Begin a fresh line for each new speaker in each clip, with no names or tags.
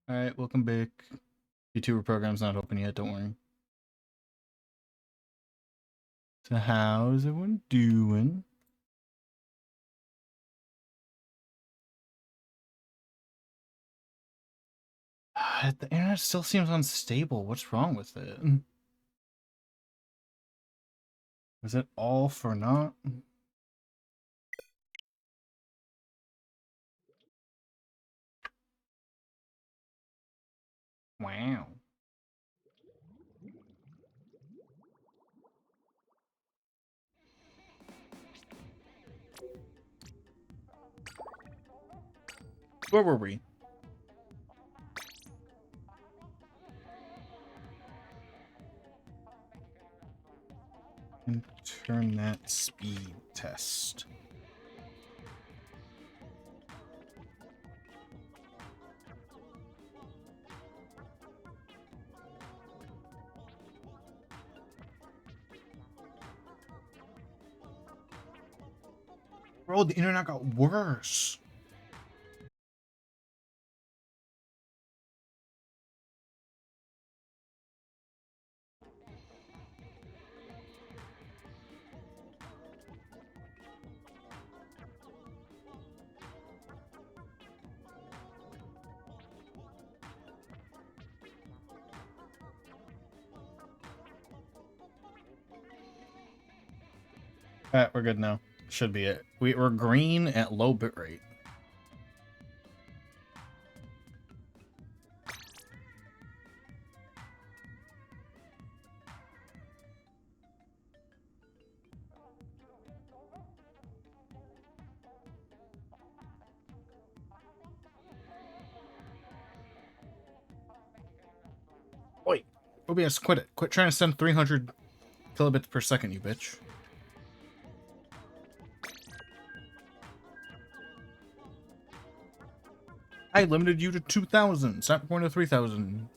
Alright, welcome back. YouTuber program's not open yet, don't worry. So how's everyone doing? The internet still seems unstable. What's wrong with it? Is it all for naught? Wow. Where were we? And turn that speed test. Bro, the internet got worse. Alright, we're good now. Should be it. We're green at low bitrate. Wait, OBS, quit it. Quit trying to send 300 kilobits per second, you bitch. I limited you to 2,000. Stop going to 3,000.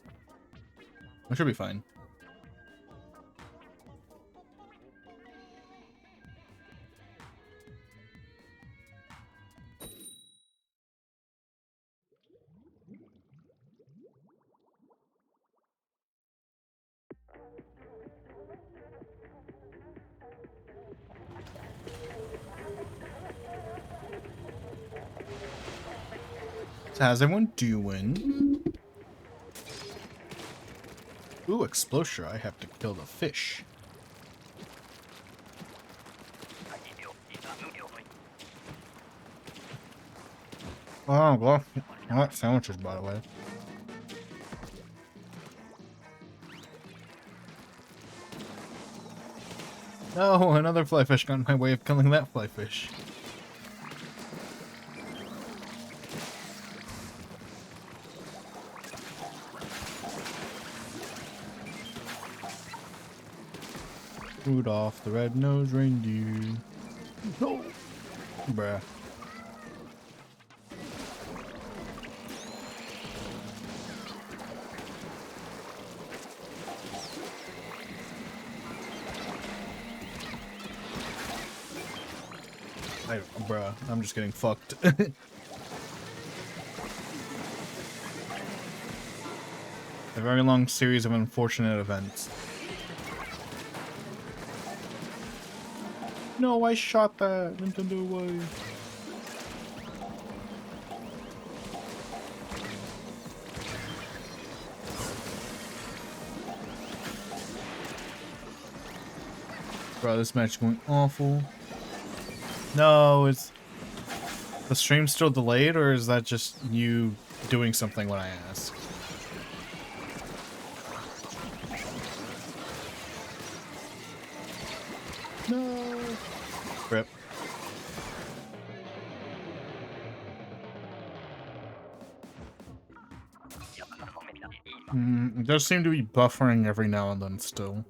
I should be fine. So how's everyone doing? Ooh, Explosure. I have to kill the fish. Oh, well, I like sandwiches, by the way. No, another flyfish got in my way of killing that flyfish. Rudolph the red-nosed reindeer. No! Bruh. Bruh, I'm just getting fucked. A very long series of unfortunate events. No, I shot that. Nintendo way. Bro, this match is going awful. No, is the stream still delayed, or is that just you doing something when I ask? No. Rip. It does seem to be buffering every now and then still.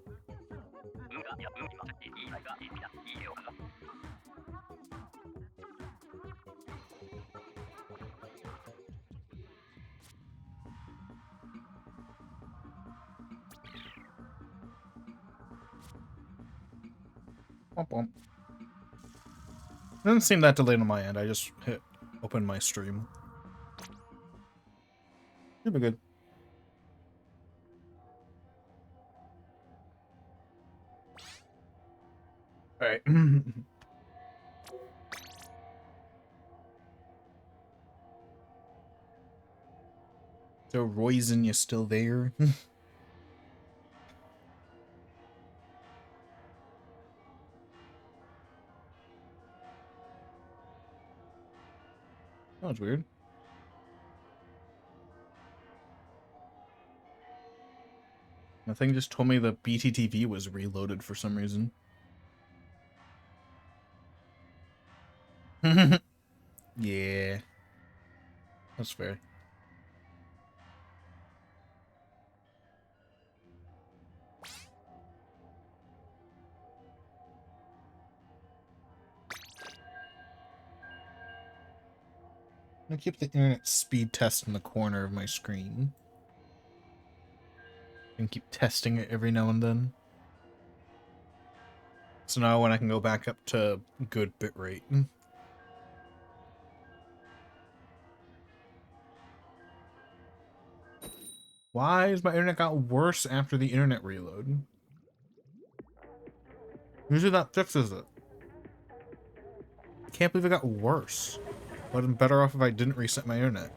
Bump, bump. It doesn't seem that delayed on my end. I just hit open my stream. Should be good. All right. So Roizen, you still there? That was weird. The thing just told me the BTTV was reloaded for some reason. Yeah. That's fair. I keep the internet speed test in the corner of my screen. And keep testing it every now and then. So now when I can go back up to good bitrate. Why has my internet got worse after the internet reload? Usually that fixes it. I can't believe it got worse. Would have been better off if I didn't reset my internet.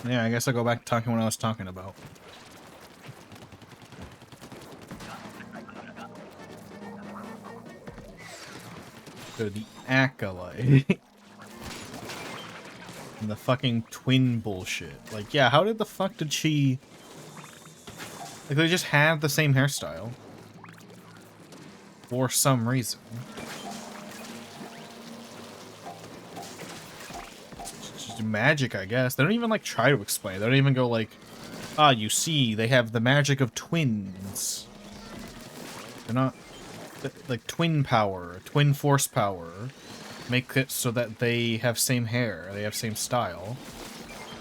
Yeah, I guess I'll go back to talking what I was talking about. So the Acolyte. And the fucking twin bullshit. Like, yeah, how did the fuck did she... Like, they just have the same hairstyle. For some reason. It's just magic, I guess. They don't even, like, try to explain. They don't even go, like, ah, you see, they have the magic of twins. They're not... Like, twin power, twin force power. Make it so that they have same hair, they have same style.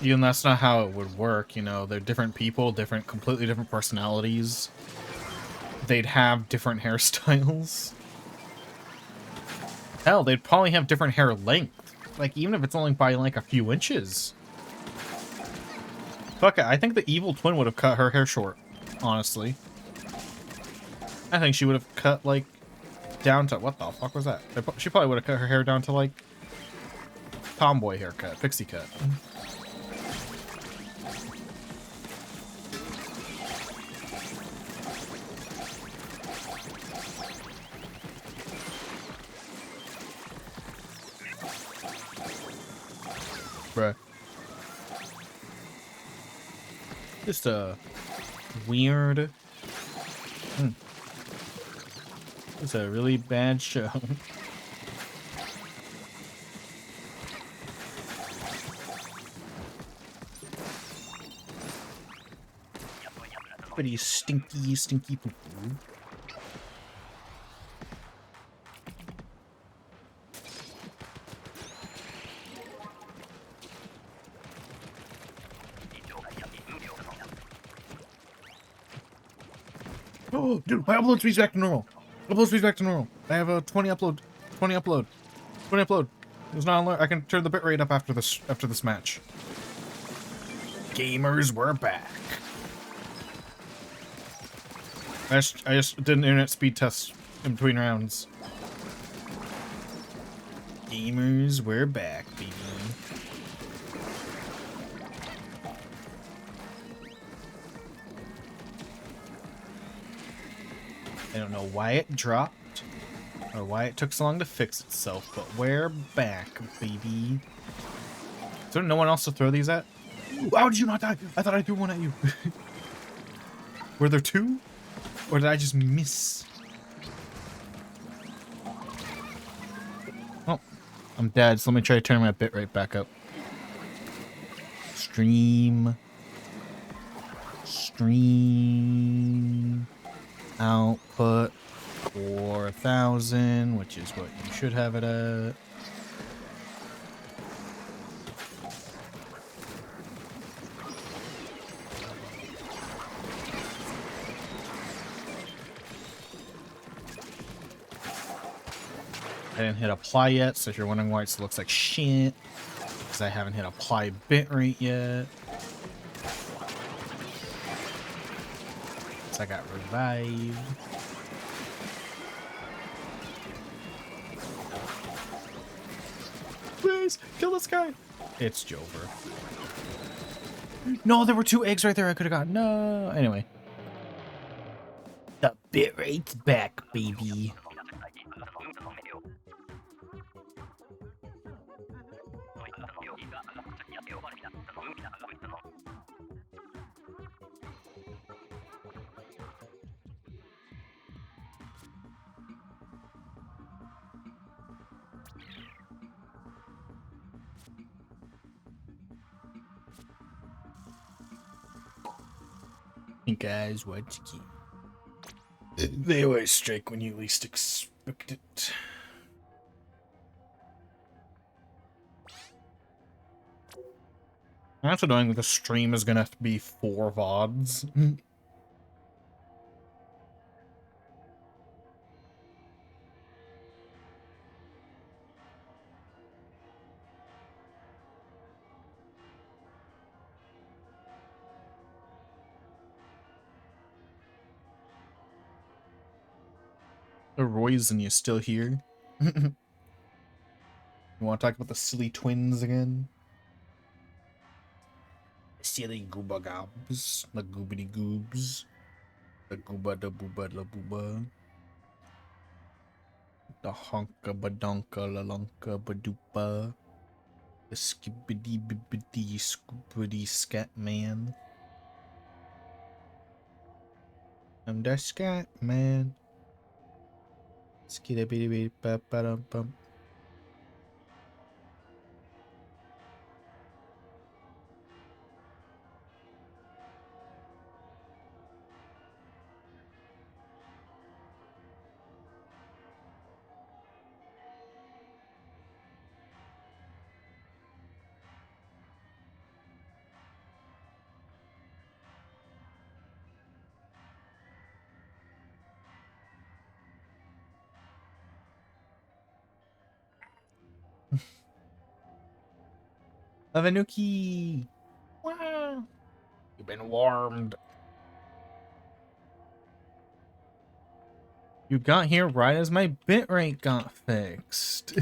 Even that's not how it would work, you know, they're different people, completely different personalities. They'd have different hairstyles. Hell, they'd probably have different hair length. Like, even if it's only by, like, a few inches. Fuck it, I think the evil twin would have cut her hair short, honestly. I think she would have cut, like, down to... What the fuck was that? She probably would have cut her hair down to, like, tomboy haircut, pixie cut. Bruh. Just a weird... It's a really bad show. Pretty stinky, stinky poo-poo. Oh, dude, my upload speed's back to normal. Upload speed's back to normal. I have a 20 upload. 20 upload. 20 upload. It's not alert. I can turn the bitrate up after this match. Gamers, we're back. I just did an internet speed test in between rounds. Gamers, we're back, baby. I don't know why it dropped or why it took so long to fix itself, but we're back, baby. Is there no one else to throw these at? How did you not die? I thought I threw one at you. Were there two? Or did I just miss? Oh, I'm dead, so let me try to turn my bitrate back up. Stream. Output 4,000, which is what you should have it at. I didn't hit apply yet, so if you're wondering why it looks like shit, because I haven't hit apply bitrate yet. So I got revived. Please, kill this guy. It's Jover. No, there were 2 eggs right there I could have gotten. No. Anyway. The bitrate's back, baby. Hey guys, what's key? They always strike when you least expect it. I'm also knowing the stream is gonna have to be 4 VODs. The Roisin, you still here? You want to talk about the silly twins again? Silly gooba gobs, the goobity goobs, the gooba da booba la booba, the honka badonka la lonka badoopa, the skibbity bibbity scoopity scat man. I'm the scat man. Skidabidi ba ba dum bum. Avanuki! Wow! You've been warmed. You got here right as my bitrate got fixed.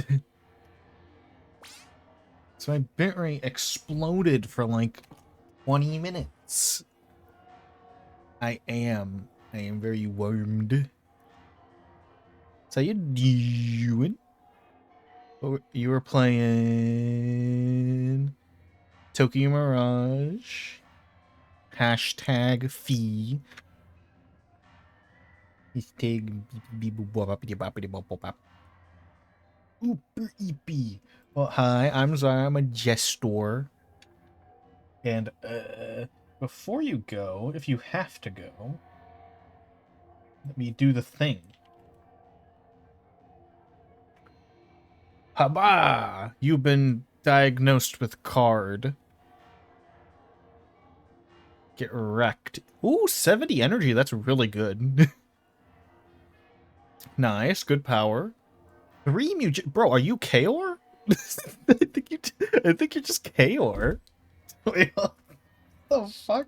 So my bitrate exploded for like 20 minutes. I am very warmed. So you doing? You were playing Tokyo Mirage. Hashtag fee. Hashtag Uber EP. Well, hi, I'm Zara. I'm a Gestor. And before you go, if you have to go, let me do the thing. Haba! You've been diagnosed with card. Get wrecked. Ooh, 70 energy. That's really good. Nice. Good power. 3 Muji. Bro, are you Kaor? I think you're just Kaor. Wait, what the fuck?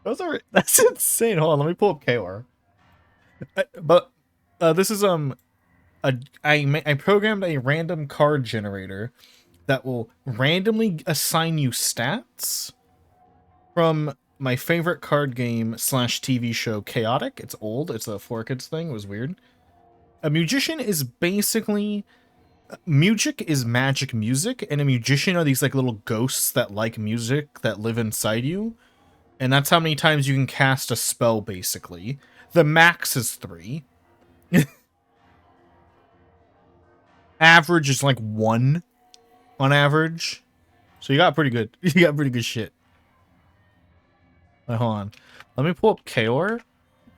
That's insane. Hold on, let me pull up Kaor. But this is I programmed a random card generator that will randomly assign you stats from my favorite card game / TV show, Chaotic. It's old. It's a 4Kids thing. It was weird. A magician is basically... Music is magic music, and a magician are these like little ghosts that like music that live inside you. And that's how many times you can cast a spell, basically. The max is 3. Average is like 1 on average. So you got pretty good. You got pretty good shit. Wait, hold on. Let me pull up Kaor.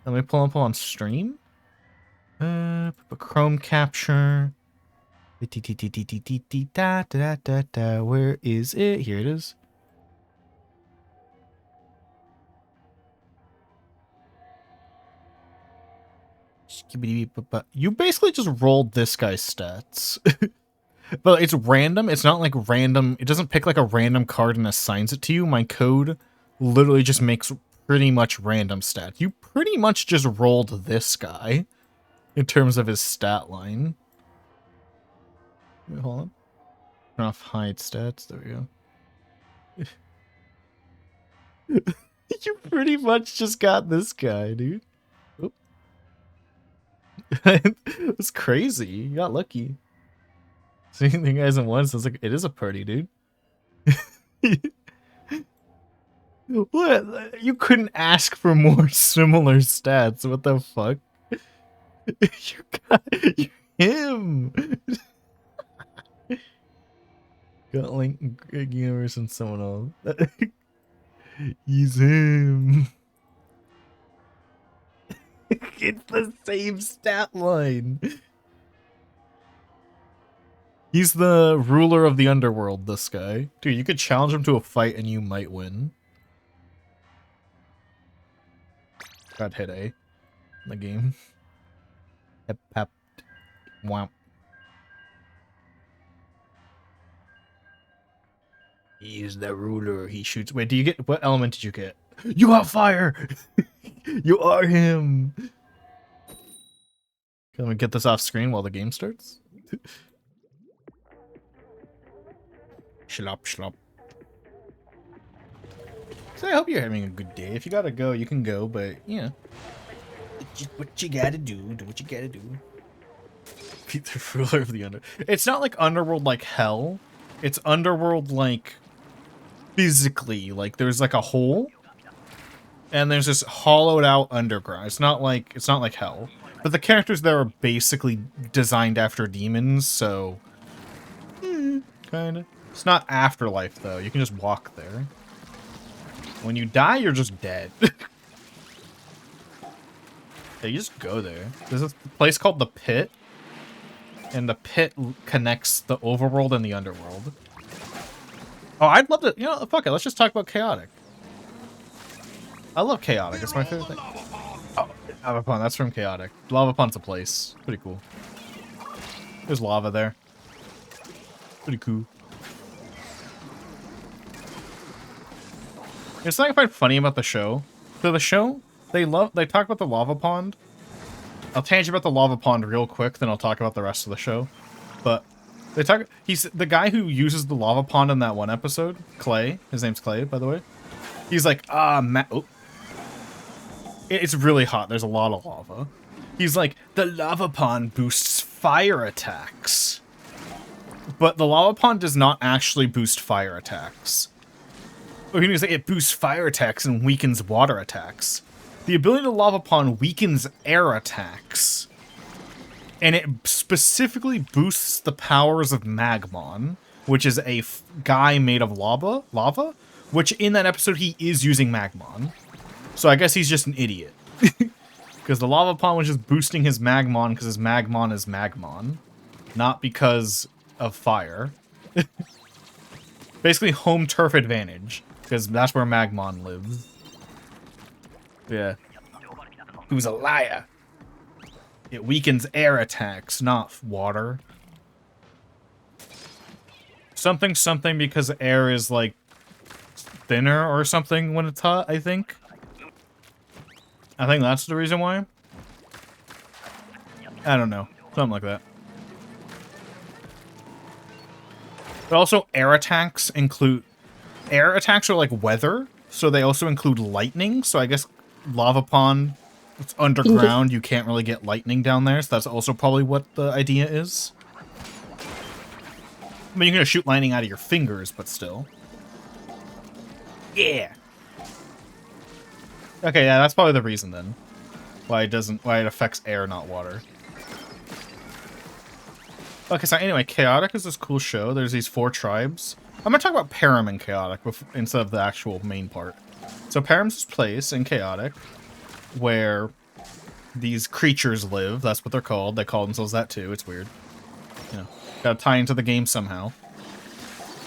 Let me pull up on stream. Chrome capture. Where is it? Here it is. You basically just rolled this guy's stats. But it's random. It's not like random. It doesn't pick like a random card and assigns it to you. My code literally just makes pretty much random stats. You pretty much just rolled this guy in terms of his stat line. Wait, hold on. Turn off hide stats. There we go. You pretty much just got this guy, dude. Oop. That's crazy. You got lucky. Seeing the guys in one sounds like it is a party, dude. What? You couldn't ask for more similar stats. What the fuck? You got him. Got Link, Greg Universe, and someone else. He's him. It's the same stat line. He's the ruler of the underworld, this guy. Dude, you could challenge him to a fight and you might win. Got hit A in the game. Hep, hep. Wow. He's the ruler. He shoots. Wait, do you get... What element did you get? You got fire! You are him! Can we get this off screen while the game starts? Schlop, schlop. So I hope you're having a good day. If you gotta go, you can go, but, you know. What you gotta do what you gotta do. Beat the ruler of the under... It's not like Underworld like hell. It's Underworld like... physically. Like, there's like a hole. And there's this hollowed out underground. It's not like hell. But the characters there are basically designed after demons, so... kinda. It's not afterlife, though. You can just walk there. When you die, you're just dead. Yeah, you just go there. There's a place called the Pit. And the Pit connects the overworld and the underworld. Oh, I'd love to... You know, fuck it. Let's just talk about Chaotic. I love Chaotic. It's my favorite thing. Oh, Lava Pond. That's from Chaotic. Lava Pond's a place. Pretty cool. There's lava there. Pretty cool. There's something I find funny about the show. So the show, they talk about the lava pond. I'll tangent about the lava pond real quick, then I'll talk about the rest of the show. But they talk. He's the guy who uses the lava pond in that one episode. Clay. His name's Clay, by the way. He's like, oh. It's really hot. There's a lot of lava. He's like, the lava pond boosts fire attacks. But the lava pond does not actually boost fire attacks. He was like, it boosts fire attacks and weakens water attacks. The ability of the lava pond weakens air attacks. And it specifically boosts the powers of Magmon, which is a guy made of lava, which in that episode he is using Magmon. So I guess he's just an idiot. Because the lava pond was just boosting his Magmon because his Magmon is Magmon. Not because of fire. Basically home turf advantage. Because that's where Magmon lives. Yeah. Who's a liar? It weakens air attacks, not water. Something because air is like thinner or something when it's hot, I think. I think that's the reason why. I don't know. Something like that. But also air attacks include... Air attacks are like weather, so they also include lightning. So I guess lava pond, it's underground. You can't really get lightning down there, so that's also probably what the idea is. I mean, you're gonna shoot lightning out of your fingers, but still. Yeah. Okay, yeah, that's probably the reason then. Why it affects air, not water. Okay, so anyway, Chaotic is this cool show. There's these 4 tribes. I'm gonna talk about Param and Chaotic instead of the actual main part. So Param's this place in Chaotic where these creatures live. That's what they're called. They call themselves that too. It's weird. You know, gotta tie into the game somehow.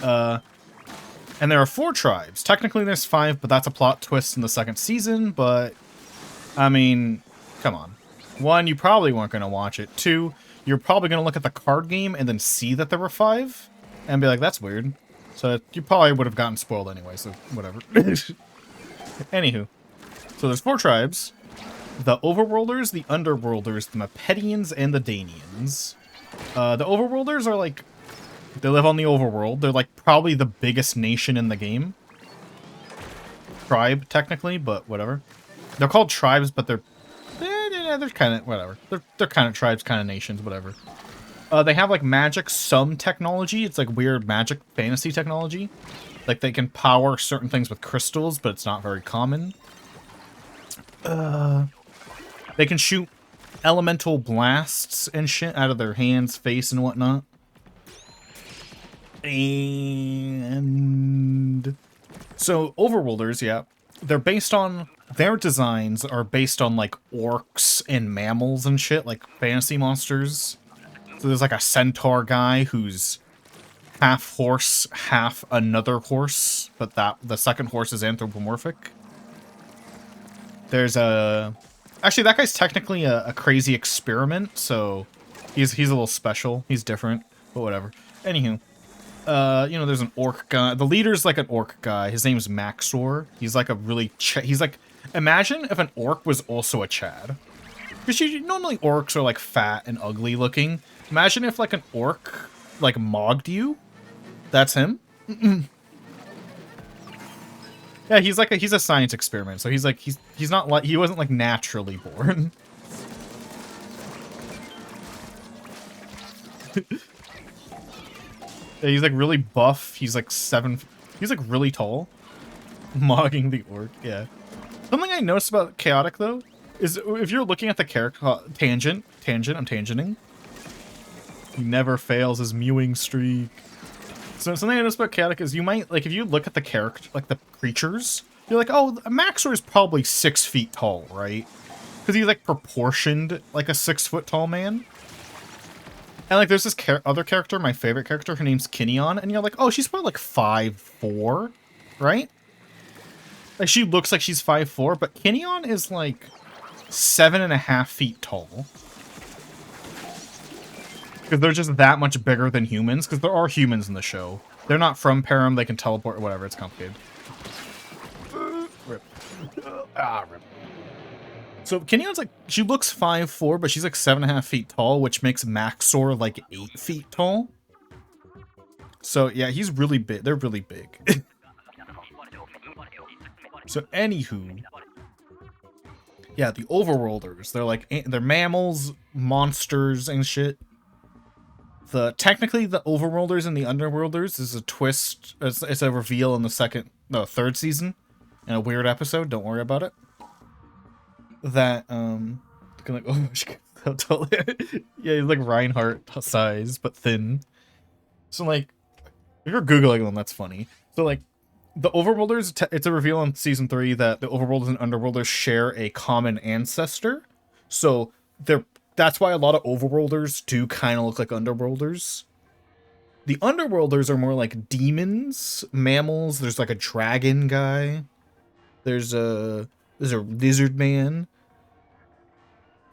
And there are 4 tribes. Technically there's 5, but that's a plot twist in the 2nd season. But, I mean, come on. One, you probably weren't going to watch it. Two, you're probably going to look at the card game and then see that there were 5 and be like, that's weird. So you probably would have gotten spoiled anyway, so whatever. Anywho. So there's 4 tribes. The Overworlders, the Underworlders, the Mepedians, and the Danians. The Overworlders are like... They live on the Overworld. They're like probably the biggest nation in the game. Tribe, technically, but whatever. They're called tribes, but they're kind of, whatever. They're kind of tribes, kind of nations, whatever. They have like magic, some technology. It's like weird magic fantasy technology. Like they can power certain things with crystals, but it's not very common. They can shoot elemental blasts and shit out of their hands, face, and whatnot. And so Overworlders, yeah, they're based on, their designs are based on like orcs and mammals and shit, like fantasy monsters. So there's like a centaur guy who's half horse, half another horse, but the second horse is anthropomorphic. There's actually that guy's technically a crazy experiment, so he's a little special. He's different, but whatever. Anywho. You know, there's an orc guy. The leader's like an orc guy. His name's Maxor. He's like a really... he's like... Imagine if an orc was also a Chad. Because normally orcs are like fat and ugly looking. Imagine if like an orc like mogged you. That's him. Yeah, he's like he's a science experiment. So he's like he's not like he wasn't like naturally born. Yeah, he's like really buff. He's like 7. He's like really tall. Mogging the orc. Yeah. Something I noticed about Chaotic though is if you're looking at the character tangent. I'm tangenting. He never fails his mewing streak. So something I noticed about Chaotic is you might like if you look at the character, like the creatures, you're like, oh, Maxor is probably 6 feet tall, right? Because he's like proportioned like a 6 foot tall man. And like there's this other character, my favorite character, her name's Kinneon, and you're like, oh, she's probably like 5'4", right? Like she looks like she's 5'4", but Kinneon is like 7.5 feet tall. Because they're just that much bigger than humans, because there are humans in the show. They're not from Param, they can teleport, or whatever, it's complicated. Rip. Rip. So Kinneon's like, she looks 5'4", but she's like 7.5 feet tall, which makes Maxor like 8 feet tall. So yeah, he's really big. They're really big. So anywho, yeah, the Overworlders. They're like they're mammals, monsters, and shit. Technically the Overworlders and the Underworlders is a twist. It's a reveal in the third season, in a weird episode. Don't worry about it. That like, oh how tall. Yeah, he's like Reinhardt size but thin. So like if you're googling them, that's funny. So like the Overworlders, it's a reveal in season 3 that the Overworlders and Underworlders share a common ancestor. So that's why a lot of Overworlders do kind of look like Underworlders. The Underworlders are more like demons, mammals. There's like a dragon guy. There's a lizard man.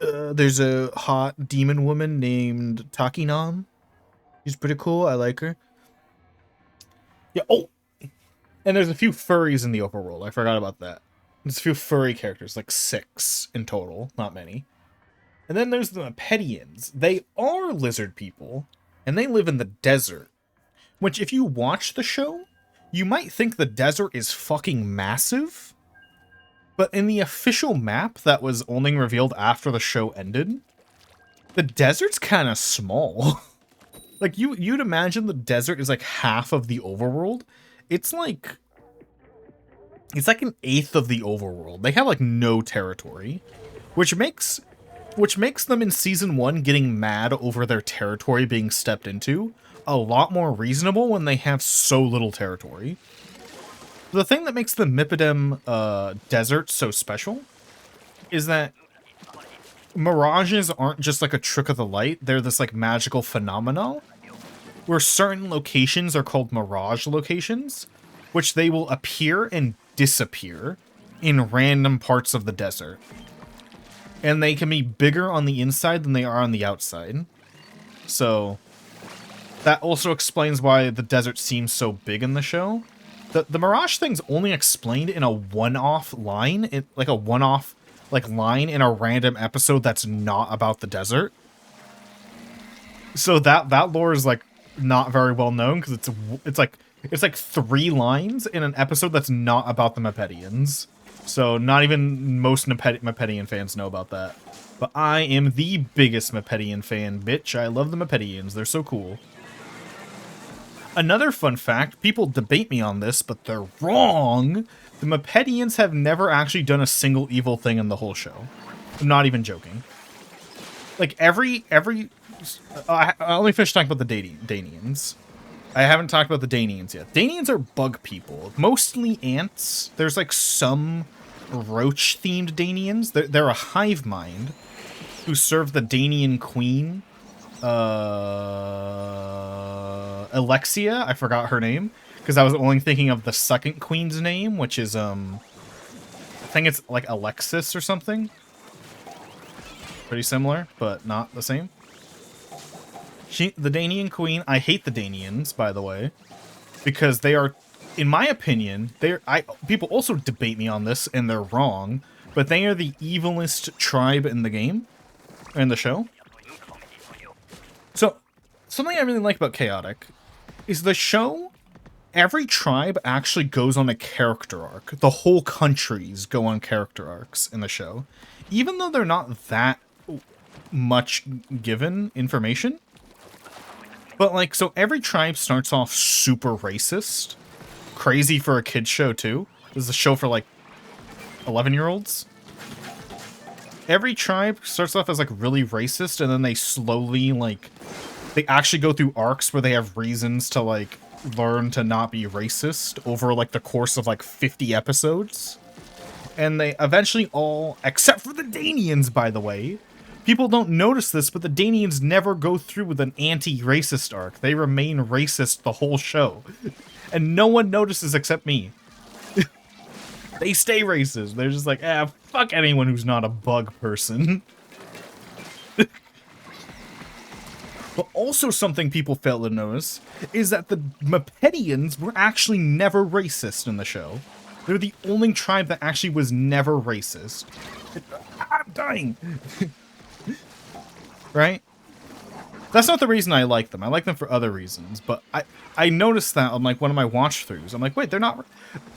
There's a hot demon woman named Takinam. She's pretty cool. I like her. Yeah. Oh, and there's a few furries in the overworld. I forgot about that. There's a few furry characters, like 6 in total. Not many. And then there's the Mepedians. They are lizard people, and they live in the desert. Which, if you watch the show, you might think the desert is fucking massive. But in the official map that was only revealed after the show ended, the desert's kind of small. Like, you'd imagine the desert is like half of the overworld. It's like an 1/8 of the overworld. They have like no territory, which makes them in season 1 getting mad over their territory being stepped into a lot more reasonable when they have so little territory. The thing that makes the Mipidem desert so special is that mirages aren't just like a trick of the light. They're this like magical phenomenon where certain locations are called mirage locations, which they will appear and disappear in random parts of the desert. And they can be bigger on the inside than they are on the outside. So that also explains why the desert seems so big in the show. The Mirage thing's only explained in a one-off line, like a one-off line in a random episode that's not about the desert. So that lore is like not very well known because it's like 3 lines in an episode that's not about the Mepedians. So not even most Mepedian fans know about that. But I am the biggest Mepedian fan, bitch. I love the Mepedians. They're so cool. Another fun fact, people debate me on this, but they're wrong. The Mepedians have never actually done a single evil thing in the whole show. I'm not even joking. Like, I only finished talking about the Danians. I haven't talked about the Danians yet. Danians are bug people. Mostly ants. There's, like, some roach-themed Danians. They're a hive mind who serve the Danian queen. Alexia, I forgot her name, because I was only thinking of the second queen's name, which is, I think it's like Alexis or something. Pretty similar, but not the same. The Danian queen, I hate the Danians, by the way, because they are, in my opinion, people also debate me on this, and they're wrong, but they are the evilest tribe in the game, in the show. So, something I really like about Chaotic is the show, every tribe actually goes on a character arc. The whole countries go on character arcs in the show. Even though they're not that much given information. But, like, so every tribe starts off super racist. Crazy for a kid's show, too. This is a show for, like, 11-year-olds. Every tribe starts off as, like, really racist, and then they slowly, like, they actually go through arcs where they have reasons to, like, learn to not be racist over, like, the course of, like, 50 episodes. And they eventually all, except for the Danians, by the way. People don't notice this, but the Danians never go through with an anti-racist arc. They remain racist the whole show. And no one notices except me. They stay racist. They're just like, fuck anyone who's not a bug person. But also something people fail to notice is that the Mepedians were actually never racist in the show. They're the only tribe that actually was never racist. I'm dying! Right? That's not the reason I like them. I like them for other reasons. But I noticed that on, like, one of my watch-throughs. I'm like, wait, they're not...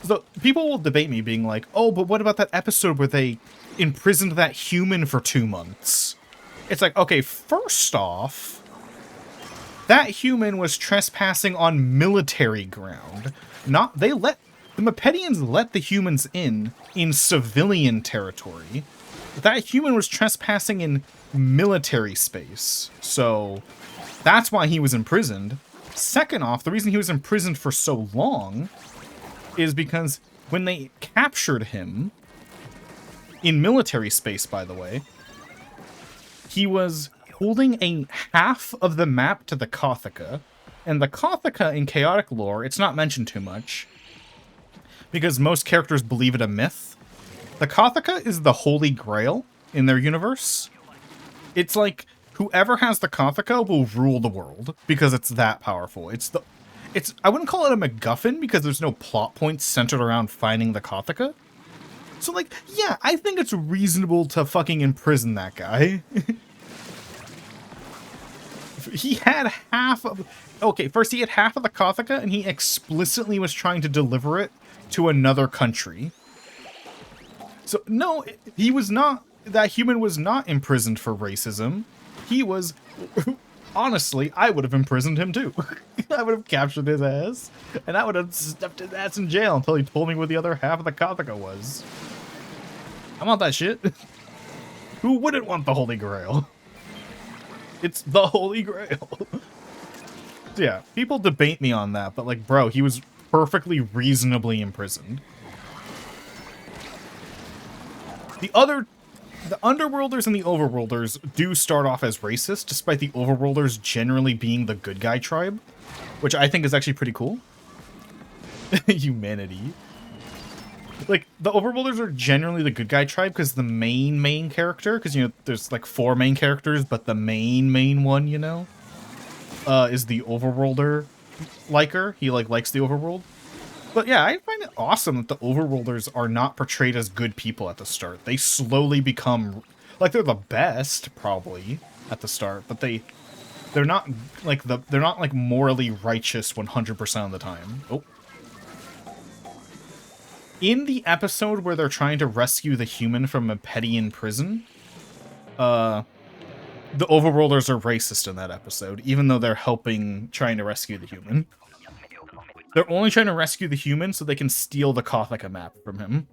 So people will debate me being like, oh, but what about that episode where they imprisoned that human for 2 months? It's like, okay, first off, that human was trespassing on military ground. The Mepedians let the humans in civilian territory. That human was trespassing in military space. So that's why he was imprisoned. Second off, the reason he was imprisoned for so long is because when they captured him in military space, by the way, he was holding a half of the map to the Kothica. And the Kothica in Chaotic lore, it's not mentioned too much, because most characters believe it a myth. The Kothica is the Holy Grail in their universe. It's like, whoever has the Kothica will rule the world, because it's that powerful. I wouldn't call it a MacGuffin, because there's no plot points centered around finding the Kothica. So, like, yeah, I think it's reasonable to fucking imprison that guy. He had half of... Okay, first he had half of the Kothica, and he explicitly was trying to deliver it to another country. So, no, he was not... That human was not imprisoned for racism. He was... Honestly, I would have imprisoned him too. I would have captured his ass, and I would have stuffed his ass in jail until he told me where the other half of the Kothica was. I want that shit. Who wouldn't want the Holy Grail? It's the Holy Grail. Yeah, people debate me on that, but like, bro, he was perfectly reasonably imprisoned. The Underworlders and the Overworlders do start off as racist, despite the Overworlders generally being the good guy tribe, which I think is actually pretty cool. Humanity. Like, the Overworlders are generally the good guy tribe, because the main character, because, you know, there's, like, 4 main characters, but the main one, you know, is the Overworlder liker. He, like, likes the Overworld. But yeah, I find it awesome that the Overworlders are not portrayed as good people at the start. They slowly become, like, they're the best, probably, at the start, but they're not, like, they're not, like, morally righteous 100% of the time. Oh. In the episode where they're trying to rescue the human from a Pedian prison, the Overworlders are racist in that episode, even though they're trying to rescue the human. They're only trying to rescue the human so they can steal the Kothica map from him,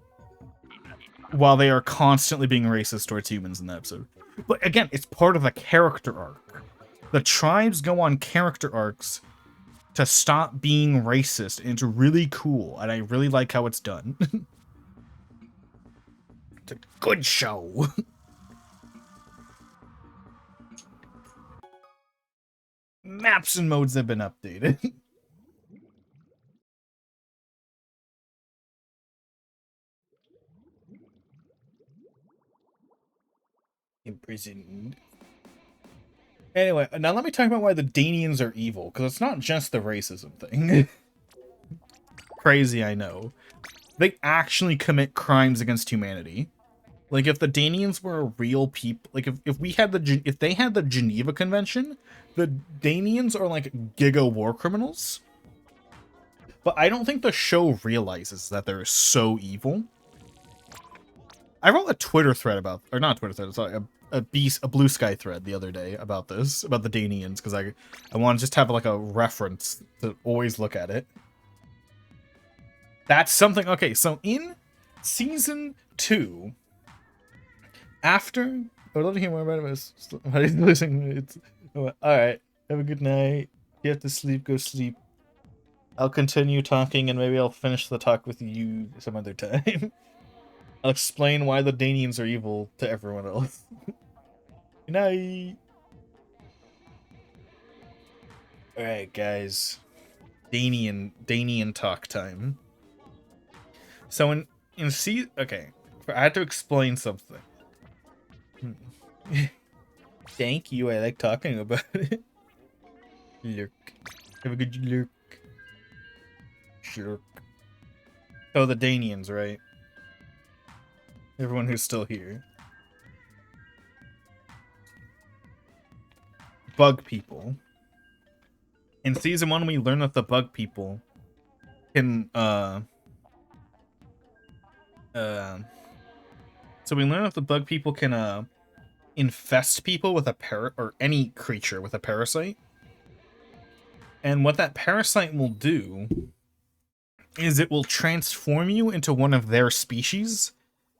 while they are constantly being racist towards humans in that episode. But again, it's part of the character arc. The tribes go on character arcs to stop being racist, and it's really cool, and I really like how it's done. It's a good show. Maps and modes have been updated. Imprisoned. Anyway, now let me talk about why the Danians are evil, because it's not just the racism thing. Crazy, I know. They actually commit crimes against humanity. Like, if the Danians were real people, like, if they had the Geneva Convention, the Danians are, like, giga war criminals. But I don't think the show realizes that they're so evil. I wrote a Twitter thread about, or not a Twitter thread, sorry, a Blue Sky thread the other day about this, about the Danians, because I want to just have, like, a reference to always look at it. That's something. Okay, so in season 2, after, I would love to hear more about it. How he's losing. All right. Have a good night. You have to sleep. Go sleep. I'll continue talking, and maybe I'll finish the talk with you some other time. I'll explain why the Danians are evil to everyone else. Good night. All right, guys. Danian talk time. So in season, okay, I had to explain something. Thank you. I like talking about it. Lurk. Have a good lurk. Sure. Oh, the Danians, right? Everyone who's still here. Bug people. In season 1, we learn that the bug people can, so we learn that the bug people can, infest people with or any creature with a parasite. And what that parasite will do is it will transform you into one of their species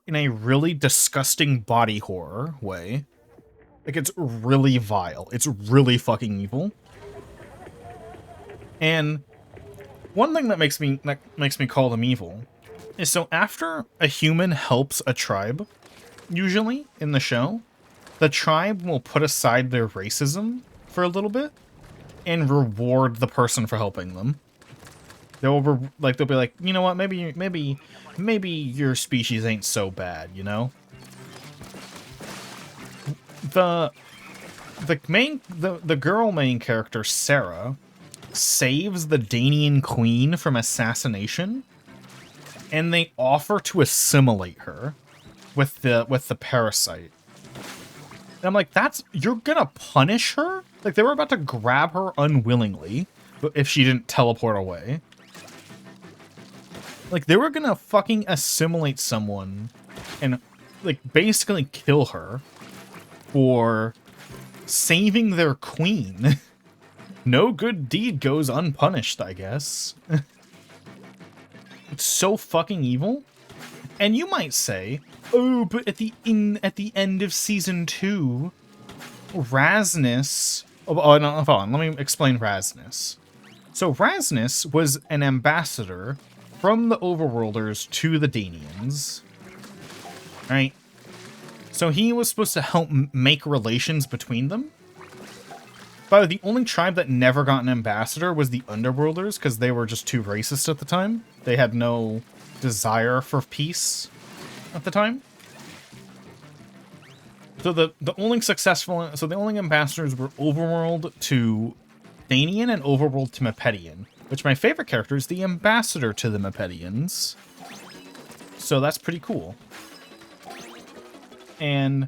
in a really disgusting body horror way. Like, it's really vile. It's really fucking evil. And one thing that makes me call them evil is, so after a human helps a tribe, usually in the show, the tribe will put aside their racism for a little bit and reward the person for helping them. They'll be like, you know what, maybe your species ain't so bad, you know? The girl main character, Sarah, saves the Danian queen from assassination, and they offer to assimilate her with the parasite. And I'm like, you're gonna punish her? Like, they were about to grab her unwillingly, but if she didn't teleport away. Like, they were gonna fucking assimilate someone and, like, basically kill her for saving their queen. No good deed goes unpunished, I guess. It's so fucking evil. And you might say, oh, but at the end of season 2, Rasnus... Oh, no, hold on, let me explain Rasnus. So Rasnus was an ambassador from the Overworlders to the Danians. Right? So he was supposed to help make relations between them. But the only tribe that never got an ambassador was the Underworlders, because they were just too racist at the time. They had no desire for peace at the time. So the only the only ambassadors were Overworld to Danian and Overworld to Mepedian, which my favorite character is the ambassador to the Mepedians. So that's pretty cool. And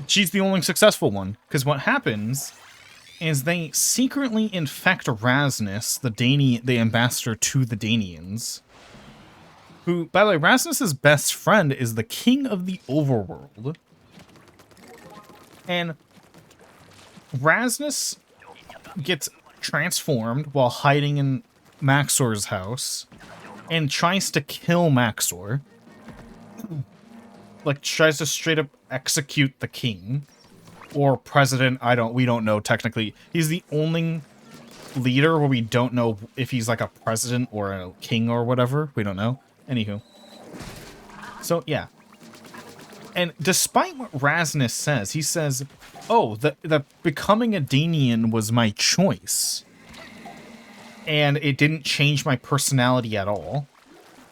she's the only successful one, because what happens is they secretly infect Rasnus, the ambassador to the Danians. Who, by the way, Rasnus's best friend is the king of the Overworld. And Rasnus gets transformed while hiding in Maxor's house and tries to kill Maxor. Like, tries to straight up execute the king. Or president, we don't know technically. He's the only leader where we don't know if he's like a president or a king or whatever. We don't know. Anywho. So, yeah. And despite what Rasnus says, he says, oh, the becoming a Danian was my choice. And it didn't change my personality at all.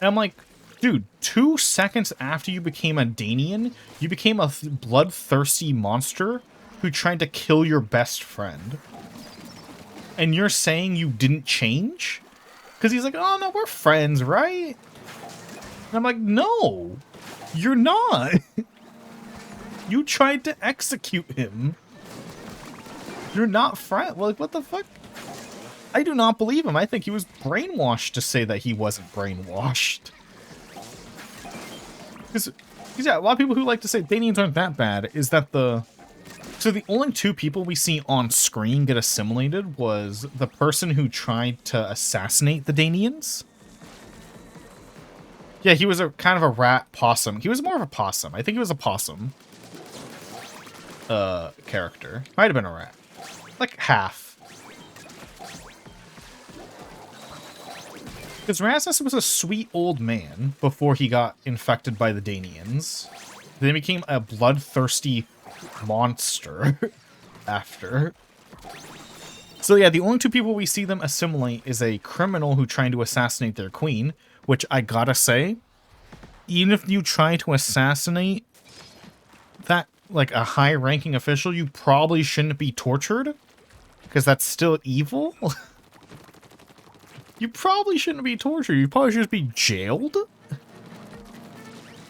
And I'm like, dude, 2 seconds after you became a Danian, you became a bloodthirsty monster who tried to kill your best friend. And you're saying you didn't change? Because he's like, oh no, we're friends, right? And I'm like, no, you're not. You tried to execute him. You're not friend. Like, what the fuck? I do not believe him. I think he was brainwashed to say that he wasn't brainwashed. Because, yeah, a lot of people who like to say Danians aren't that bad is that so the only 2 people we see on screen get assimilated was the person who tried to assassinate the Danians. Yeah, he was a kind of a rat possum. He was more of a possum. I think he was a possum character. Might have been a rat. Like half. Because Rasnus was a sweet old man before he got infected by the Danians. Then he became a bloodthirsty monster after. So yeah, the only 2 people we see them assimilate is a criminal who trying to assassinate their queen, which I gotta say, even if you try to assassinate that, like, a high-ranking official, you probably shouldn't be tortured, because that's still evil. You probably shouldn't be tortured. You probably should just be jailed.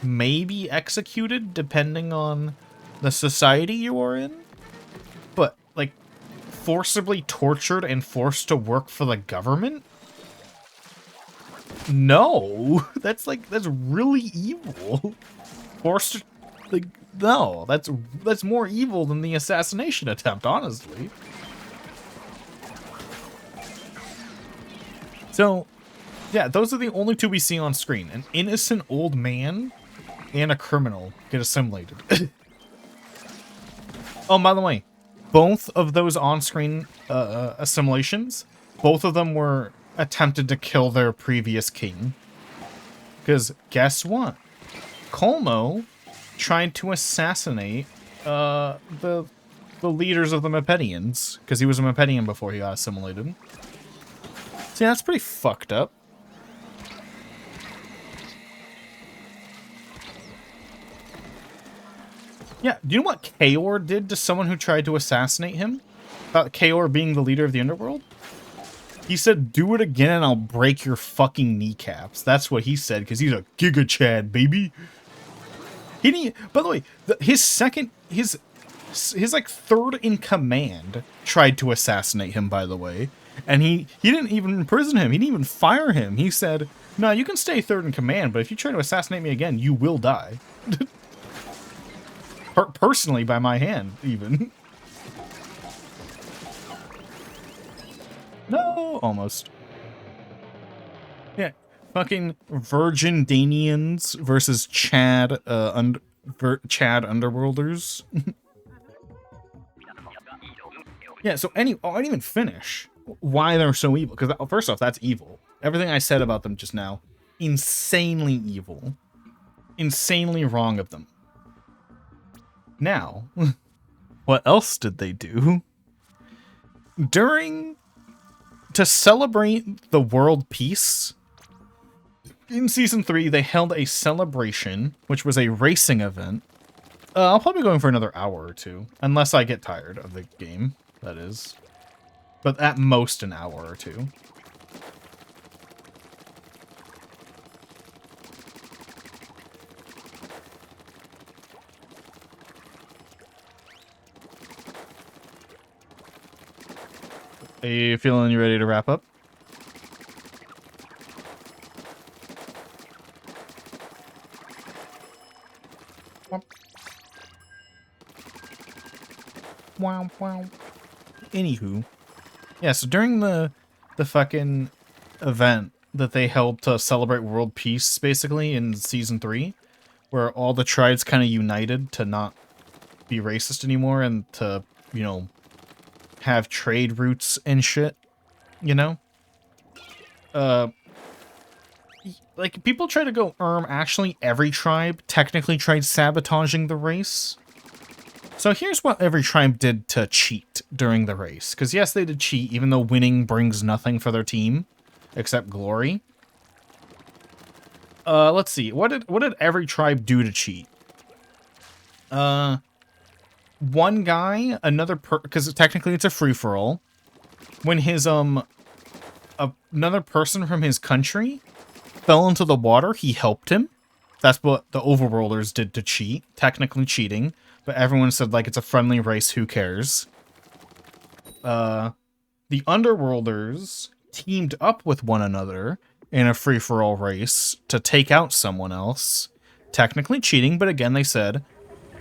Maybe executed, depending on the society you are in. But, like, forcibly tortured and forced to work for the government? No. That's really evil. Forced to, like, no. That's more evil than the assassination attempt, honestly. So, yeah, those are the only 2 we see on screen. An innocent old man and a criminal get assimilated. Oh, by the way, both of those on-screen assimilations, both of them were attempted to kill their previous king. Because guess what? Colmo tried to assassinate the leaders of the Mepedians, because he was a Mepedian before he got assimilated. See, that's pretty fucked up. Yeah, do you know what Kaor did to someone who tried to assassinate him? About Kaor being the leader of the underworld? He said, do it again and I'll break your fucking kneecaps. That's what he said, because he's a Giga Chad, baby. He didn't, by the way, his like 3rd in command tried to assassinate him, by the way. And he didn't even imprison him. He didn't even fire him. He said, no, you can stay 3rd in command, but if you try to assassinate me again, you will die. Personally, by my hand, even. No, almost. Yeah, fucking Virgin Danians versus Chad, Chad Underworlders. Yeah, so I didn't even finish why they're so evil. Because first off, that's evil. Everything I said about them just now, insanely evil. Insanely wrong of them. Now, what else did they do? To celebrate the world peace, In Season 3, they held a celebration, which was a racing event. I'll probably be going for another hour or two, unless I get tired of the game, that is. But at most an hour or two. Are you feeling you ready to wrap up? Wow, wow. Anywho. Yeah, so during the fucking event that they held to celebrate world peace, basically, in Season 3, where all the tribes kind of united to not be racist anymore and to, you know, have trade routes and shit, you know? Like, people try to go, actually every tribe technically tried sabotaging the race. So here's what every tribe did to cheat during the race. Because yes, they did cheat, even though winning brings nothing for their team, except glory. Let's see. What did every tribe do to cheat? One guy, because technically it's a free-for-all. When his, another person from his country fell into the water, he helped him. That's what the overworlders did to cheat. Technically cheating. But everyone said, like, it's a friendly race, who cares? The underworlders teamed up with one another in a free-for-all race to take out someone else. Technically cheating, but again, they said,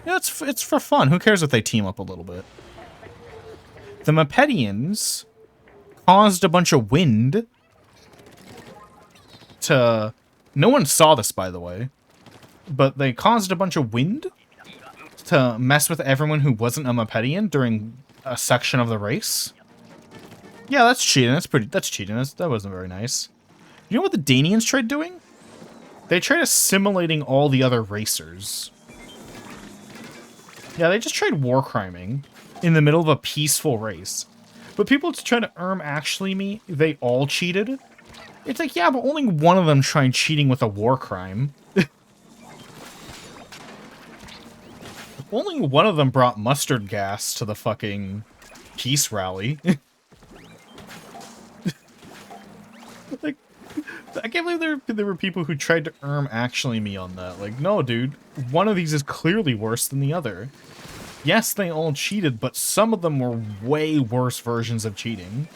yeah, it's for fun. Who cares if they team up a little bit? The Mepedians caused a bunch of wind to... No one saw this, by the way. But they caused a bunch of wind to mess with everyone who wasn't a Mepedian during a section of the race. Yeah, that's cheating. That's cheating. That wasn't very nice. You know what the Danians tried doing? They tried assimilating all the other racers. Yeah, they just tried war criming in the middle of a peaceful race. But people try to actually me, they all cheated. It's like, yeah, but only one of them tried cheating with a war crime. Only one of them brought mustard gas to the fucking peace rally. Like, I can't believe there were people who tried to actually me on that. Like, no, dude. One of these is clearly worse than the other. Yes, they all cheated, but some of them were way worse versions of cheating.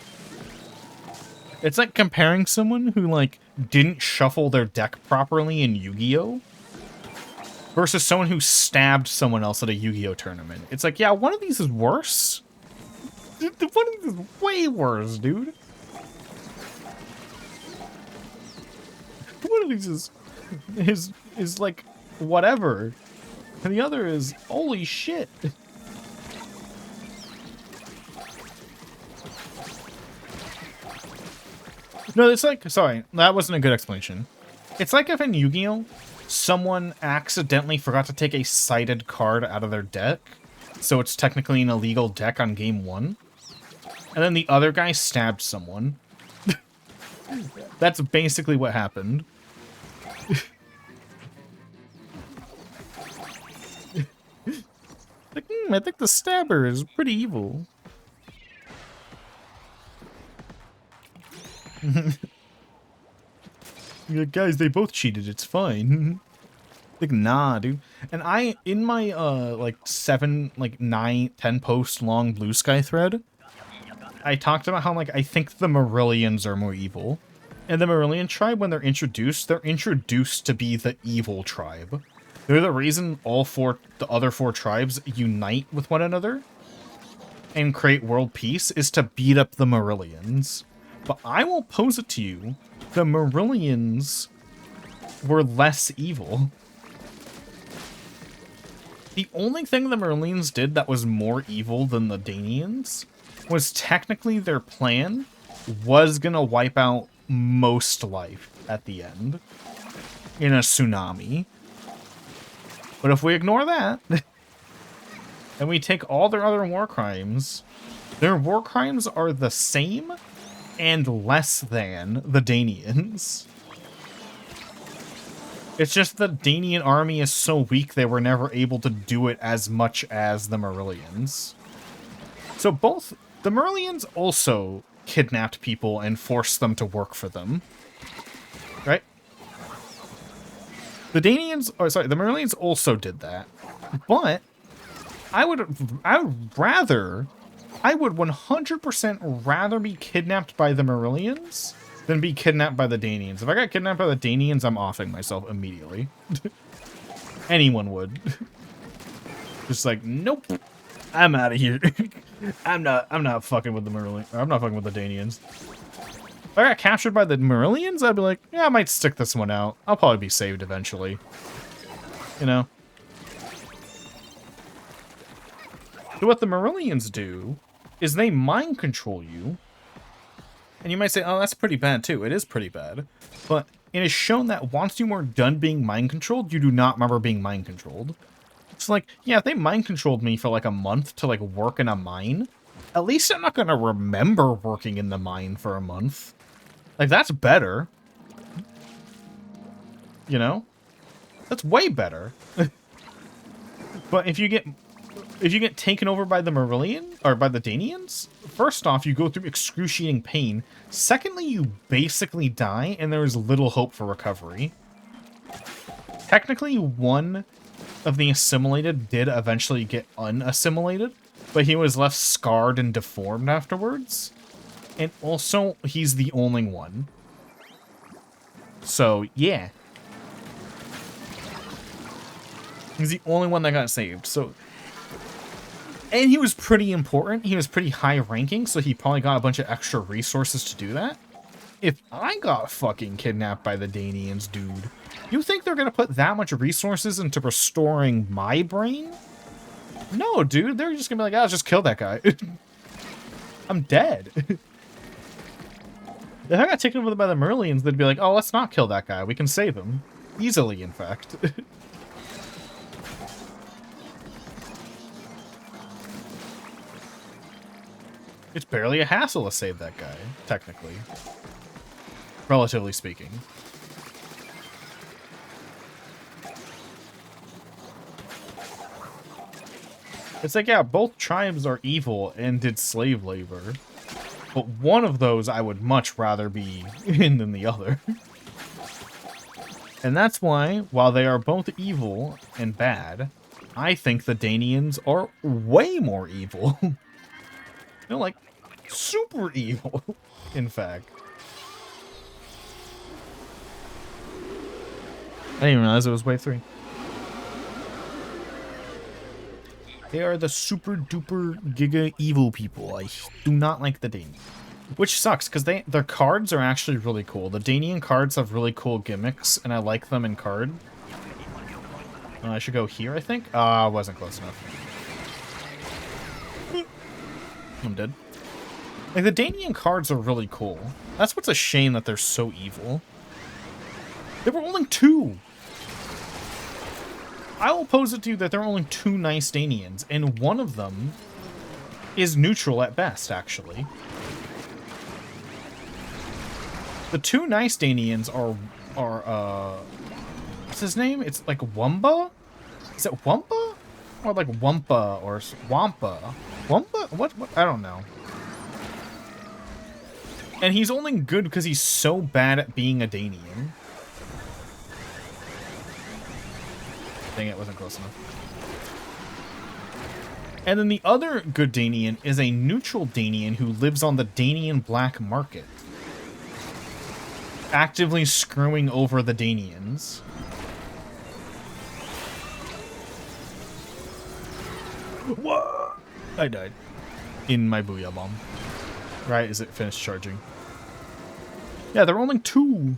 It's like comparing someone who, like, didn't shuffle their deck properly in Yu-Gi-Oh! Versus someone who stabbed someone else at a Yu-Gi-Oh! Tournament. It's like, yeah, one of these is worse. One of these is way worse, dude. One of these is like, whatever. And the other is, holy shit. No, it's like, sorry, that wasn't a good explanation. It's like if in Yu-Gi-Oh! Someone accidentally forgot to take a sighted card out of their deck, so it's technically an illegal deck on game 1. And then the other guy stabbed someone. That's basically what happened. Like, I think the stabber is pretty evil. You're like, guys, they both cheated, it's fine. Like, nah, dude. And in my, like, 9, 10 post long Blue Sky thread, I talked about how, like, I think the Marillions are more evil. And the Marillion tribe, when they're introduced to be the evil tribe. They're the reason the other 4 tribes unite with one another and create world peace is to beat up the Marillions. But I will pose it to you, the Marillions were less evil. The only thing the Marillions did that was more evil than the Danians was technically their plan was gonna wipe out most life at the end in a tsunami. But if we ignore that, and we take all their other war crimes, their war crimes are the same and less than the Danians. It's just the Danian army is so weak they were never able to do it as much as the Marillions. So both the Marillions also kidnapped people and forced them to work for them. Right? The Danians, or sorry, the Marillions also did that. But I would 100% rather be kidnapped by the Marillions than be kidnapped by the Danians. If I got kidnapped by the Danians, I'm offing myself immediately. Anyone would. Just like, nope. I'm out of here. I'm not fucking with the Marillions. I'm not fucking with the Danians. If I got captured by the Marillions, I'd be like, yeah, I might stick this one out. I'll probably be saved eventually. You know? So what the Marillions do is they mind control you. And you might say, oh, that's pretty bad too. It is pretty bad. But it is shown that once you are done being mind controlled, you do not remember being mind controlled. It's like, yeah, if they mind controlled me for like a month to like work in a mine, at least I'm not going to remember working in the mine for a month. Like, that's better. You know? That's way better. But if you get taken over by the Marillion, or by the Danians, first off, you go through excruciating pain. Secondly, you basically die, and there is little hope for recovery. Technically, one of the assimilated did eventually get unassimilated, but he was left scarred and deformed afterwards. And also, he's the only one. So, yeah. He's the only one that got saved, so... And he was pretty important. He was pretty high ranking, so he probably got a bunch of extra resources to do that. If I got fucking kidnapped by the Danians, dude, you think they're gonna put that much resources into restoring my brain? No, dude, they're just gonna be like, oh, just kill that guy. I'm dead. If I got taken over by the Marillions, they'd be like, oh, let's not kill that guy. We can save him. Easily, in fact. It's barely a hassle to save that guy, technically. Relatively speaking. It's like, yeah, both tribes are evil and did slave labor. But one of those I would much rather be in than the other. And that's why, while they are both evil and bad, I think the Danians are way more evil. They're like super evil, in fact. I didn't even realize it was wave 3. They are the super duper giga evil people. I do not like the Danians. Which sucks, because their cards are actually really cool. The Danian cards have really cool gimmicks, and I like them in card. I should go here, I think? Ah, wasn't close enough. I'm dead. Like, the Danian cards are really cool. That's what's a shame that they're so evil. There were only 2! I will pose it to you that there are only 2 nice Danians, and one of them is neutral at best, actually. The 2 nice Danians are what's his name? It's like Wumba? Is it Wumpa? Or like Wumpa or Wampa? Wumpa? What? I don't know. And he's only good because he's so bad at being a Danian. Dang, it wasn't close enough. And then the other good Danian is a neutral Danian who lives on the Danian black market, actively screwing over the Danians. Whoa! I died. In my Booyah Bomb. Right as it finished charging. Yeah, there are only 2.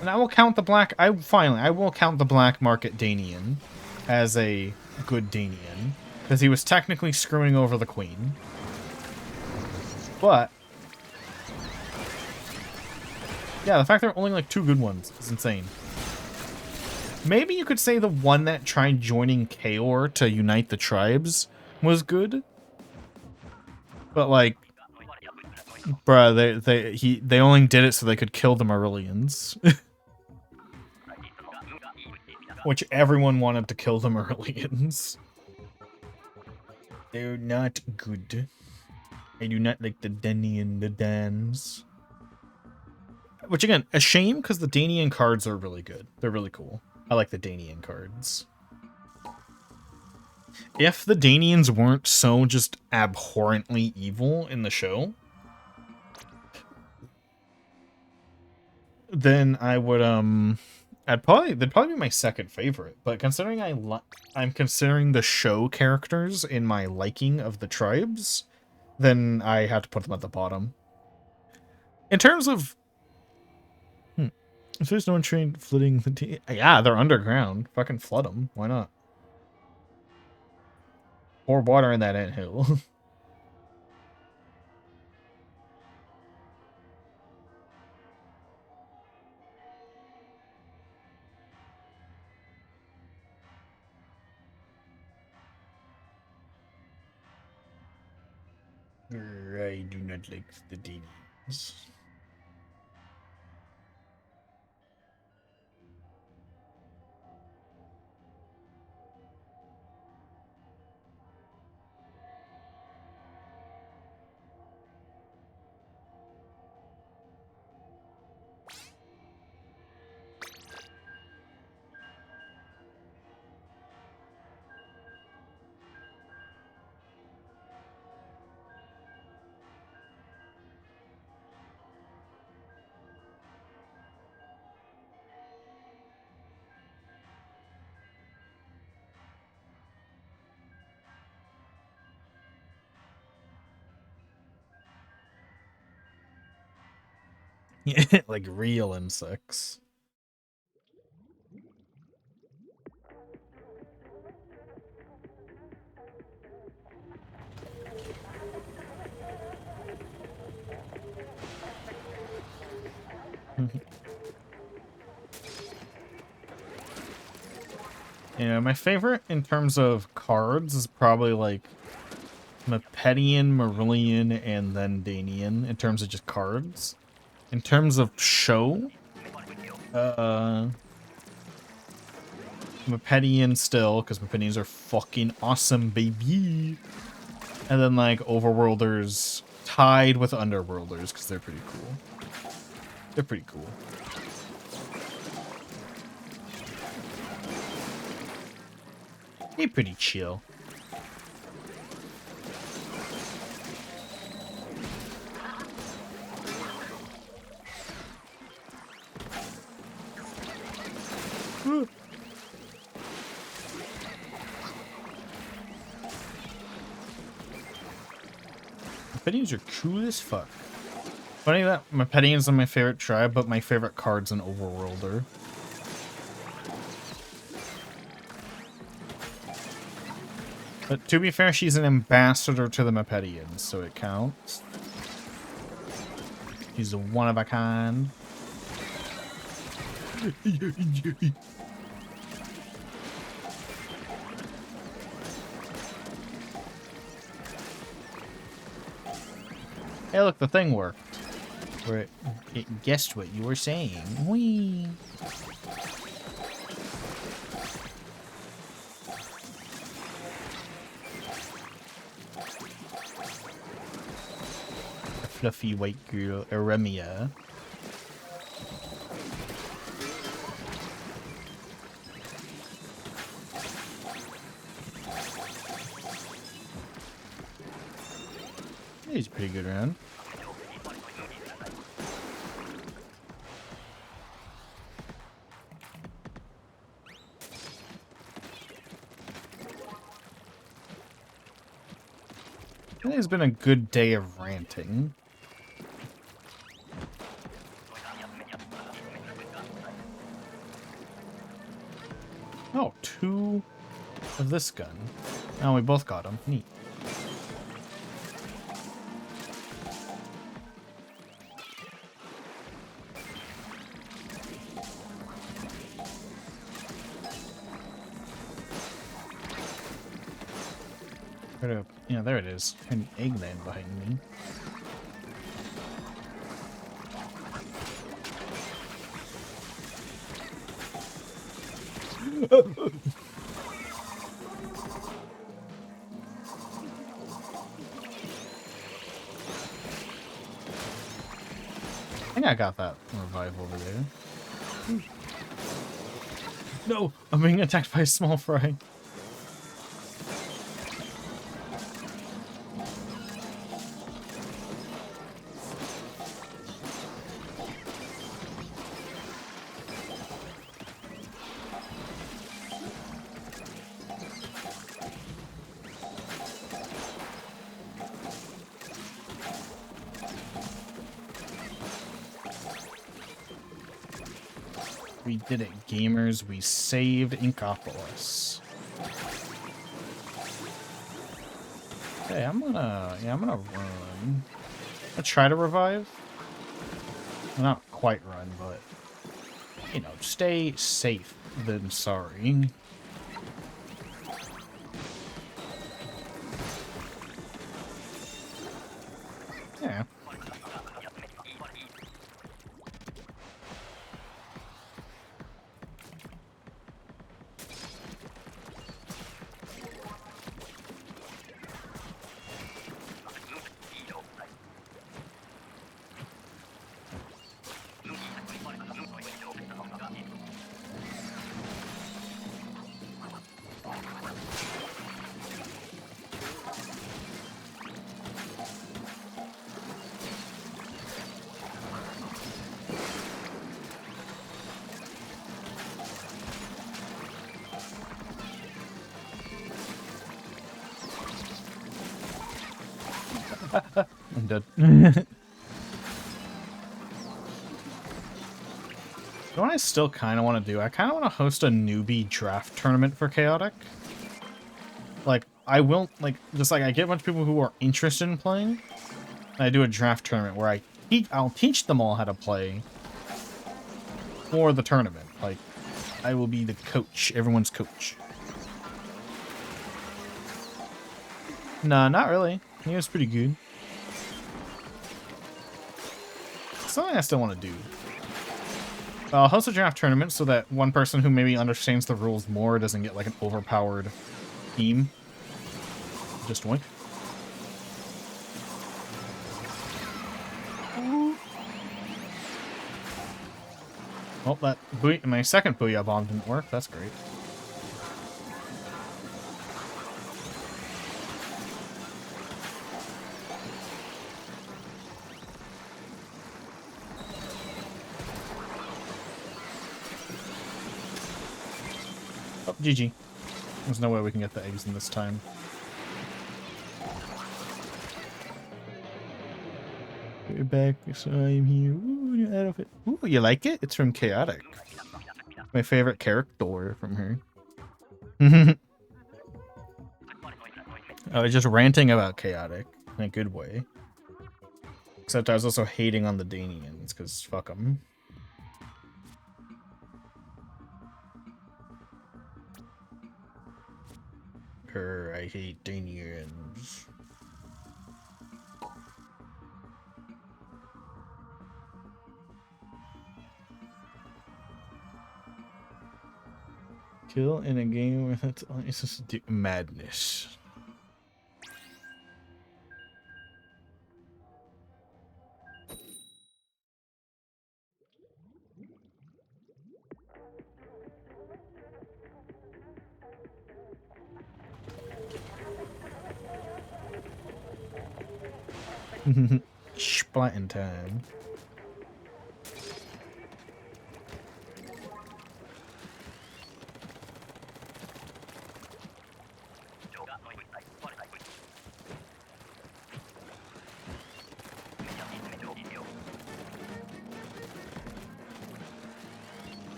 And I will count the black... I will count the black market Danian as a good Danian. Because he was technically screwing over the queen. But... yeah, the fact there are only like 2 good ones is insane. Maybe you could say the one that tried joining Kaor to unite the tribes was good. But like, Bruh, they only did it so they could kill the Marillions. Which everyone wanted to kill the Marillions. They're not good. I do not like the Denian, the Dans. Which again, a shame because the Danian cards are really good. They're really cool. I like the Danian cards. If the Danians weren't so just abhorrently evil in the show, then I would they'd probably be my second favorite. But considering I'm considering the show characters in my liking of the tribes, then I have to put them at the bottom. In terms of if there's no one trained flooding the yeah, they're underground. Fucking flood them. Why not? Pour water in that anthill. I do not like the demons. Like real insects. Yeah, my favorite in terms of cards is probably like Mepedian, Marillion, and then Danian in terms of just cards. In terms of show, Mepedian still, because Mepedians are fucking awesome, baby. And then like Overworlders tied with Underworlders, because they're pretty cool. They're pretty cool. They're pretty chill. Mepedians are cool as fuck. Funny that Mepedians are my favorite tribe, but my favorite card's an Overworlder. But to be fair, she's an ambassador to the Mepedians, so it counts. She's a one of a kind. Hey, look, the thing worked. Where it guessed what you were saying. Whee! Fluffy white girl, Eremia. He's a pretty good round. I think it's been a good day of ranting. Oh, 2 of this gun. Oh, we both got them. Neat. Yeah, there it is. An eggland behind me. I think I got that revive over there. No! I'm being attacked by a small fry. We did it, gamers. We saved Inkopolis. Okay, I'm gonna run. I'll try to revive. Well, not quite run, but you know, stay safe than sorry. Yeah. I'm dead. You know what I still kind of want to do? I kind of want to host a newbie draft tournament for Chaotic. Like, I will, like, just like I get a bunch of people who are interested in playing, and I do a draft tournament where I'll teach them all how to play for the tournament. Like, I will be the coach, everyone's coach. Nah, not really. He was pretty good. Something I still want to do. I'll host a draft tournament so that one person who maybe understands the rules more doesn't get like an overpowered team. Just wink. Well, my second Booyah Bomb didn't work. That's great. Oh, GG. There's no way we can get the eggs in this time. We're back, so I'm here. Ooh, new outfit. Ooh, you like it? It's from Chaotic. My favorite character from her. I was just ranting about Chaotic in a good way. Except I was also hating on the Danians, because fuck them. I hate Danians. Kill in a game with it's just madness. Splatoon time.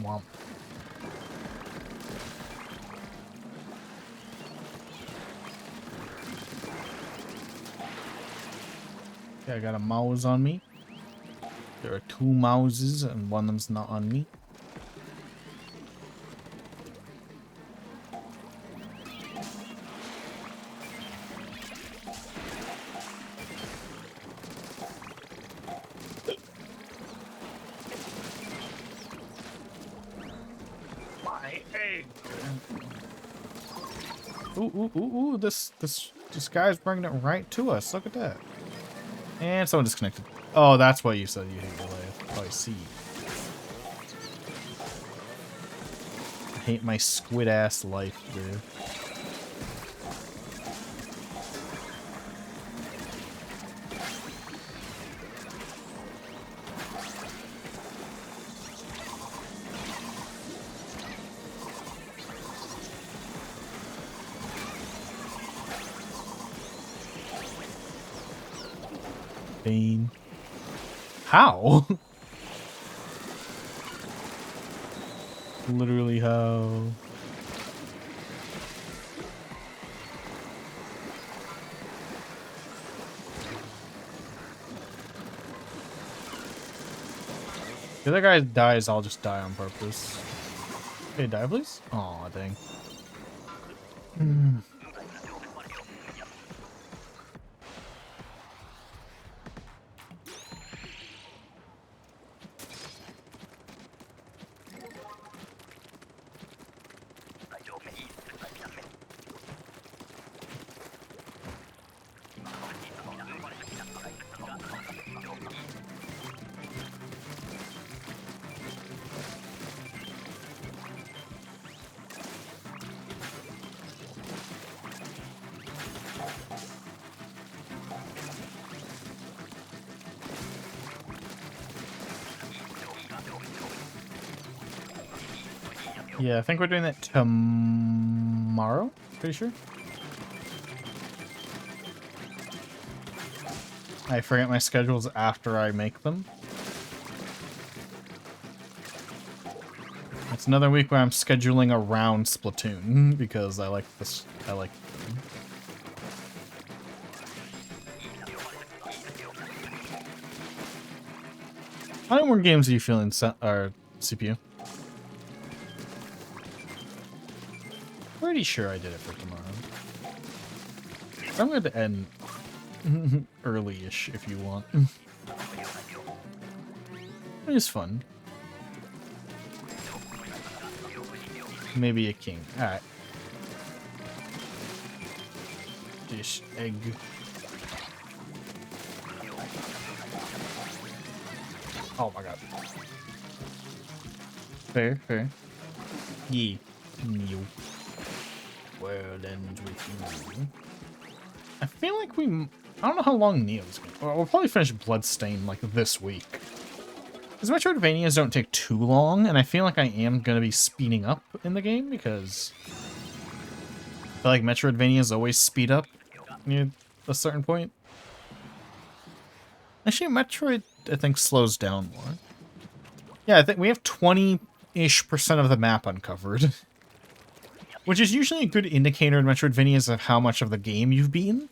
Womp. Okay, I got a mouse on me. There are two mouses and one of them's not on me. Egg. Ooh, ooh, ooh, ooh, this guy's bringing it right to us. Look at that. And someone disconnected. Oh, that's why you said you hate your life. Oh, I see. I hate my squid-ass life, dude. Pain. How? Literally how? If the other guy dies, I'll just die on purpose. Hey, die please? Aw, dang. Yeah, I think we're doing that tomorrow. Pretty sure. I forget my schedules after I make them. It's another week where I'm scheduling around Splatoon because I like this. I like. How many more games are you feeling? CPU? Pretty sure I did it for tomorrow. I'm going to end early-ish if you want. It's fun. Maybe a king. Alright. Dish egg. Oh my god. Fair, fair. Yee. New. World ends with you. I feel like I don't know how long Neo's gonna... Well, we'll probably finish Bloodstained, like, this week. Because Metroidvanias don't take too long, and I feel like I am gonna be speeding up in the game, because... I feel like Metroidvanias always speed up near a certain point. Actually, Metroid, I think, slows down more. Yeah, I think we have 20-ish% of the map uncovered. Which is usually a good indicator in Metroidvanias of how much of the game you've beaten.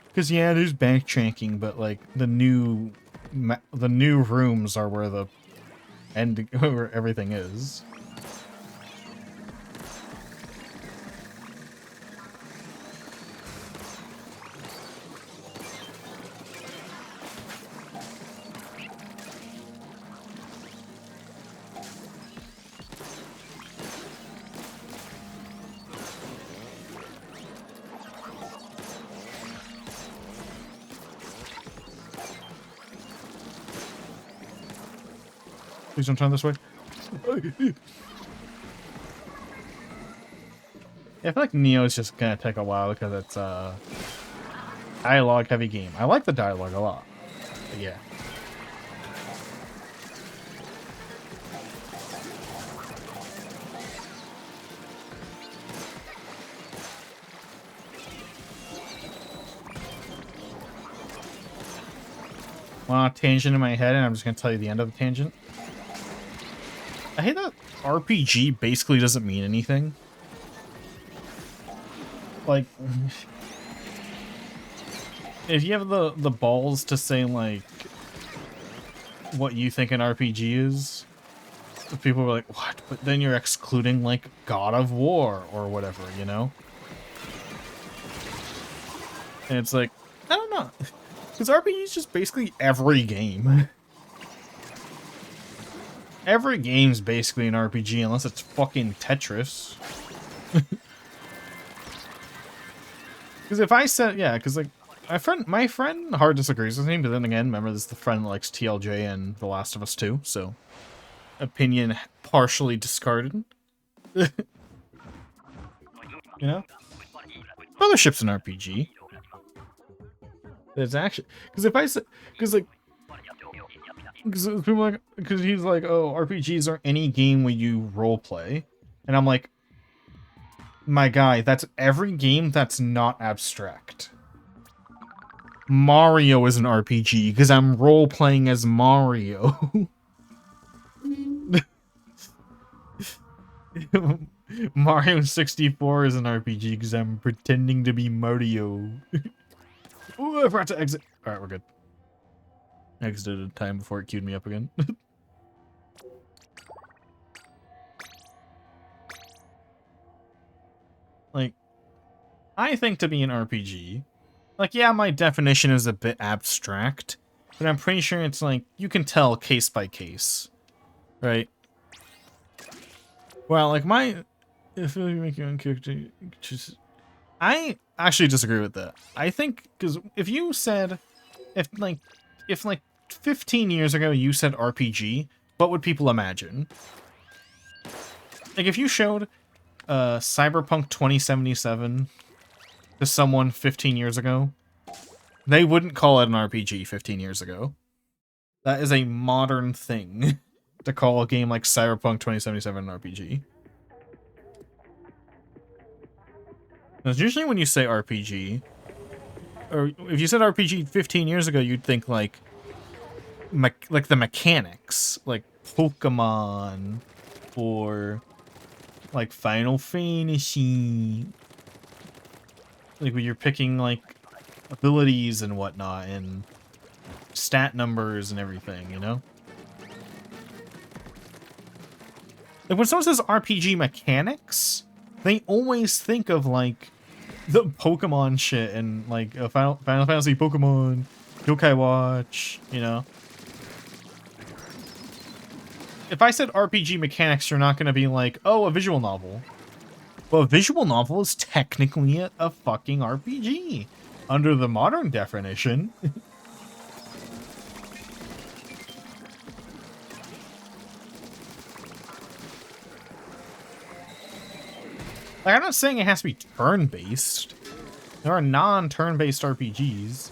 Because, yeah, there's backtracking, but, like, the new rooms are where the end, where everything is. Please don't turn this way. Yeah, I feel like Neo is just gonna take a while because it's a dialogue heavy game. I like the dialogue a lot. But yeah. Well, a tangent in my head, and I'm just gonna tell you the end of the tangent. I hate that RPG basically doesn't mean anything. Like, if you have the balls to say, like, what you think an RPG is, people are like, what? But then you're excluding, like, God of War or whatever, you know? And it's like, I don't know. Because RPG is just basically every game. Every game's basically an RPG unless it's fucking Tetris. Because if I said, yeah, because like my friend hard disagrees with me, but then again, remember this is the friend that likes TLJ and The Last of Us 2, so opinion partially discarded. You know, Mothership's an RPG. It's actually because if I said because people like because he's like, oh, RPGs are any game where you role play, and I'm like, my guy, that's every game that's not abstract. Mario is an RPG because I'm role playing as Mario. Mario 64 is an RPG because I'm pretending to be Mario. Ooh, I forgot to exit. Alright, we're good. Exited in time before it queued me up again. Like, I think to be an RPG, like, yeah, my definition is a bit abstract, but I'm pretty sure it's like, you can tell case by case, right? Well, like, if you make your own character, just... I actually disagree with that. I think, because if you said, if 15 years ago you said RPG, what would people imagine? Like, if you showed Cyberpunk 2077 to someone 15 years ago, they wouldn't call it an RPG 15 years ago. That is a modern thing to call a game like Cyberpunk 2077 an RPG. Because usually when you say RPG, or if you said RPG 15 years ago, you'd think like the mechanics, like Pokemon, or like Final Fantasy, like when you're picking like abilities and whatnot, and stat numbers and everything, you know? Like when someone says RPG mechanics, they always think of like the Pokemon shit and like a Final Fantasy Pokemon, Yokai Watch, you know? If I said RPG mechanics, you're not going to be like, oh, a visual novel. Well, a visual novel is technically a fucking RPG. Under the modern definition. Like, I'm not saying it has to be turn-based. There are non-turn-based RPGs.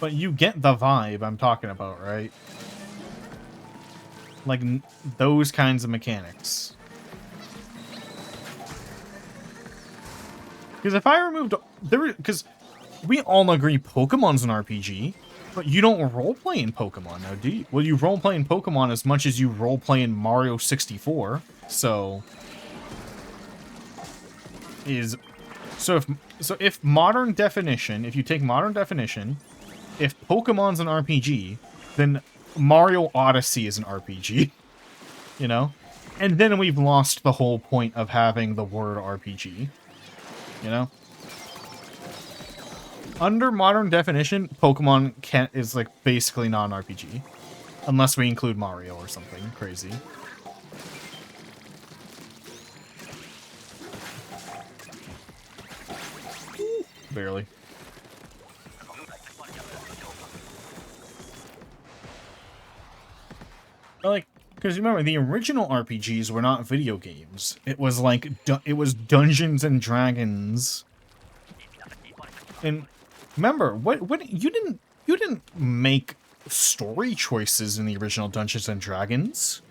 But you get the vibe I'm talking about, right? Like, those kinds of mechanics. Because if I removed... Because we all agree Pokemon's an RPG, but you don't roleplay in Pokemon now, do you? Well, you roleplay in Pokemon as much as you roleplay in Mario 64, so... So if modern definition, if you take modern definition, if Pokemon's an RPG, then Mario Odyssey is an RPG, you know? And then we've lost the whole point of having the word RPG, you know? Under modern definition, Pokemon is like basically not an RPG, unless we include Mario or something crazy. Barely. Like, because remember, the original RPGs were not video games. It was like, it was Dungeons and Dragons. And remember, what you didn't make story choices in the original Dungeons and Dragons.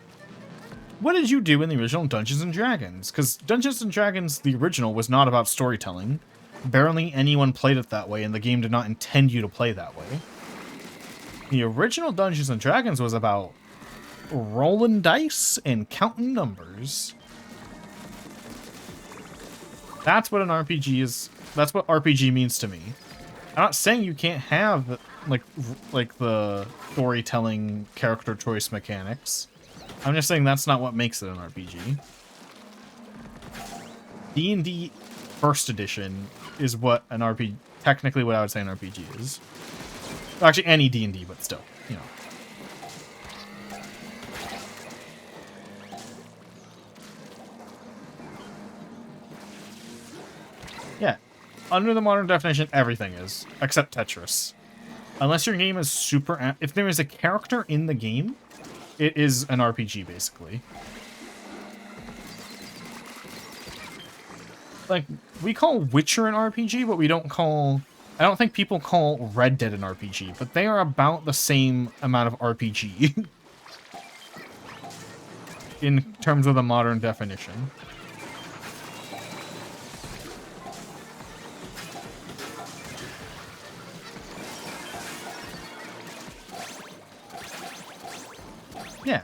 What did you do in the original Dungeons and Dragons? Because Dungeons and Dragons, the original, was not about storytelling. Barely anyone played it that way, and the game did not intend you to play that way. The original Dungeons and Dragons was about rolling dice and counting numbers. That's what an RPG is. That's what RPG means to me. I'm not saying you can't have like the storytelling character choice mechanics. I'm just saying that's not what makes it an RPG. D&D First Edition is what an RPG, technically what I would say an RPG is. Actually, any D&D, but still, you know. Yeah. Under the modern definition, everything is. Except Tetris. Unless your game is super... If there is a character in the game, it is an RPG, basically. Like, we call Witcher an RPG, but we don't call... I don't think people call Red Dead an RPG, but they are about the same amount of RPG. In terms of the modern definition. Yeah.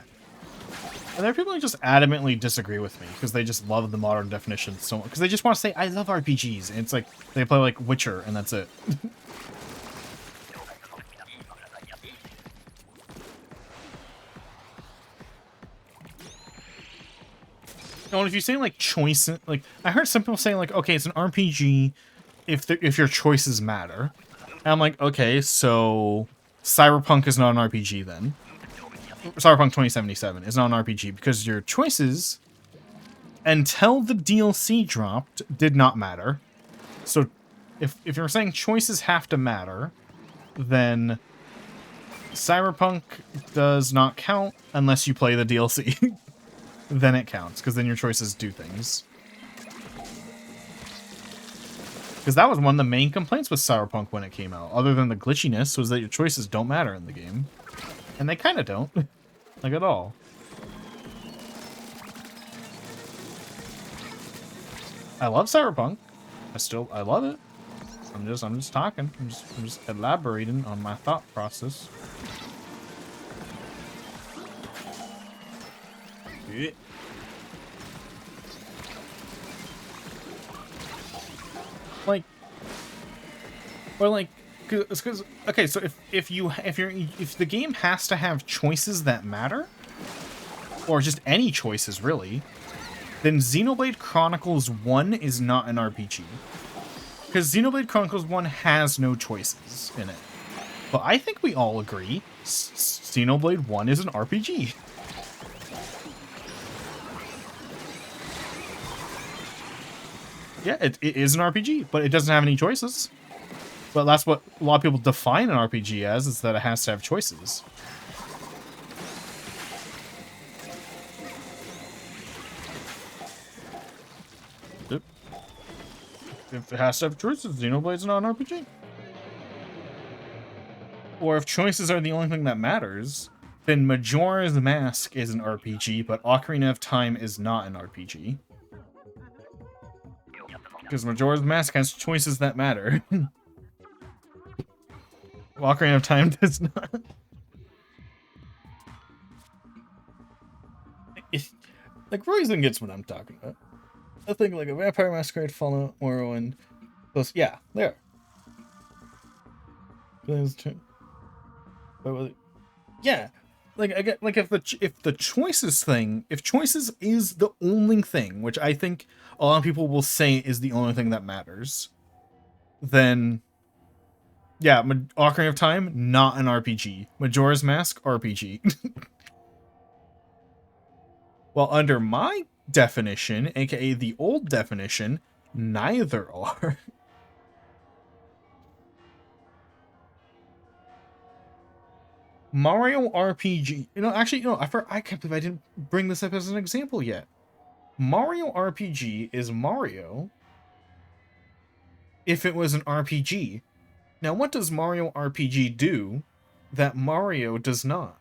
And there are people who just adamantly disagree with me because they just love the modern definition so much. Because they just want to say, I love RPGs. And it's like, they play like Witcher and that's it. And if you say like choice, like I heard some people saying like, okay, it's an RPG if your choices matter. And I'm like, okay, so Cyberpunk is not an RPG then. Cyberpunk 2077 is not an RPG because your choices, until the DLC dropped, did not matter. So if you're saying choices have to matter, then Cyberpunk does not count unless you play the DLC. Then it counts, because then your choices do things. Because that was one of the main complaints with Cyberpunk when it came out, other than the glitchiness, was that your choices don't matter in the game. And they kind of don't. Like, at all. I love Cyberpunk. I love it. I'm just talking. I'm just elaborating on my thought process. Yeah. Like, or like, because okay, so if the game has to have choices that matter, or just any choices really, then Xenoblade Chronicles 1 is not an RPG. Because Xenoblade Chronicles 1 has no choices in it. But I think we all agree Xenoblade 1 is an RPG. Yeah, it is an RPG, but it doesn't have any choices. But that's what a lot of people define an RPG as, is that it has to have choices. Yep. If it has to have choices, Xenoblade's not an RPG. Or if choices are the only thing that matters, then Majora's Mask is an RPG, but Ocarina of Time is not an RPG. Because Majora's Mask has choices that matter. Ocarina of Time does not. Like, Royzen gets what I'm talking about. I think like a Vampire Masquerade, Fallout, Morrowind. Those, yeah, there. Yeah, like I get like if the choices thing, if choices is the only thing, which I think a lot of people will say is the only thing that matters, then yeah, Ocarina of Time not an RPG. Majora's Mask RPG. Well, under my definition, aka the old definition, neither are. Mario RPG. Actually, I can't believe I didn't bring this up as an example yet. Mario RPG is Mario if it was an RPG. Now, what does Mario RPG do that Mario does not?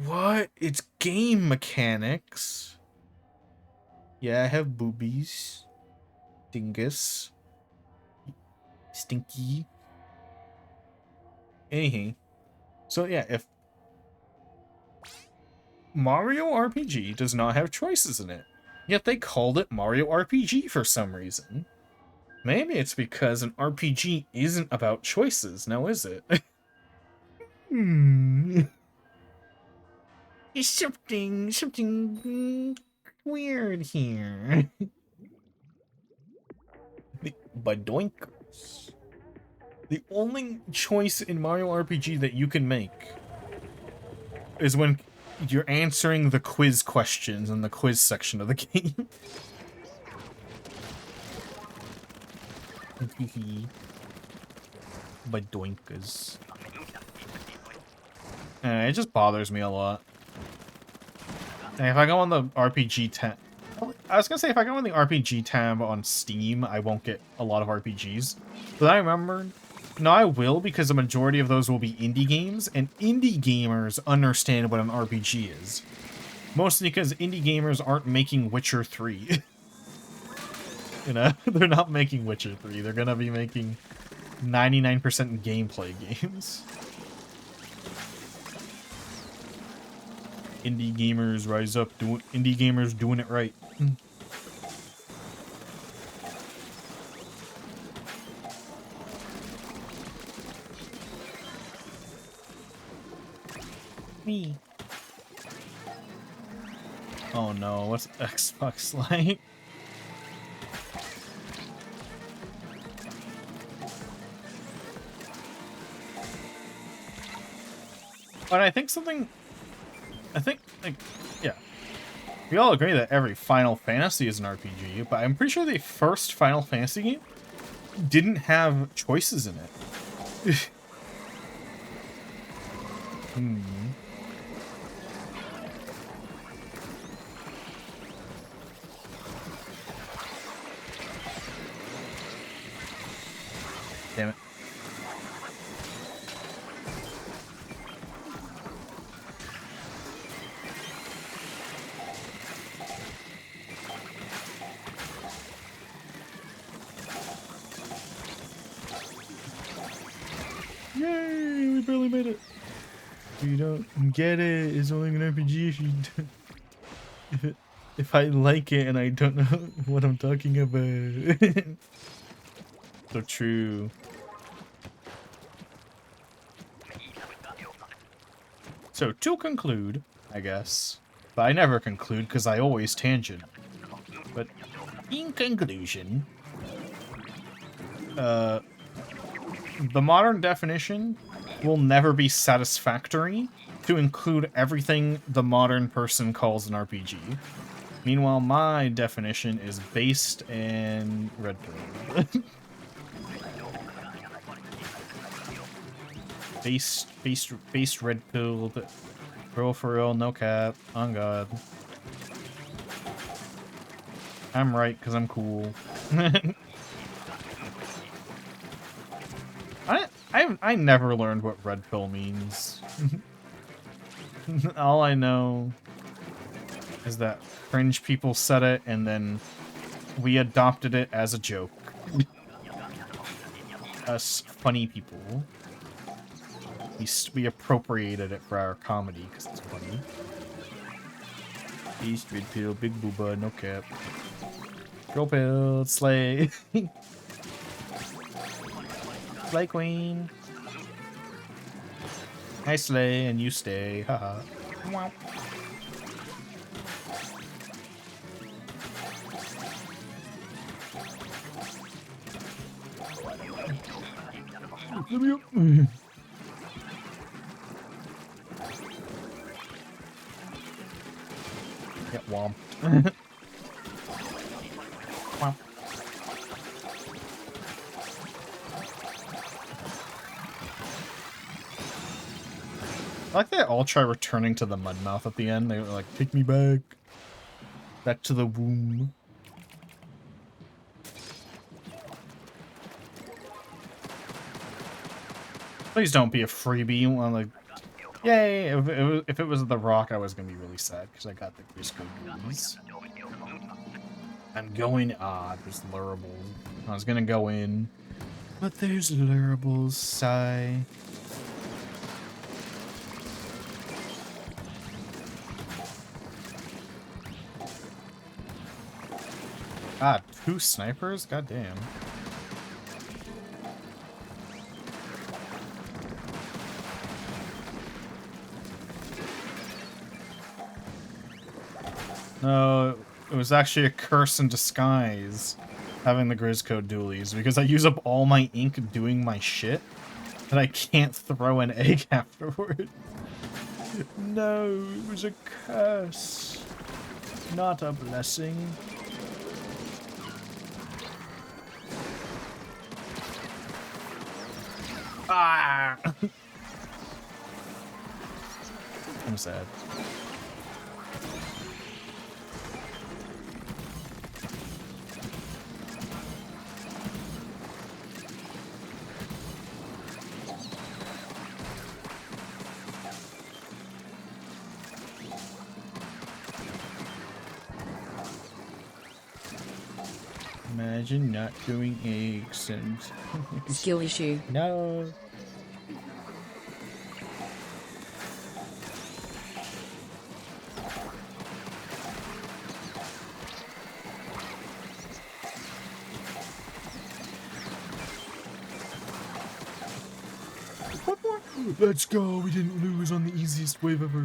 What? It's game mechanics. Yeah, I have boobies. Dingus. Stinky. Anyhow. So yeah, if Mario RPG does not have choices in it, yet they called it Mario RPG for some reason. Maybe it's because an RPG isn't about choices, now is it? It's something weird here. The Badoinkers. The only choice in Mario RPG that you can make is when You're answering the quiz questions in the quiz section of the game. By doinkers. It just bothers me a lot. And if I go on the RPG tab, I was gonna say if I go on the RPG tab on Steam, I won't get a lot of RPGs. But I remembered, no, I will, because the majority of those will be indie games, and indie gamers understand what an RPG is. Mostly because indie gamers aren't making Witcher 3. You know, they're not making Witcher 3. They're gonna be making 99% gameplay games. Indie gamers rise up, indie gamers doing it right. Me. Oh no, what's Xbox like? But I think like, yeah. We all agree that every Final Fantasy is an RPG, but I'm pretty sure the first Final Fantasy game didn't have choices in it. Damn it. Yay, we barely made it. You don't get it, it's only an RPG if you don't, if I like it and I don't know what I'm talking about. So true. So to conclude, I guess, but I never conclude because I always tangent. But in conclusion, the modern definition will never be satisfactory to include everything the modern person calls an RPG. Meanwhile, my definition is based and red pill. based red pill. For real, no cap. On God. I'm right because I'm cool. I never learned what red pill means. All I know is that cringe people said it, and then we adopted it as a joke. Us funny people. We appropriated it for our comedy because it's funny. Beast, red pill, big booba, no cap. Girl pill, slay. Slay queen. I slay and you stay, haha. Wow. Let me up. Get womp. Wow. I like they all try returning to the Mudmouth at the end. They were like, take me back. Back to the womb. Please don't be a freebie. I'm like, yay! If it was The Rock, I was gonna be really sad because I got the Crisco goodies. I'm going. There's lurables. I was gonna go in, but there's lurables. Sigh. Ah, 2 snipers? God damn. No, it was actually a curse in disguise, having the Grisco dualies, because I use up all my ink doing my shit, that I can't throw an egg afterward. No, it was a curse. Not a blessing. Ah! I'm sad. Imagine not doing eggs and...
Skill issue.
No. One more. Let's go. We didn't lose on the easiest wave ever.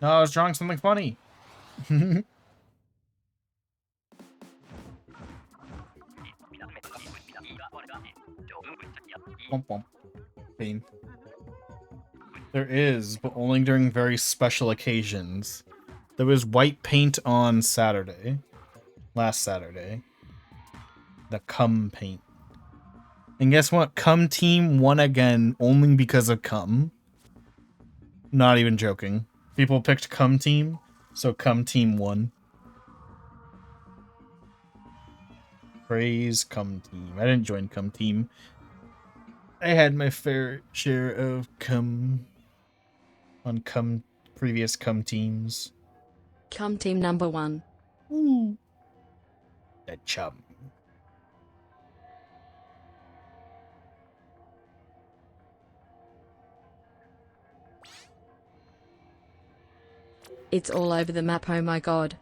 No, I was drawing something funny. Womp womp. Pain. There is, but only during very special occasions. There was white paint on Saturday. Last Saturday. The cum paint. And guess what? Cum team won again only because of cum. Not even joking. People picked cum team, so cum team won. Praise cum team. I didn't join cum team. I had my fair share of cum on previous cum teams.
Cum team number 1.
Ooh. The chum.
It's all over the map, oh my god.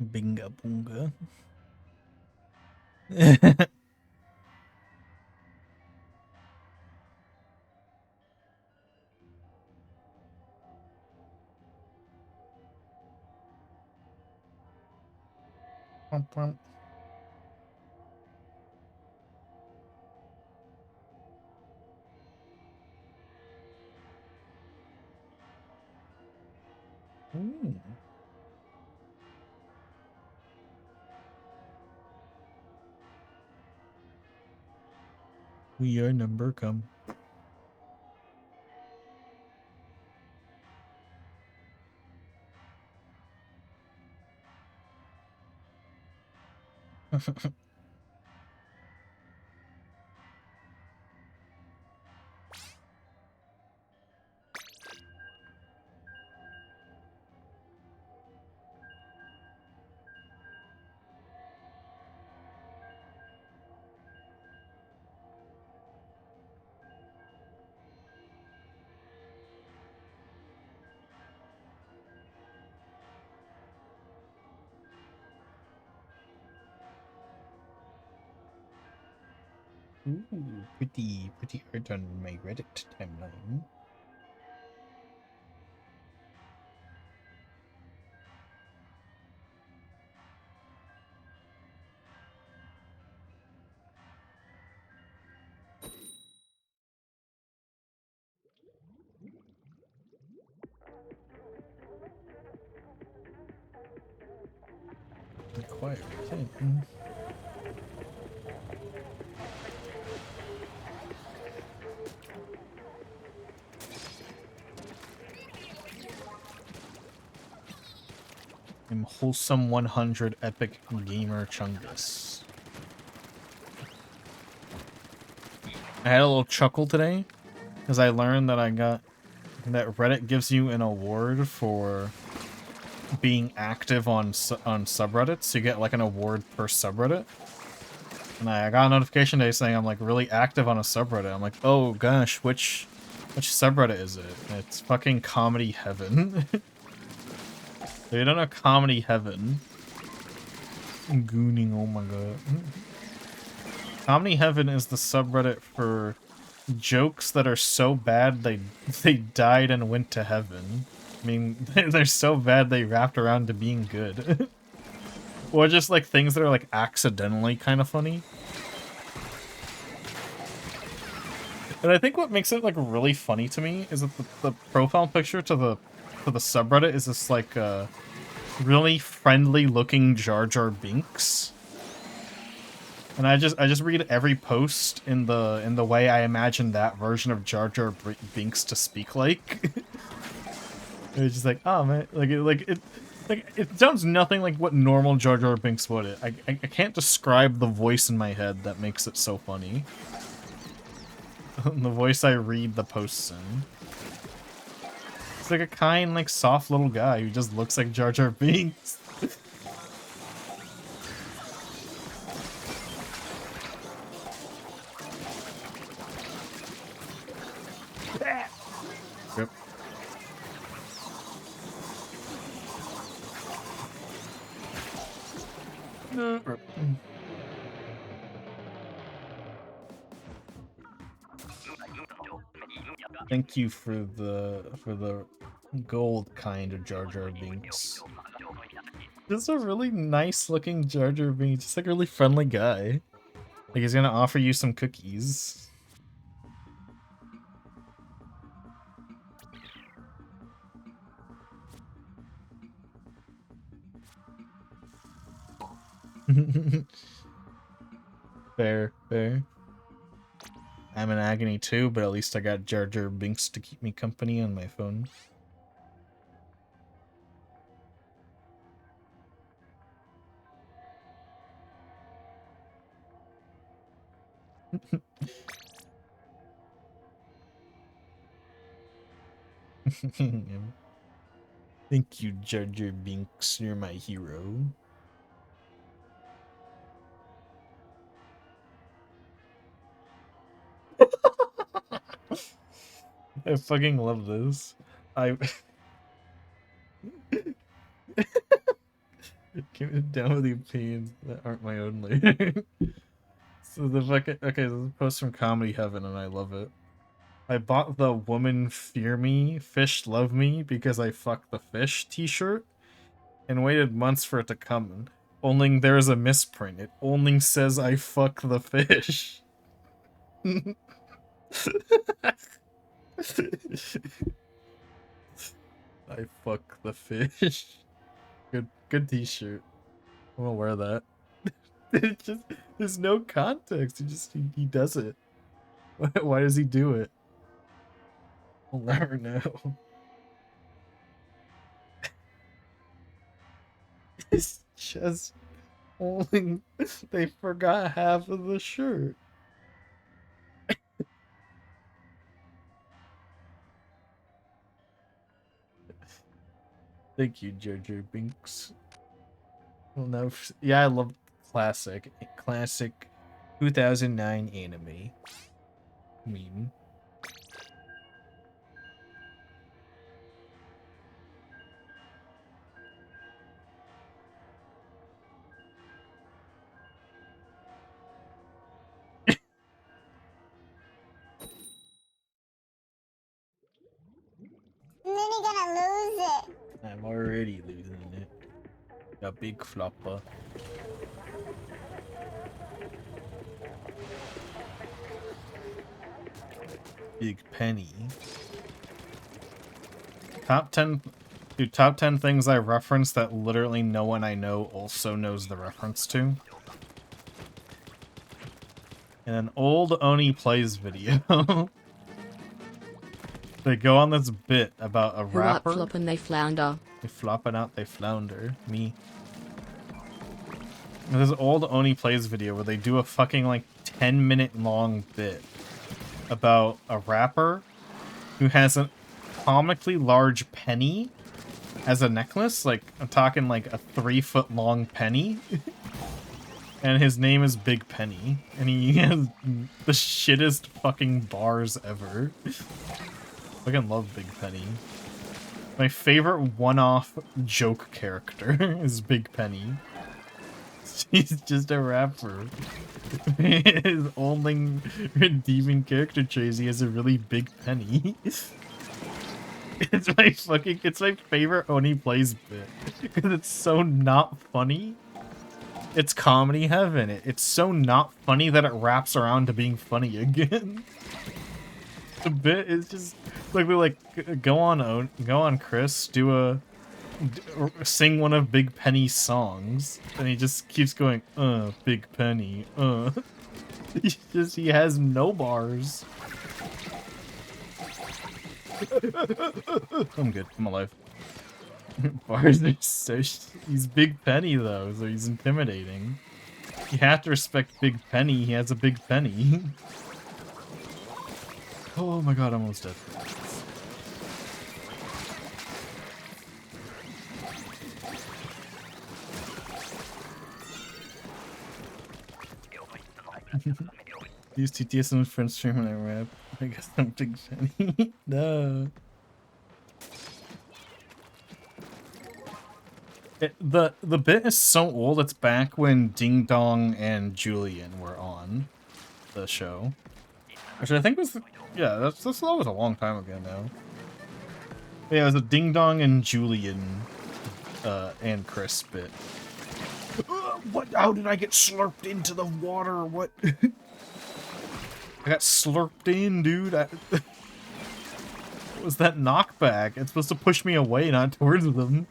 Binga boonga. Ooh. We are number come. Ooh, pretty art on my Reddit timeline. Required. Okay. I'm wholesome 100 epic gamer Chungus. I had a little chuckle today because I learned that that Reddit gives you an award for being active on subreddits. You get like an award per subreddit. And I got a notification today saying I'm like really active on a subreddit. I'm like, oh gosh, which subreddit is it? It's fucking Comedy Heaven. So you don't know Comedy Heaven. Gooning, oh my god. Comedy Heaven is the subreddit for jokes that are so bad they died and went to heaven. I mean, they're so bad they wrapped around to being good. Or just like things that are like accidentally kind of funny. And I think what makes it like really funny to me is that the profile picture to the subreddit is this like really friendly looking Jar Jar Binks. And I just read every post in the way I imagine that version of Jar Jar Binks to speak like. It's just like, oh man, it sounds nothing like what normal Jar Jar Binks would. I can't describe the voice in my head that makes it so funny. The voice I read the posts in. It's like a kind, like soft little guy who just looks like Jar Jar Binks. Yep. Thank you for the gold kind of Jar Jar Binks. This is a really nice looking Jar Jar Binks, just like a really friendly guy. Like he's gonna offer you some cookies. Fair, fair. I'm in agony too, but at least I got Jar Jar Binks to keep me company on my phone. Thank you, Jar Jar Binks. You're my hero. I fucking love this. I came down with the opinions that aren't my own later. So the fucking okay, this is a post from Comedy Heaven and I love it. I bought the "Woman Fear Me, Fish Love Me because I fuck the fish" t-shirt and waited months for it to come. Only there's a misprint. It only says I fuck the fish. I fuck the fish. Good t-shirt. I'm gonna wear that. It just there's no context. He does it. Why does he do it? We'll never know. It's just only they forgot half of the shirt. Thank you, Jar Jar Binks. Well, no, yeah, I love classic 2009 anime meme.
Then you're gonna lose it.
I'm already losing it. A big flopper. Big penny. Top 10 Dude, top 10 things I reference that literally no one I know also knows the reference to. In an old Oni Plays video. They go on this bit about a
Who up
rapper.
flop and they flounder.
They flopping out, they flounder. Me. There's an old Oni Plays video where they do a fucking like 10-minute long bit about a rapper who has a comically large penny as a necklace. Like, I'm talking like a 3-foot long penny. And his name is Big Penny. And he has the shittest fucking bars ever. Fucking love Big Penny. My favorite one-off joke character is Big Penny. He's just a rapper. His only redeeming character trait is he has a really big penny. It's my favorite Oni plays bit. Because it's so not funny. It's comedy heaven. It's so not funny that it wraps around to being funny again. The bit is just like go on Chris, sing one of Big Penny's songs, and he just keeps going, Big Penny, he has no bars. I'm good, I'm alive. Bars are so he's Big Penny though, so he's intimidating. You have to respect Big Penny, he has a big penny. Oh my god, I'm almost dead. Use TTS on friend stream when I rap. I guess I'm Big Penny. No. The bit is so old, it's back when Ding Dong and Julian were on the show. Which I think was, yeah, that was a long time ago now. Yeah, it was a Ding Dong and Julian and Chris bit. What? How did I get slurped into the water? What? I got slurped in, dude. What was that knockback? It's supposed to push me away, not towards them.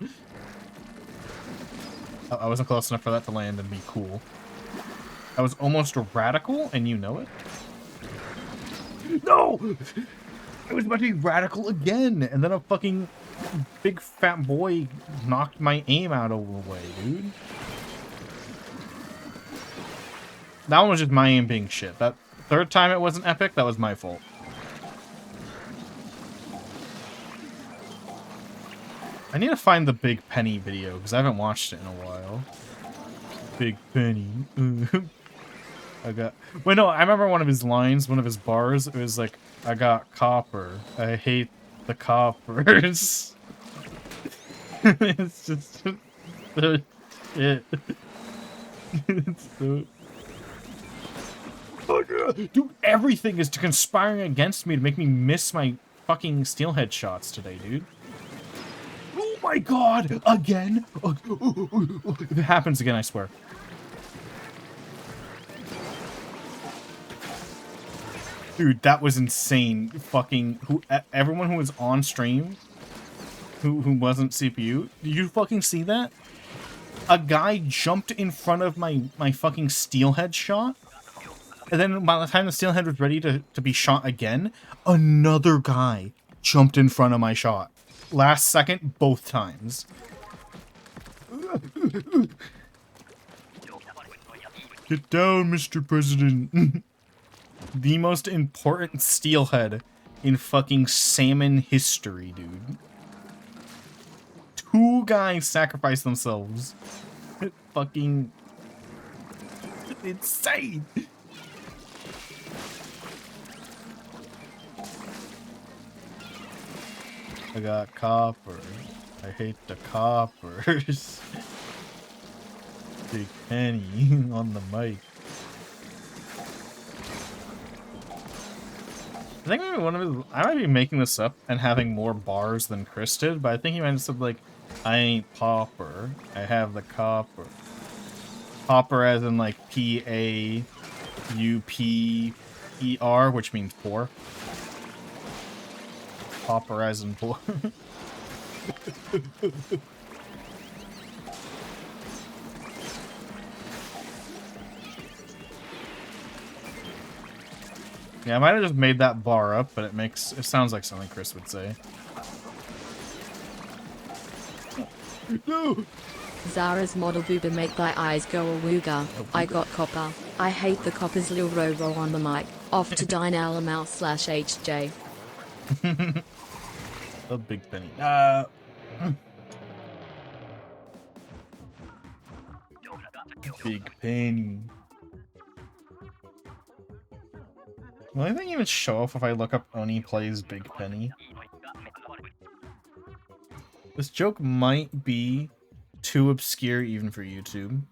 I wasn't close enough for that to land and be cool. I was almost radical, and you know it. No! I was about to be radical again, and then a fucking big fat boy knocked my aim out of the way, dude. That one was just my aim being shit. That third time it wasn't epic, that was my fault. I need to find the Big Penny video, because I haven't watched it in a while. Big Penny. I got... Wait, no, I remember one of his lines, one of his bars. It was like, I got copper. I hate the coppers. It's just so shit. It's so... Oh, yeah. Dude, everything is conspiring against me to make me miss my fucking steelhead shots today, dude. Oh my god! Again? If it happens again, I swear. Dude, that was insane. Fucking everyone who was on stream, who wasn't CPU, did you fucking see that? A guy jumped in front of my fucking steelhead shot, and then by the time the steelhead was ready to be shot again, another guy jumped in front of my shot. Last second, both times. Get down, Mr. President. The most important steelhead in fucking salmon history, dude. 2 guys sacrificed themselves. Fucking insane. I got copper. I hate the coppers. Big Penny on the mic. I think maybe one of his... I might be making this up and having more bars than Chris did, but I think he might have said, like, I ain't pauper. I have the copper. Pauper as in, like, P-A-U-P-E-R, which means poor. Pauper as in poor. Yeah, I might have just made that bar up, but it sounds like something Chris would say. No!
Zara's model booba make thy eyes go a wooga. I got copper. I hate the coppers lil ro on the mic. Off to dine /HJ.
A Big Penny. Big Penny. Will anything even show up if I look up Oni plays Big Penny? This joke might be too obscure even for YouTube.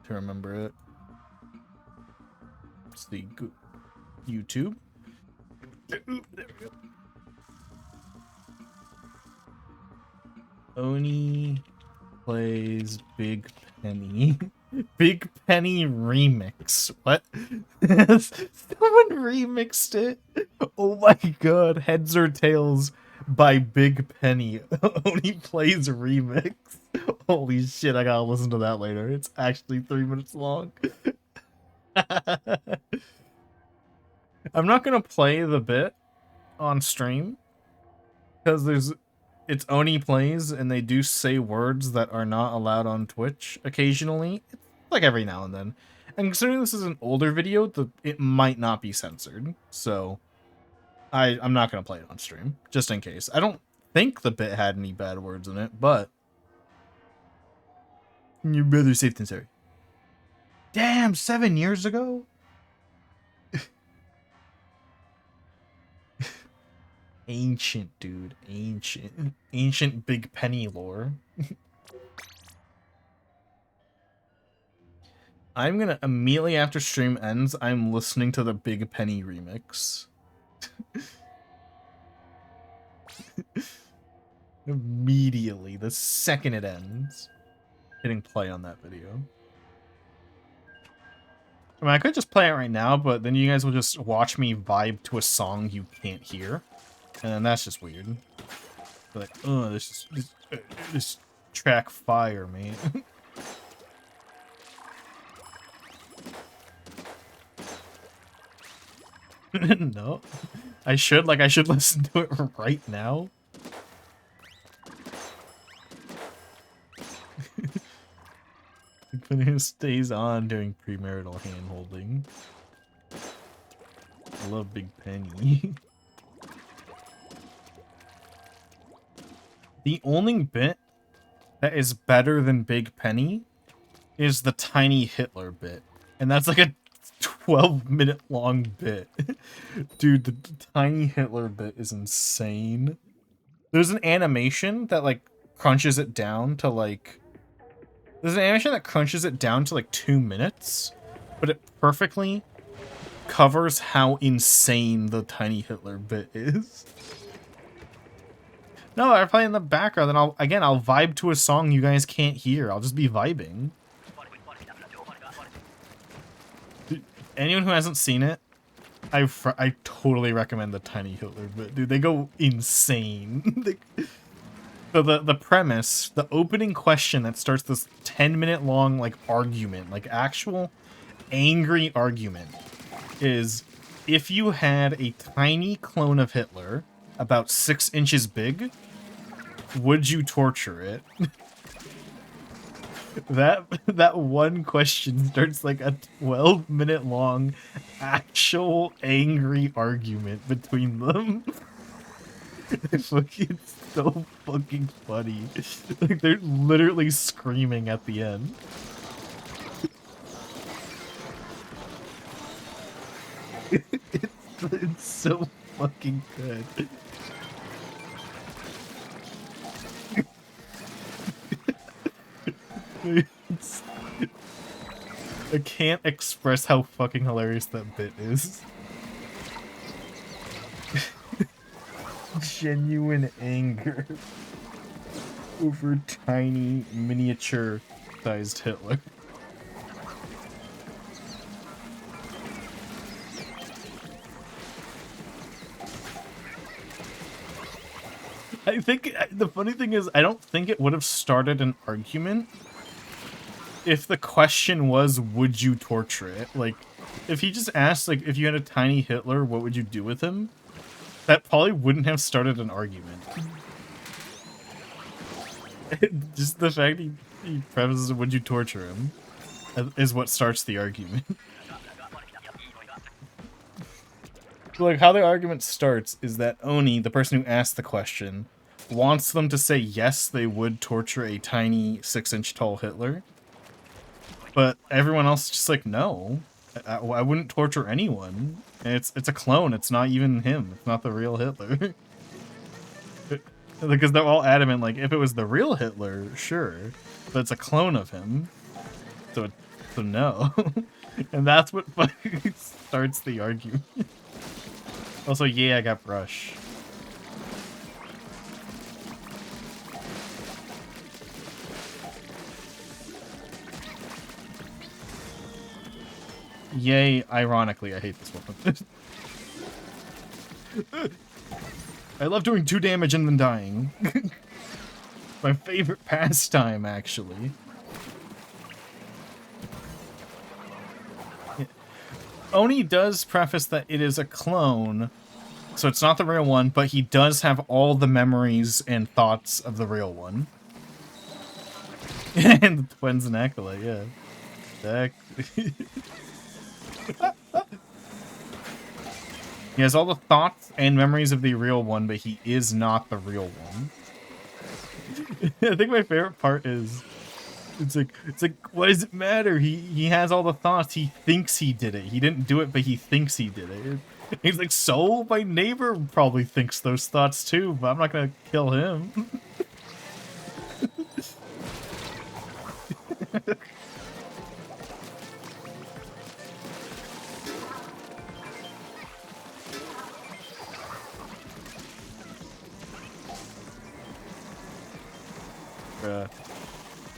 to remember it. Let's see, YouTube. There we go. Oni plays Big Penny. Big Penny remix. What? Someone remixed it. Oh my god. Heads or Tails by Big Penny. Oni plays remix. Holy shit, I gotta listen to that later. It's actually 3 minutes long. I'm not gonna play the bit on stream because it's Oni plays and they do say words that are not allowed on Twitch occasionally. It's like every now and then. And considering this is an older video, it might not be censored. So I'm not gonna play it on stream, just in case. I don't think the bit had any bad words in it, but you're better safe than sorry. Damn, 7 years ago? Ancient, dude. Ancient. Ancient Big Penny lore. I'm gonna, immediately after stream ends, I'm listening to the Big Penny remix. Immediately, the second it ends. Hitting play on that video. I mean, I could just play it right now, but then you guys will just watch me vibe to a song you can't hear. And then that's just weird. Like, oh, this track fire, man. No. I should listen to it right now. It stays on during premarital hand-holding. I love Big Penny. The only bit that is better than Big Penny is the Tiny Hitler bit. And that's like a 12-minute long bit. Dude, the Tiny Hitler bit is insane. There's an animation that like crunches it down to like... There's an animation that crunches it down to like 2 minutes, but it perfectly covers how insane the Tiny Hitler bit is. No, I play in the background, then I'll vibe to a song you guys can't hear. I'll just be vibing. Dude, anyone who hasn't seen it, I totally recommend the Tiny Hitler bit. Dude, they go insane. So the premise, the opening question that starts this 10-minute long like argument, like actual angry argument, is if you had a tiny clone of Hitler about 6 inches big, would you torture it? That one question starts like a 12-minute long actual angry argument between them. It's so fucking funny. Like they're literally screaming at the end. It's so fucking good. I can't express how fucking hilarious that bit is. Genuine anger over tiny miniature-sized Hitler. I think the funny thing is I don't think it would have started an argument if the question was, would you torture it? Like, if he just asked, like, if you had a tiny Hitler, what would you do with him? That probably wouldn't have started an argument. Just the fact he prefaces, would you torture him, is what starts the argument. Like, how the argument starts is that Oni, the person who asked the question, wants them to say yes, they would torture a tiny 6-inch tall Hitler. But everyone else is just like, no, I wouldn't torture anyone. And it's a clone. It's not even him. It's not the real Hitler. Because they're all adamant, like, if it was the real Hitler, sure. But it's a clone of him. So So no. And that's what fucking starts the argument. Also, yeah, I got brush. Yay, ironically, I hate this weapon. I love doing 2 damage and then dying. My favorite pastime, actually. Oni does preface that it is a clone, so it's not the real one, but he does have all the memories and thoughts of the real one. And the twins and acolyte, yeah. Exactly. He has all the thoughts and memories of the real one, but he is not the real one. I think my favorite part is it's like what does it matter? He has all the thoughts. He thinks he did it. He didn't do it, but he thinks he did it. He's like, so my neighbor probably thinks those thoughts too, but I'm not gonna kill him.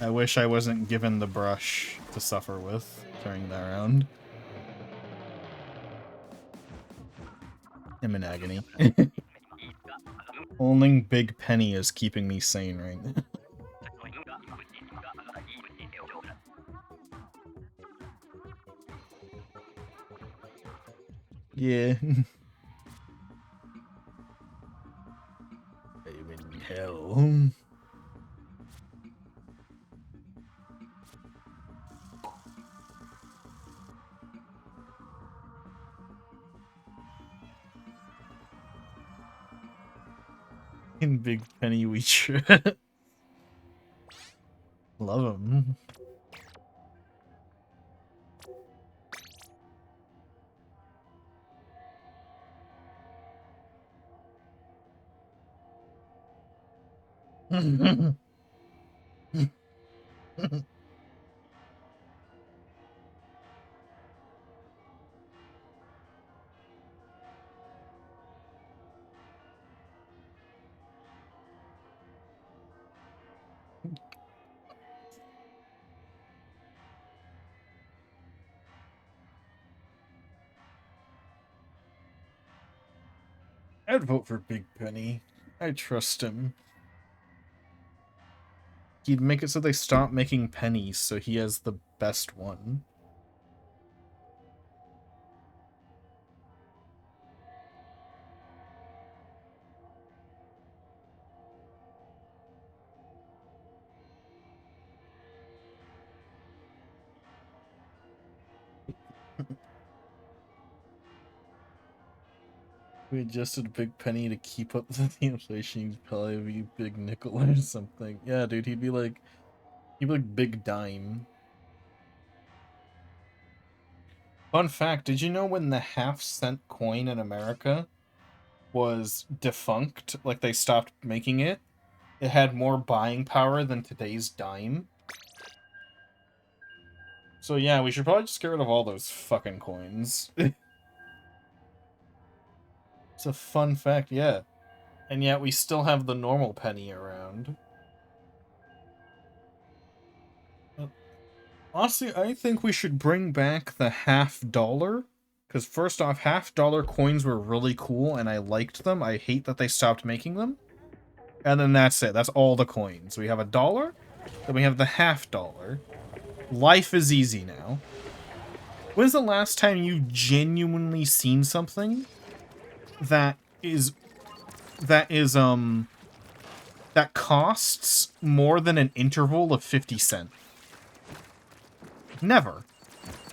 I wish I wasn't given the brush to suffer with during that round. I'm in agony. Only Big Penny is keeping me sane right now. Yeah. I'm in hell. In Big Penny we should. Love him. I'd vote for Big Penny. I trust him. He'd make it so they stop making pennies, so he has the best one. We adjusted Big Penny to keep up with the inflation. He'd probably be Big Nickel or something. Yeah, dude, he'd be like Big Dime. Fun fact, did you know when the half-cent coin in America was defunct, like they stopped making it, it had more buying power than today's dime? So yeah, we should probably just get rid of all those fucking coins. It's a fun fact, yeah. And yet we still have the normal penny around. Honestly, I think we should bring back the $50. Because first off, $50 coins were really cool and I liked them. I hate that they stopped making them. And then that's it. That's all the coins. We have $1, then we have the $50. Life is easy now. When's the last time you genuinely seen something that costs more than an interval of 50 cents? Never.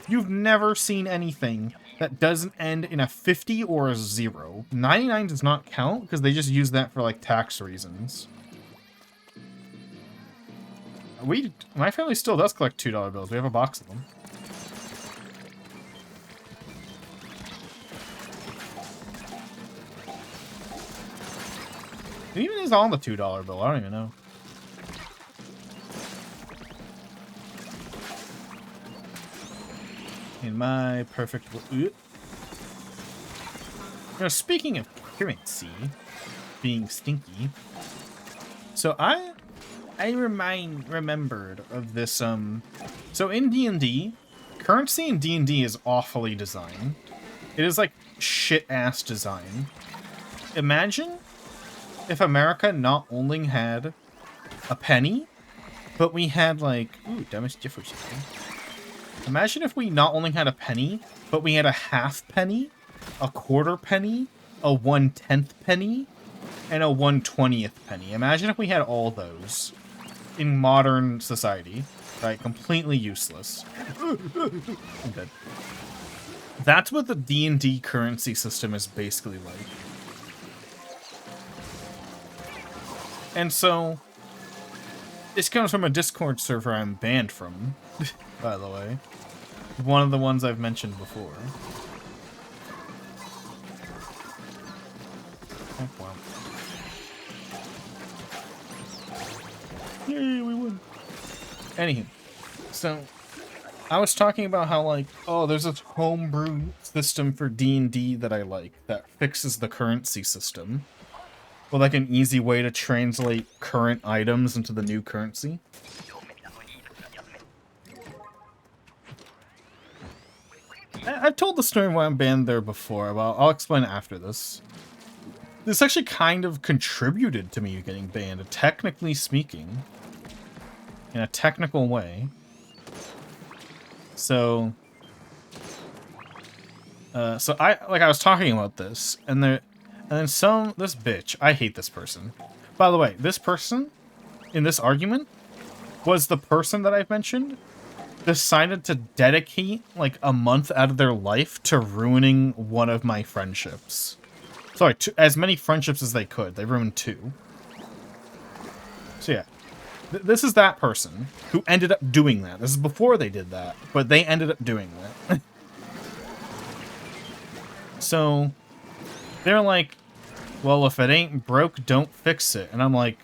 You've never seen anything that doesn't end in a 50 or a 0. 99 does not count because they just use that for like tax reasons. My family still does collect $2 bills. We have a box of them. It even is on the $2 bill. I don't even know. In my perfect... You know, speaking of currency being stinky, so I remembered of this, so in D&D, currency in D&D is awfully designed. It is, like, shit-ass design. Imagine if America not only had a penny, but we had, like... Ooh, damage difference. Imagine if we not only had a penny, but we had a half penny, a quarter penny, a 1/10 penny, and a 1/20th penny. Imagine if we had all those in modern society, right? Completely useless. I'm dead. That's what the D&D currency system is basically like. And so, this comes from a Discord server I'm banned from, by the way. One of the ones I've mentioned before. Oh, wow. Yay, we won. Anywho, so I was talking about how, like, oh, there's this homebrew system for D&D that I like that fixes the currency system. Well, like an easy way to translate current items into the new currency. I've told the story why I'm banned there before, but I'll explain it after this. This actually kind of contributed to me getting banned, technically speaking. In a technical way. So... I was talking about this, and then this bitch, I hate this person. By the way, this person, in this argument, was the person that I've mentioned decided to dedicate like a month out of their life to ruining one of my friendships. Sorry, as many friendships as they could. They ruined 2. So yeah, this is that person who ended up doing that. This is before they did that, but they ended up doing that. So they're like, well, if it ain't broke, don't fix it. And I'm like,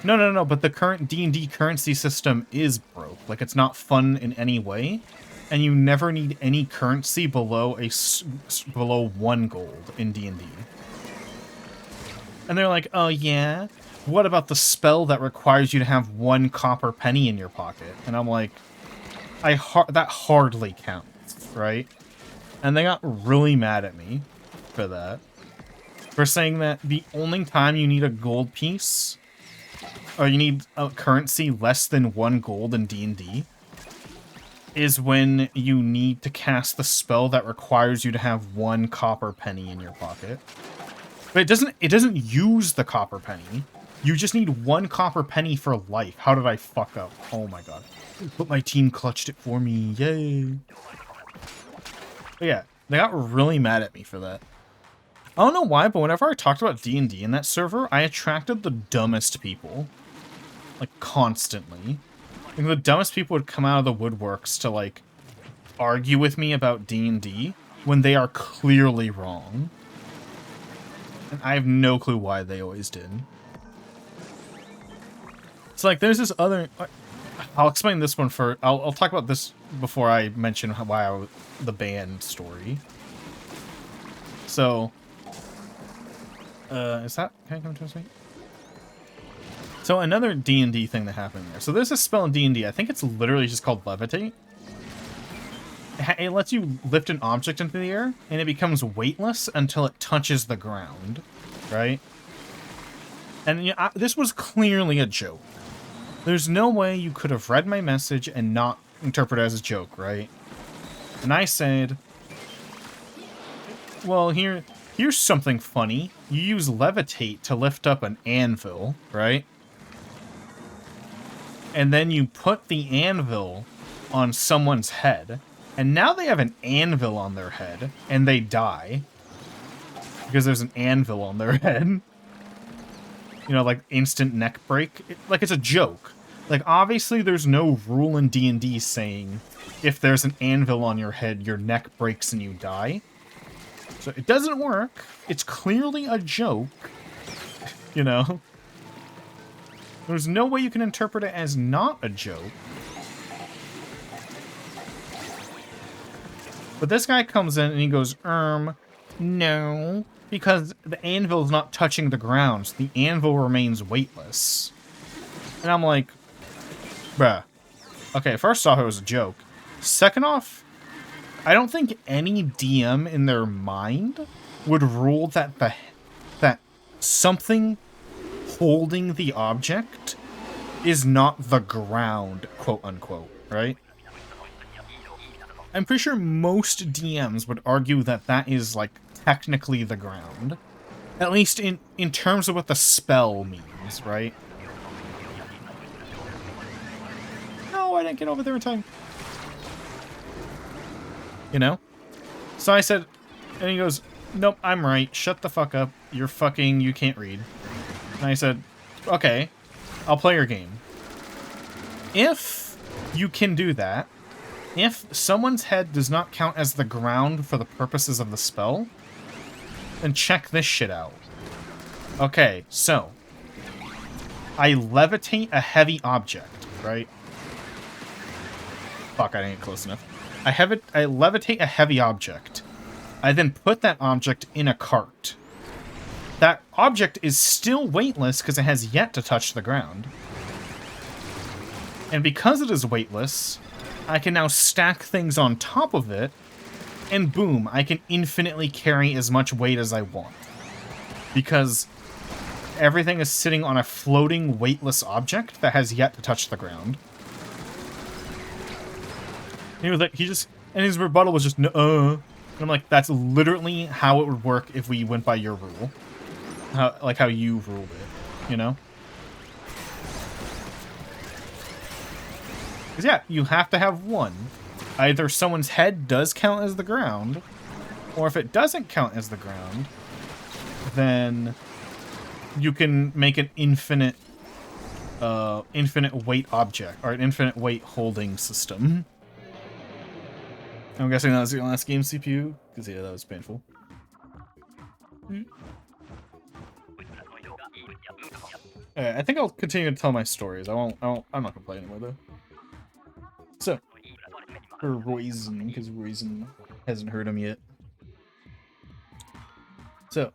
no, but the current D&D currency system is broke. Like, it's not fun in any way, and you never need any currency below below 1 gold in D&D. And they're like, oh yeah? What about the spell that requires you to have 1 copper penny in your pocket? And I'm like, that hardly counts, right? And they got really mad at me for that. For saying that the only time you need a gold piece... or you need a currency less than 1 gold in D&D is when you need to cast the spell that requires you to have 1 copper penny in your pocket. But it doesn't use the copper penny. You just need 1 copper penny for life. How did I fuck up? Oh my god. But my team clutched it for me. Yay. But yeah, they got really mad at me for that. I don't know why, but whenever I talked about D&D in that server, I attracted the dumbest people. Like, constantly. Like, the dumbest people would come out of the woodworks to, like, argue with me about D&D when they are clearly wrong. And I have no clue why they always did. So, like, there's this other... I'll explain this one for... I'll talk about this before I mention why the band story. So... is that... Can I come to a second? So another D&D thing that happened there. So there's a spell in D&D. I think it's literally just called Levitate. It lets you lift an object into the air, and it becomes weightless until it touches the ground, right? And you know, this was clearly a joke. There's no way you could have read my message and not interpret it as a joke, right? And I said, well, here's something funny. You use levitate to lift up an anvil, right? And then you put the anvil on someone's head, and now they have an anvil on their head, and they die. Because there's an anvil on their head. You know, like instant neck break. Like, it's a joke. Like, obviously there's no rule in D&D saying if there's an anvil on your head, your neck breaks and you die. So it doesn't work. It's clearly a joke. You know? There's no way you can interpret it as not a joke. But this guy comes in and he goes, no, because the anvil's not touching the ground. So the anvil remains weightless. And I'm like, bruh. Okay, first off, it was a joke. Second off, I don't think any DM in their mind would rule that that something holding the object is not the ground, quote unquote, right? I'm pretty sure most DMs would argue that that is, like, technically the ground. At least in terms of what the spell means, right? No, I didn't get over there in time. You know? So I said, and he goes, nope, I'm right. Shut the fuck up. You're fucking, you can't read. And I said, okay, I'll play your game. If you can do that, if someone's head does not count as the ground for the purposes of the spell, then check this shit out. Okay, so I levitate a heavy object, right? Fuck, I didn't get close enough. I levitate a heavy object. I then put that object in a cart. That object is still weightless because it has yet to touch the ground. And because it is weightless, I can now stack things on top of it, and boom, I can infinitely carry as much weight as I want. Because everything is sitting on a floating, weightless object that has yet to touch the ground. And he was like, and his rebuttal was just, no. And I'm like, that's literally how it would work if we went by your rule. How you ruled it, you know? Because yeah, you have to have one. Either someone's head does count as the ground, or if it doesn't count as the ground, then you can make an infinite weight object, or an infinite weight holding system. I'm guessing that was your last game CPU? Because yeah, that was painful. I think I'll continue to tell my stories. I'm not gonna play anymore though. So, for Roizen, because Roizen hasn't heard him yet. So,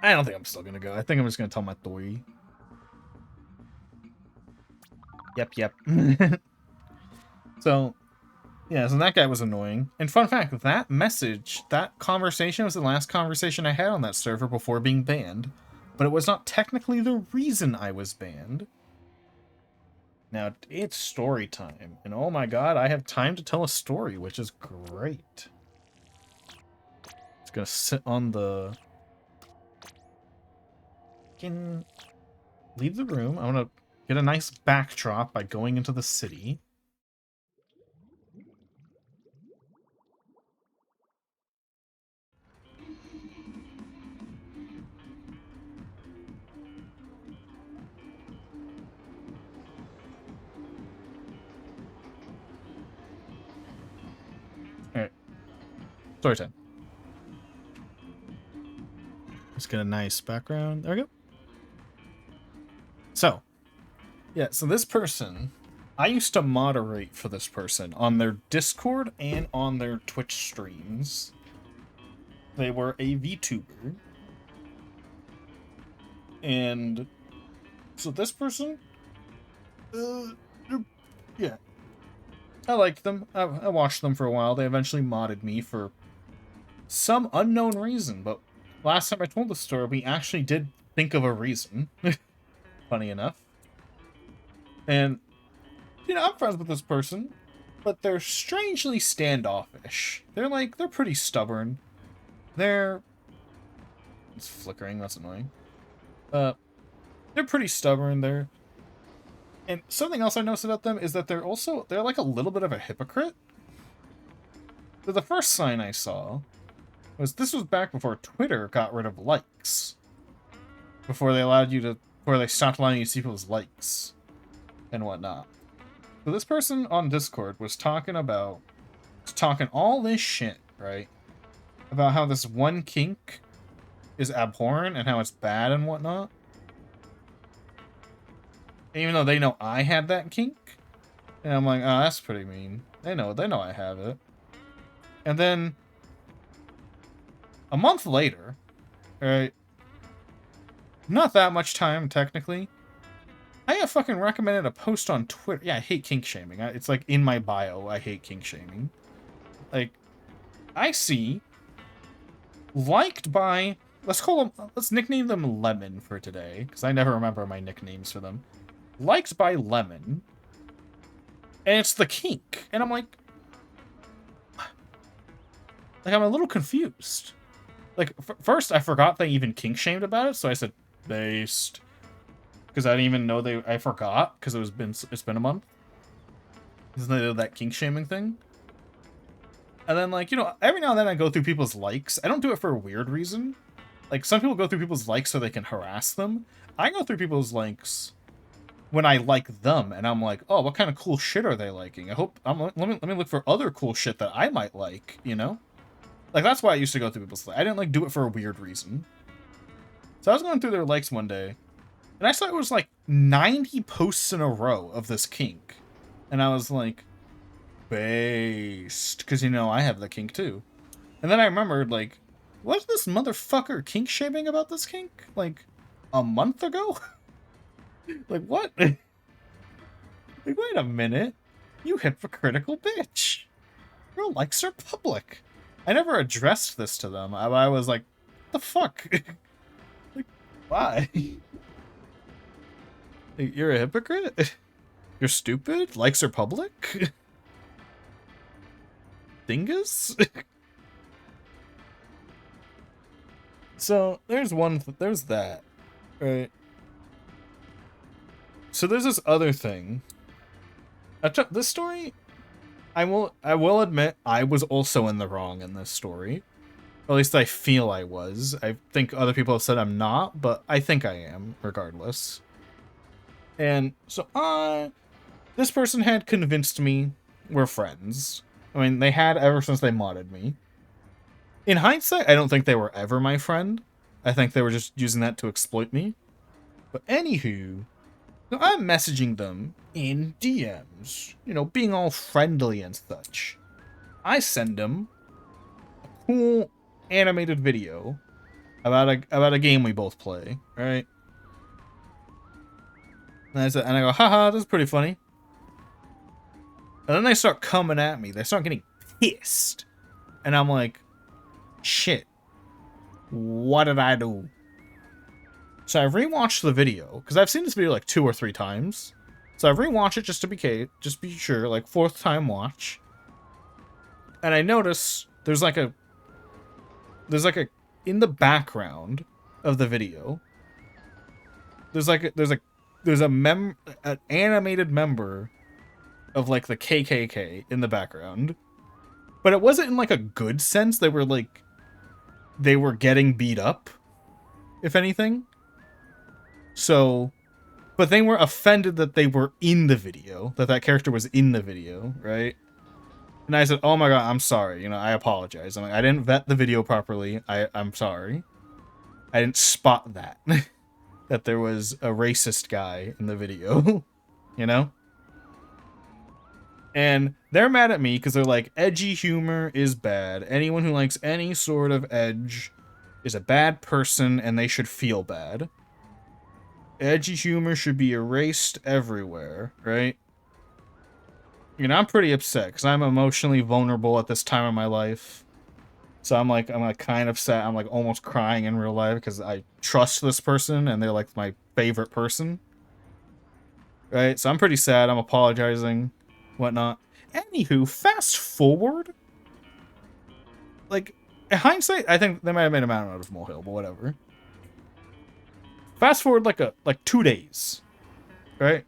I don't think I'm still gonna go. I think I'm just gonna tell my story. Yep. So, yeah, so that guy was annoying. And fun fact, that conversation was the last conversation I had on that server before being banned. But it was not technically the reason I was banned. Now, it's story time. And oh my god, I have time to tell a story, which is great. It's gonna sit on the... Can leave the room. I want to get a nice backdrop by going into the city. Alright. Story time. Let's get a nice background. There we go. So, yeah, so this person, I used to moderate for this person on their Discord and on their Twitch streams. They were a VTuber. And so this person, yeah, I liked them. I watched them for a while. They eventually modded me for some unknown reason, but last time I told the story, we actually did think of a reason. Funny enough. And, you know, I'm friends with this person, but they're strangely standoffish. They're pretty stubborn. It's flickering, that's annoying. They're pretty stubborn, and something else I noticed about them is that they're like a little bit of a hypocrite. So the first sign I saw this was back before Twitter got rid of likes. Before they stopped allowing you to see people's likes and whatnot. So this person on Discord was talking all this shit, right? About how this one kink is abhorrent and how it's bad and whatnot. Even though they know I had that kink. And I'm like, oh, that's pretty mean. They know I have it. And then a month later, right? Not that much time, technically. I have fucking recommended a post on Twitter. Yeah, I hate kink shaming. It's like in my bio, I hate kink shaming. Like, I see liked by, let's nickname them Lemon for today, because I never remember my nicknames for them. Liked by Lemon, and it's the kink, and I'm like I'm a little confused. Like, first I forgot they even kink shamed about it, so I said based, because I didn't even know I forgot because it's been a month. Because they did that kink shaming thing. And then, like, you know, every now and then I go through people's likes. I don't do it for a weird reason. Like, some people go through people's likes so they can harass them. I go through people's likes when I like them, and I'm like, oh, what kind of cool shit are they liking? Let me look for other cool shit that I might like, you know? Like, that's why I used to go through people's likes. I didn't, like, do it for a weird reason. So I was going through their likes one day, and I saw it was, like, 90 posts in a row of this kink. And I was like, based, because, you know, I have the kink too. And then I remembered, like, was this motherfucker kink shaming about this kink like a month ago? Like, what? Like, wait a minute, you hypocritical bitch, your likes are public. I never addressed this to them. I was like, the fuck? Like, why? You're a hypocrite? You're stupid? Likes are public? Dingus? So, there's that, right? So there's this other thing. This story, I will admit, I was also in the wrong in this story. Or at least I feel I was. I think other people have said I'm not, but I think I am, regardless. And so, this person had convinced me we're friends. I mean, they had ever since they modded me. In hindsight, I don't think they were ever my friend. I think they were just using that to exploit me. But anywho, so I'm messaging them in DMs, you know, being all friendly and such. I send them a cool animated video about a game we both play, right? And I go, haha, this is pretty funny. And then they start coming at me. They start getting pissed. And I'm like, shit, what did I do? So I rewatched the video, because I've seen this video like 2 or 3 times. So I rewatched it just to be sure, like 4th time watch. And I notice there's like a in the background of the video, there's an animated member of like the KKK in the background. But it wasn't in like a good sense. They were getting beat up, if anything. So, but they were offended that they were in the video, that character was in the video, right? And I said, oh my god, I'm sorry, you know, I apologize. I'm like, I didn't vet the video properly. I'm sorry. I didn't spot that. That there was a racist guy in the video, you know? And they're mad at me because they're like, edgy humor is bad. Anyone who likes any sort of edge is a bad person and they should feel bad. Edgy humor should be erased everywhere, right? You know, I'm pretty upset because I'm emotionally vulnerable at this time of my life. So I'm like kind of sad. I'm like almost crying in real life because I trust this person and they're like my favorite person. Right? So I'm pretty sad. I'm apologizing, whatnot. Anywho, fast forward. Like, in hindsight, I think they might have made a mountain out of molehill, but whatever. Fast forward like 2 days, right?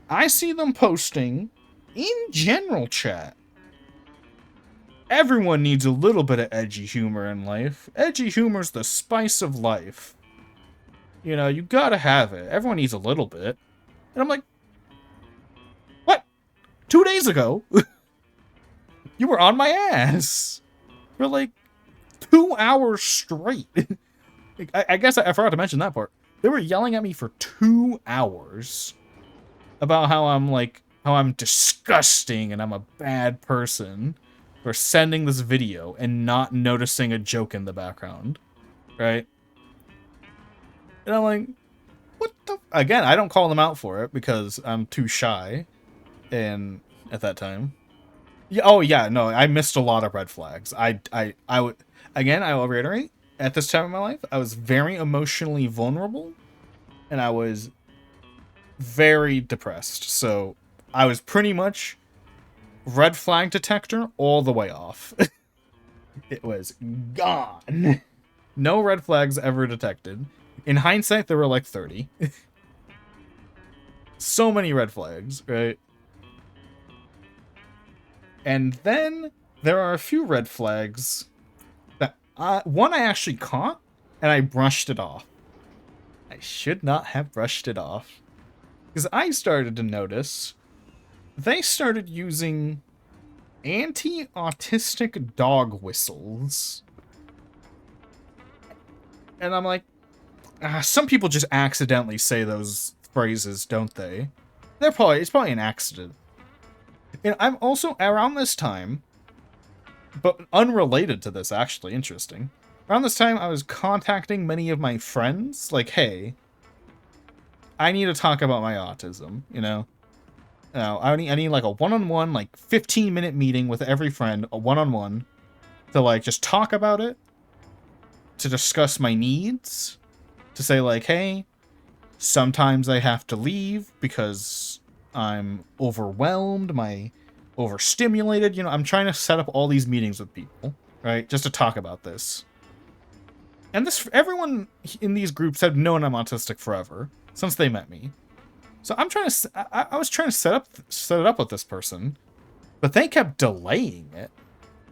I see them posting in general chat. Everyone needs a little bit of edgy humor in life. Edgy humor's the spice of life. You know, you gotta have it. Everyone needs a little bit. And I'm like, what? 2 days ago? You were on my ass for like 2 hours straight. I guess I forgot to mention that part. They were yelling at me for 2 hours about how I'm disgusting and I'm a bad person. for sending this video and not noticing a joke in the background, right? And I'm like, what the... Again, I don't call them out for it because I'm too shy and at that time. Yeah, oh yeah, no, I missed a lot of red flags. I would... Again, I will reiterate, at this time in my life, I was very emotionally vulnerable and I was very depressed. So I was pretty much red flag detector all the way off. It was gone. No red flags ever detected. In hindsight, there were like 30. So many red flags, right? And then there are a few red flags that one I actually caught and I brushed it off. I should not have brushed it off. Because I started to notice they started using anti-autistic dog whistles. And I'm like, some people just accidentally say those phrases, don't they? It's probably an accident. And I'm also, around this time, but unrelated to this, actually, interesting. Around this time, I was contacting many of my friends, like, hey, I need to talk about my autism, you know? I need like a one-on-one, like 15-minute meeting with every friend, a one-on-one, to like just talk about it, to discuss my needs, to say like, hey, sometimes I have to leave because I'm overwhelmed, overstimulated, you know, I'm trying to set up all these meetings with people, right? Just to talk about this. And everyone in these groups have known I'm autistic forever, since they met me. So I was trying to set it up with this person, but they kept delaying it.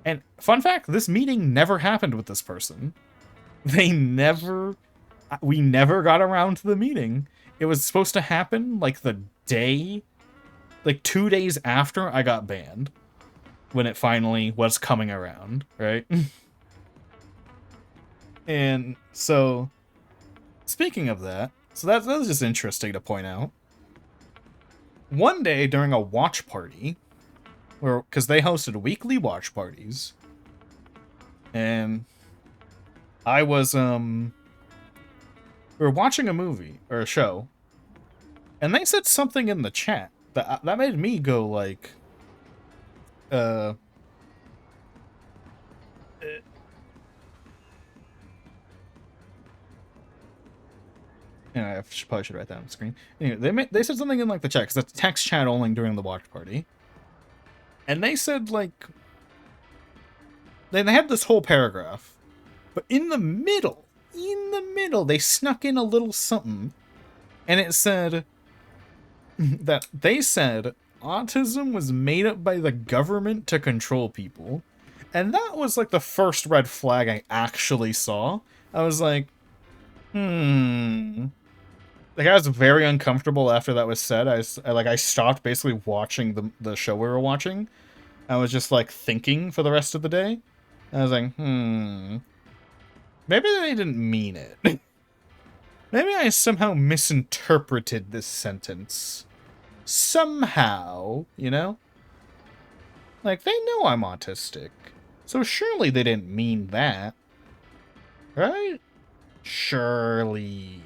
And fun fact, this meeting never happened with this person. We never got around to the meeting. It was supposed to happen like the day, like 2 days after I got banned, when it finally was coming around, right? And so, speaking of that, so that was just interesting to point out. One day during a watch party, because they hosted weekly watch parties, and I was, we were watching a movie, or a show, and they said something in the chat that made me go like, yeah, probably should write that on the screen. Anyway, they said something in like the chat, because that's text chat only during the watch party. And they said like, they had this whole paragraph, but in the middle, they snuck in a little something, and it said that they said autism was made up by the government to control people. And that was like the first red flag I actually saw. I was like, Like, I was very uncomfortable after that was said. I stopped basically watching the show we were watching. I was just, like, thinking for the rest of the day. I was like, maybe they didn't mean it. Maybe I somehow misinterpreted this sentence. Somehow, you know? Like, they know I'm autistic. So surely they didn't mean that. Right? Surely.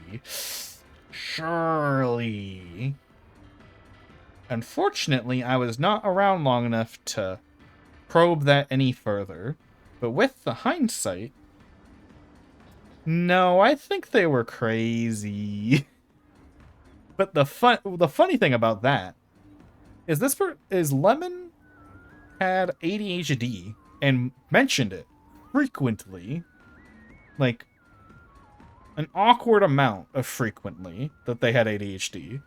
Unfortunately, I was not around long enough to probe that any further. But with the hindsight, no, I think they were crazy. But the funny thing about that is Lemon had ADHD and mentioned it frequently, like an awkward amount of frequently, that they had ADHD.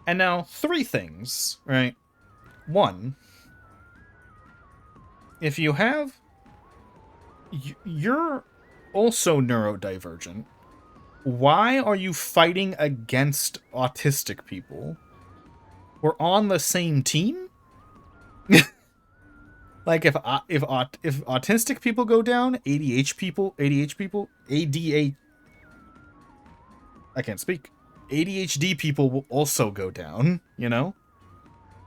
And now, 3 things, right? 1, if you're also neurodivergent, why are you fighting against autistic people? We're on the same team? Like, if autistic people go down, ADHD people will also go down, you know?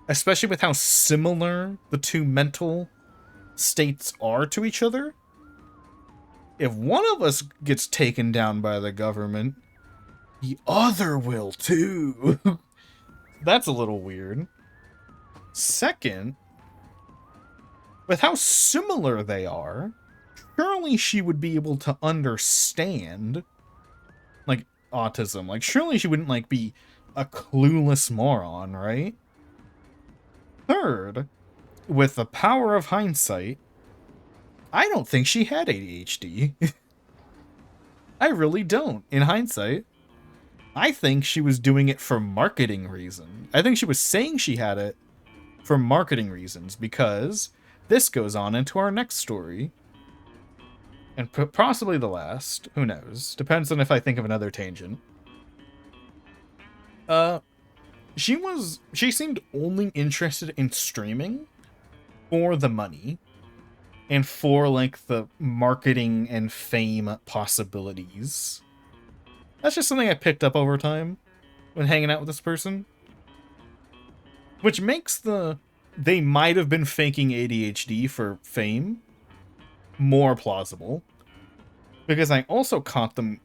especially with how similar the two mental states are to each other. If one of us gets taken down by the government, the other will too. That's a little weird. Second, with how similar they are, surely she would be able to understand, like, autism. Like, surely she wouldn't, like, be a clueless moron, right? Third, with the power of hindsight, I don't think she had ADHD. I really don't, in hindsight. I think she was doing it for marketing reasons. I think she was saying she had it for marketing reasons, because this goes on into our next story. And possibly the last. Who knows? Depends on if I think of another tangent. She seemed only interested in streaming for the money and for, like, the marketing and fame possibilities. That's just something I picked up over time when hanging out with this person. Which makes they might have been faking ADHD for fame more plausible. Because I also caught them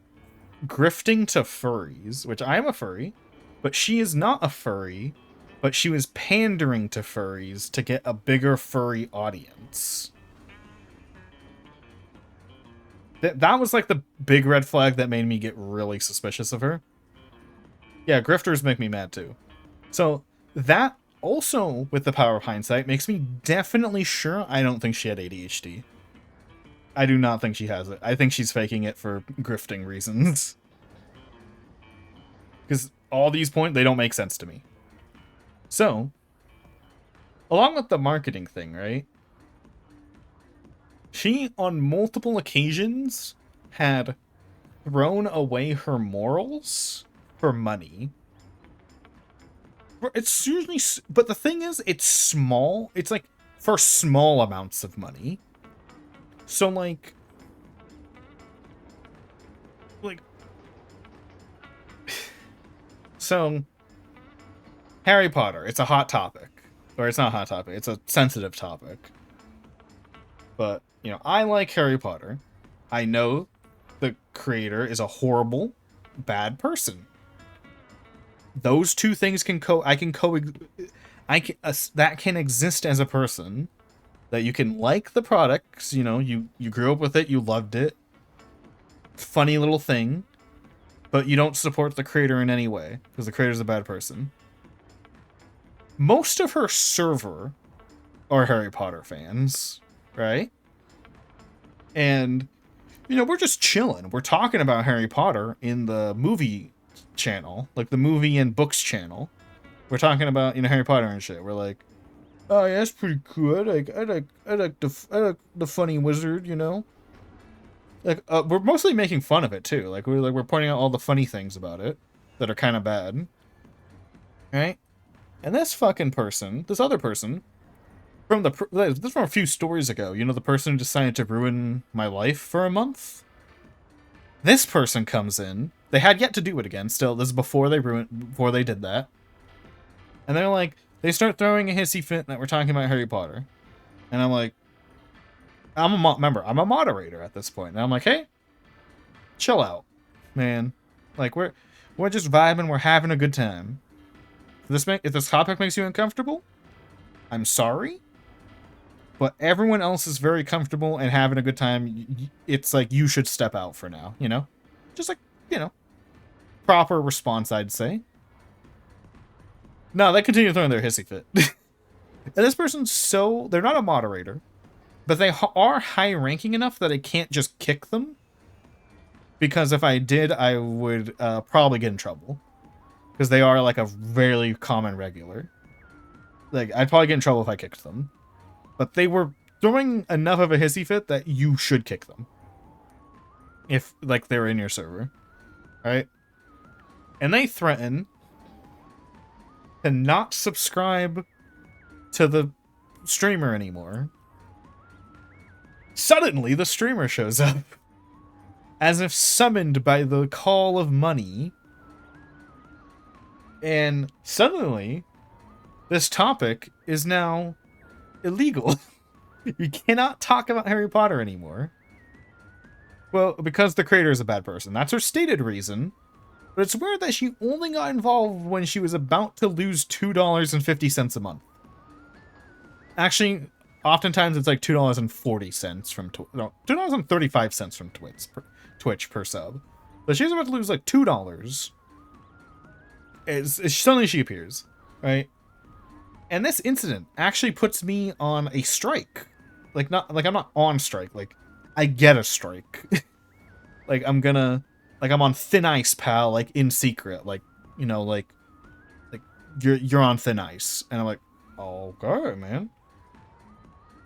grifting to furries, which I am a furry, but she is not a furry, but she was pandering to furries to get a bigger furry audience. That was like the big red flag that made me get really suspicious of her. Yeah, grifters make me mad too. So that also, with the power of hindsight, makes me definitely sure I don't think she had ADHD. I do not think she has it. I think she's faking it for grifting reasons. Because all these points, they don't make sense to me. So, along with the marketing thing, right? She, on multiple occasions, had thrown away her morals for money. It's usually... But the thing is, it's small. It's like for small amounts of money. So, like... So, Harry Potter, it's a hot topic. Or it's not a hot topic, it's a sensitive topic. But, you know, I like Harry Potter. I know the creator is a horrible, bad person. Those two things can that can exist as a person. That you can like the products, you know, you grew up with it, you loved it. Funny little thing. But you don't support the creator in any way, because the creator's a bad person. Most of her server are Harry Potter fans, right? And, you know, we're just chilling. We're talking about Harry Potter in the movie channel, like the movie and books channel. We're talking about, you know, Harry Potter and shit. We're like, oh yeah, that's pretty cool. I like the funny wizard, you know. Like, we're mostly making fun of it too. Like we're pointing out all the funny things about it that are kind of bad, right? And this fucking person, this other person, this is from a few stories ago. You know, the person who decided to ruin my life for a month. This person comes in. They had yet to do it again. Still, this is before they did that. And they're like, they start throwing a hissy fit that we're talking about Harry Potter, and I'm like. I'm a moderator at this point. And I'm like, hey, chill out, man. Like, we're just vibing. We're having a good time. If this topic makes you uncomfortable, I'm sorry. But everyone else is very comfortable and having a good time. It's like, you should step out for now, you know? Just like, you know, proper response, I'd say. No, they continue throwing their hissy fit. And this person's they're not a moderator. But they are high-ranking enough that I can't just kick them. Because if I did, I would probably get in trouble. Because they are, like, a very common regular. Like, I'd probably get in trouble if I kicked them. But they were throwing enough of a hissy fit that you should kick them. If, like, they're in your server. Right? And they threaten to not subscribe to the streamer anymore. Suddenly, the streamer shows up. As if summoned by the call of money. And suddenly, this topic is now illegal. You cannot talk about Harry Potter anymore. Well, because the creator is a bad person. That's her stated reason. But it's weird that she only got involved when she was about to lose $2.50 a month. Actually, oftentimes it's like $2.40 from $2.35 from Twitch per sub. But she's about to lose like $2. Suddenly she appears, right? And this incident actually puts me on a strike. I'm not on strike. Like, I get a strike. Like, I'm on thin ice, pal. Like, in secret. Like, you know, like you're on thin ice. And I'm like, okay, man.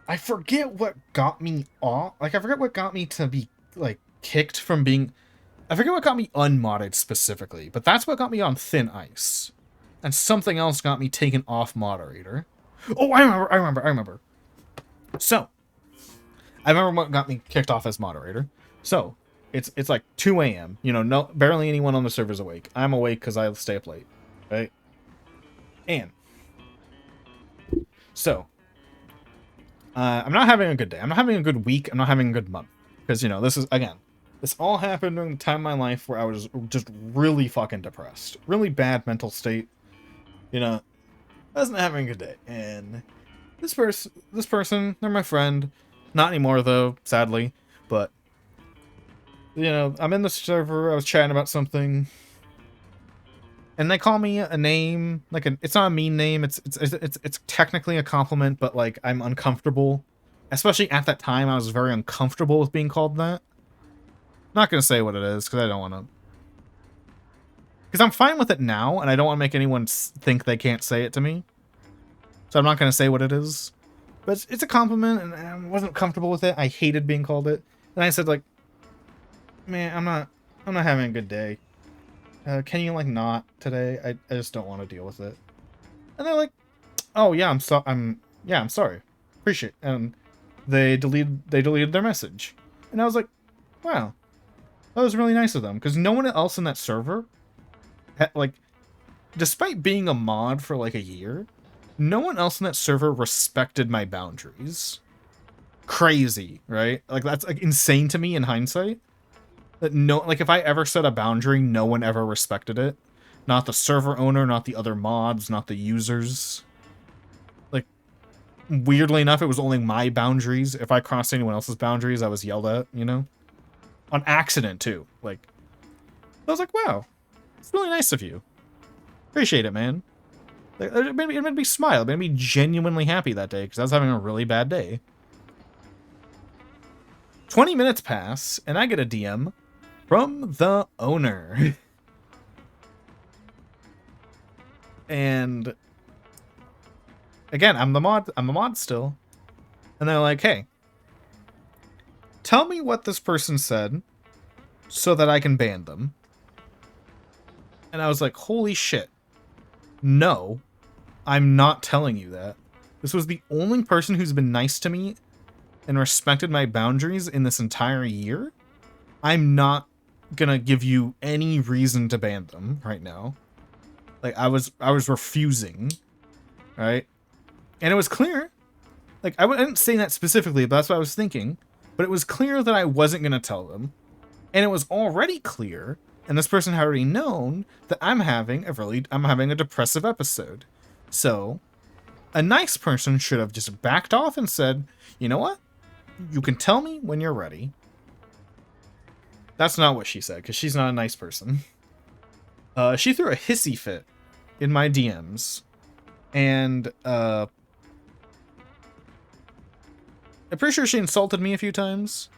I forget what got me off. Like, I forget what got me to be, like, kicked from being... I forget what got me unmodded specifically. But that's what got me on thin ice. And something else got me taken off moderator. Oh, I remember. So, I remember what got me kicked off as moderator. So, it's like 2 a.m. You know, barely anyone on the server's awake. I'm awake because I stay up late, right? And so, I'm not having a good day. I'm not having a good week. I'm not having a good month because this all happened during the time of my life where I was just really fucking depressed, really bad mental state. You know, I wasn't having a good day, and this person, they're my friend. Not anymore though, sadly, but. You know, I'm in the server, I was chatting about something, and they call me a name, like it's not a mean name, it's technically a compliment, but like I'm uncomfortable. Especially at that time, I was very uncomfortable with being called that. Not gonna say what it is, because I don't want to. Because I'm fine with it now, and I don't want to make anyone think they can't say it to me. So I'm not gonna say what it is. But it's a compliment, and I wasn't comfortable with it. I hated being called it. And I said, like, man, I'm not having a good day. Can you like not today? I just don't want to deal with it. And they're like, oh yeah, I'm sorry. Appreciate it. And they deleted their message. And I was like, wow, that was really nice of them, because no one else in that server like, despite being a mod for like a year, no one else in that server respected my boundaries. Crazy, right? Like, that's like insane to me in hindsight. That like if I ever set a boundary, no one ever respected it. Not the server owner, not the other mods, not the users. Like, weirdly enough, it was only my boundaries. If I crossed anyone else's boundaries, I was yelled at, you know? On accident, too. Like, I was like, wow, it's really nice of you. Appreciate it, man. Like, it made me smile. It made me genuinely happy that day, because I was having a really bad day. 20 minutes pass, and I get a DM from the owner. And again, I'm a mod still. And they're like, hey, tell me what this person said so that I can ban them. And I was like, holy shit. No, I'm not telling you that. This was the only person who's been nice to me and respected my boundaries in this entire year. I'm not gonna give you any reason to ban them right now. Like, I was refusing, right? And it was clear. Like, I didn't say that specifically, but that's what I was thinking. But it was clear that I wasn't gonna tell them. And it was already clear, and this person had already known, that I'm having a depressive episode. So, a nice person should have just backed off and said, you know what? You can tell me when you're ready. That's not what she said, because she's not a nice person. She threw a hissy fit in my DMs. And, I'm pretty sure she insulted me a few times.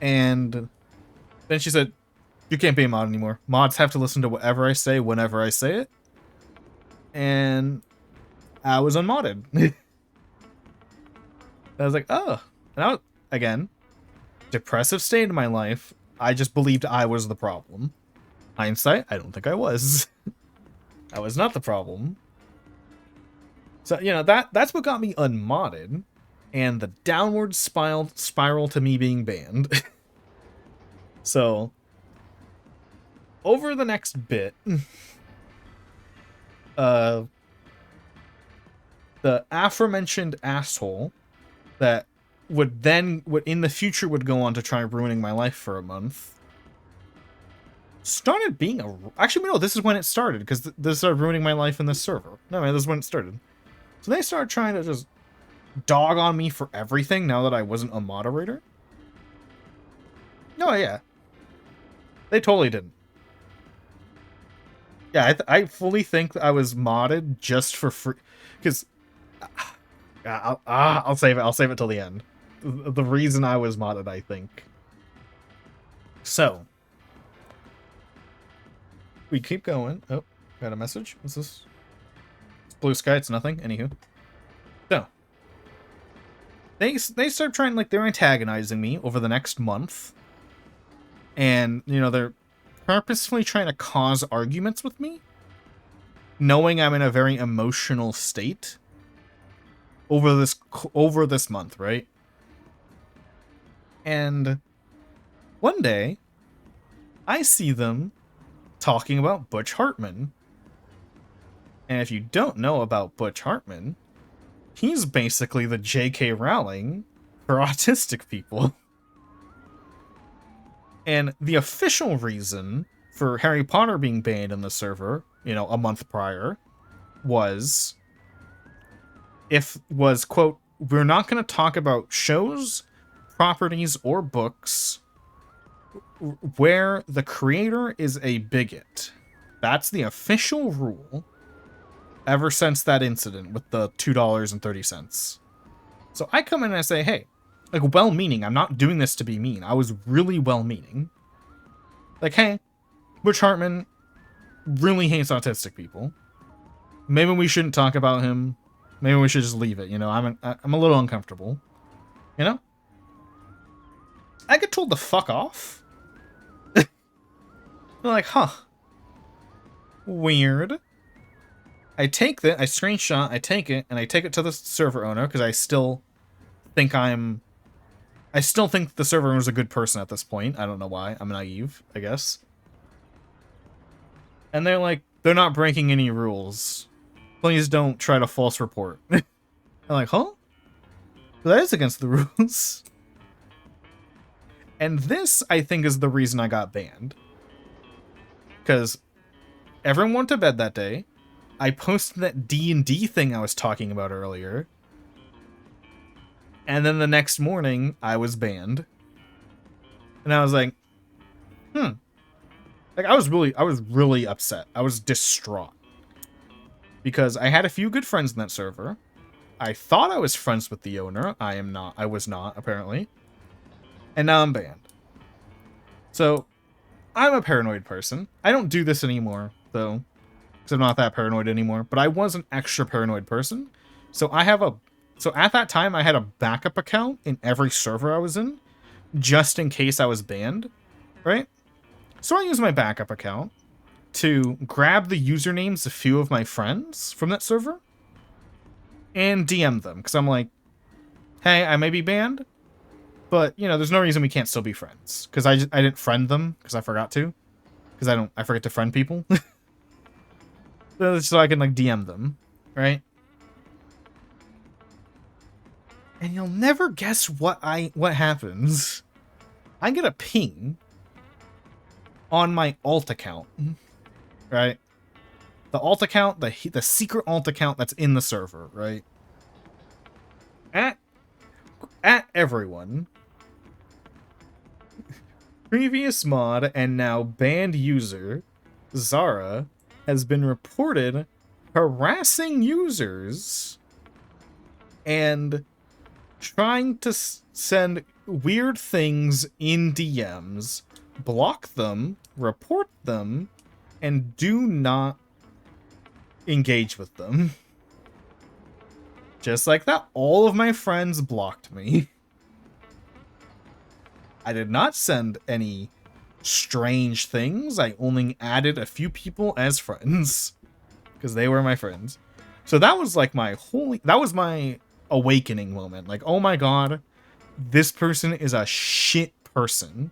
And then she said, you can't be a mod anymore. Mods have to listen to whatever I say whenever I say it. And I was unmodded. I was like, oh. And I was, again, depressive state in my life. I just believed I was the problem. Hindsight, I don't think I was. I was not the problem. So, you know, that's what got me unmodded. And the downward spiral to me being banned. So, over the next bit, the aforementioned asshole that would in the future would go on to try ruining my life for a month started being actually no, this is when it started, because this started ruining my life in this server. No man, this is when it started. So they started trying to just dog on me for everything now that I wasn't a moderator. No, yeah, they totally didn't. Yeah, I fully think that I was modded just for free, because I'll save it. I'll save it till the end. The reason I was modded, I think. So we keep going. Oh, got a message. What's this? It's blue sky. It's nothing. Anywho, so they start trying, like, they're antagonizing me over the next month, and you know they're purposefully trying to cause arguments with me, knowing I'm in a very emotional state over this month, right? And one day, I see them talking about Butch Hartman. And if you don't know about Butch Hartman, he's basically the J.K. Rowling for autistic people. And the official reason for Harry Potter being banned in the server, you know, a month prior, was, quote, we're not going to talk about shows, properties, or books where the creator is a bigot. That's the official rule ever since that incident with the $2.30. So I come in and I say, hey, like, well-meaning, I'm not doing this to be mean. I was really well-meaning. Like, hey, Butch Hartman really hates autistic people. Maybe we shouldn't talk about him. Maybe we should just leave it, you know? I'm a little uncomfortable. You know? I get told to fuck off. I'm like, huh. Weird. I take that, I screenshot, I take it, and I take it to the server owner, because I still think the server owner's a good person at this point. I don't know why. I'm naive, I guess. And they're like, they're not breaking any rules. Please don't try to false report. I'm like, huh? That is against the rules. And this, I think, is the reason I got banned. Because everyone went to bed that day. I posted that D&D thing I was talking about earlier. And then the next morning, I was banned. And I was like, Like, I was really upset. I was distraught. Because I had a few good friends in that server. I thought I was friends with the owner. I was not, apparently. And now I'm banned. So, I'm a paranoid person. I don't do this anymore, though. Because I'm not that paranoid anymore. But I was an extra paranoid person. So at that time, I had a backup account in every server I was in. Just in case I was banned. Right? So I used my backup account to grab the usernames of a few of my friends from that server. And DM them. Because I'm like, hey, I may be banned. But, you know, there's no reason we can't still be friends. Because I didn't friend them, because I forgot to. Because I forget to friend people. So I can, like, DM them, right? And you'll never guess what happens. I get a ping on my alt account, right? The alt account, the secret alt account that's in the server, right? At everyone. Previous mod and now banned user, Zara, has been reported harassing users and trying to send weird things in DMs, block them, report them, and do not engage with them. Just like that, all of my friends blocked me. I did not send any strange things. I only added a few people as friends because they were my friends. So that was like that was my awakening moment. Like, oh my god, this person is a shit person.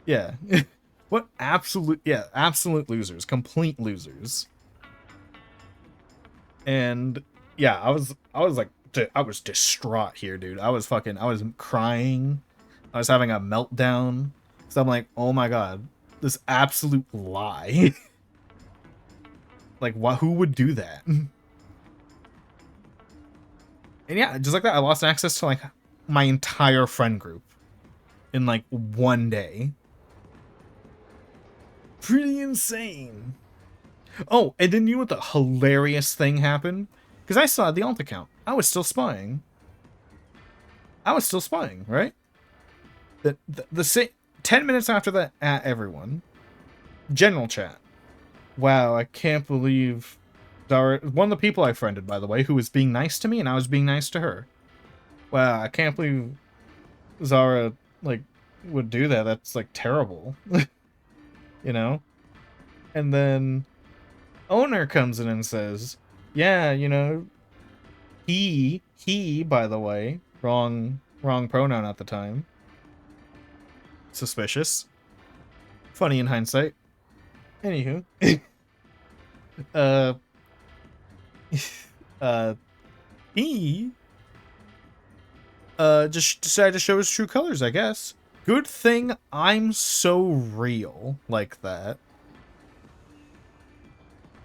Yeah. What absolute losers, complete losers. And yeah, I was distraught here, dude. I was crying. I was having a meltdown. So I'm like, oh my god, this absolute lie. Like, what? Who would do that? And yeah, just like that, I lost access to like my entire friend group in like one day. Pretty insane. Oh, and then you know what the hilarious thing happened? Because I saw the alt account. I was still spying. Right? The 10 minutes after that, at everyone. General chat. Wow, I can't believe Zara, one of the people I friended, by the way, who was being nice to me, and I was being nice to her. Wow, I can't believe Zara, like, would do that. That's, like, terrible. You know? And then owner comes in and says, yeah, you know, he, by the way, wrong pronoun at the time. Suspicious. Funny in hindsight. Anywho. uh, he, just decided to show his true colors, I guess. Good thing I'm so real like that.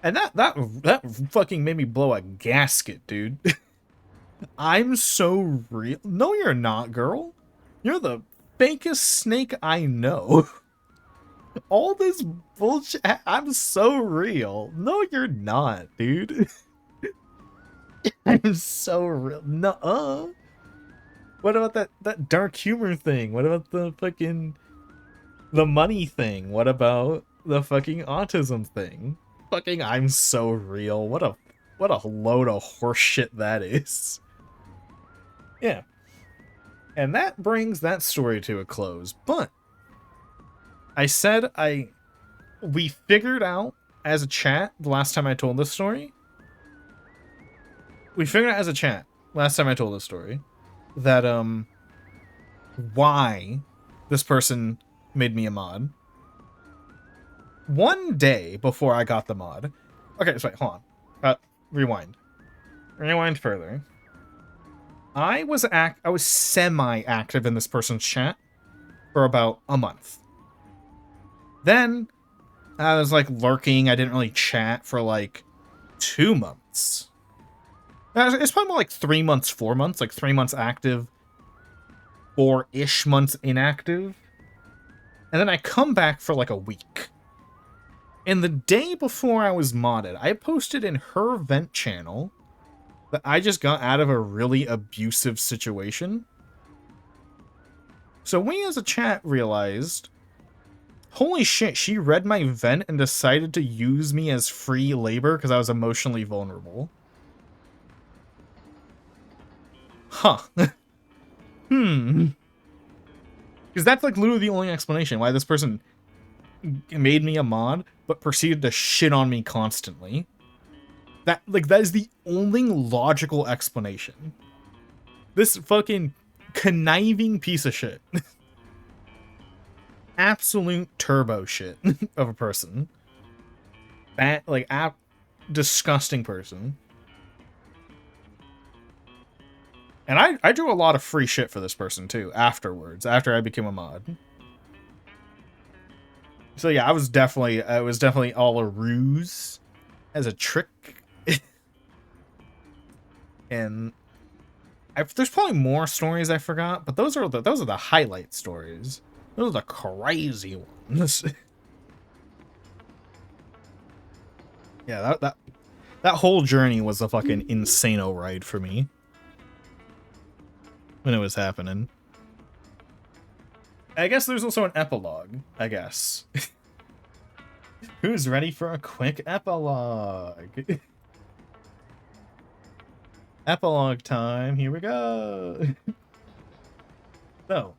And that fucking made me blow a gasket, dude. I'm so real. No, you're not, girl. You're the fakest snake I know. All this bullshit. I'm so real. No, you're not, dude. I'm so real. Nuh-uh. What about that dark humor thing? What about the money thing? What about the fucking autism thing? Fucking I'm so real. What a load of horseshit that is. Yeah. And that brings that story to a close. But I said we figured out as a chat the last time I told this story. We figured out as a chat last time I told this story that why this person made me a mod. One day before I got the mod. Okay, so wait, hold on. Rewind. Rewind further. I was semi-active in this person's chat for about a month. Then I was like lurking. I didn't really chat for like 2 months. It's probably more like 3 months, 4 months, like 3 months active, 4-ish months inactive. And then I come back for like a week. And the day before I was modded, I posted in her vent channel that I just got out of a really abusive situation. So we as a chat realized, holy shit, she read my vent and decided to use me as free labor because I was emotionally vulnerable. Huh. Because that's like literally the only explanation why this person made me a mod, but proceeded to shit on me constantly. That is the only logical explanation. This fucking conniving piece of shit. Absolute turbo shit of a person. That, like, disgusting person. And I drew a lot of free shit for this person, too, afterwards, after I became a mod. So yeah, it was definitely all a ruse, as a trick. And there's probably more stories I forgot, but those are the highlight stories. Those are the crazy ones. Yeah, that whole journey was a fucking insano ride for me when it was happening. I guess there's also an epilogue, I guess. Who's ready for a quick epilogue? Epilogue time, here we go. So,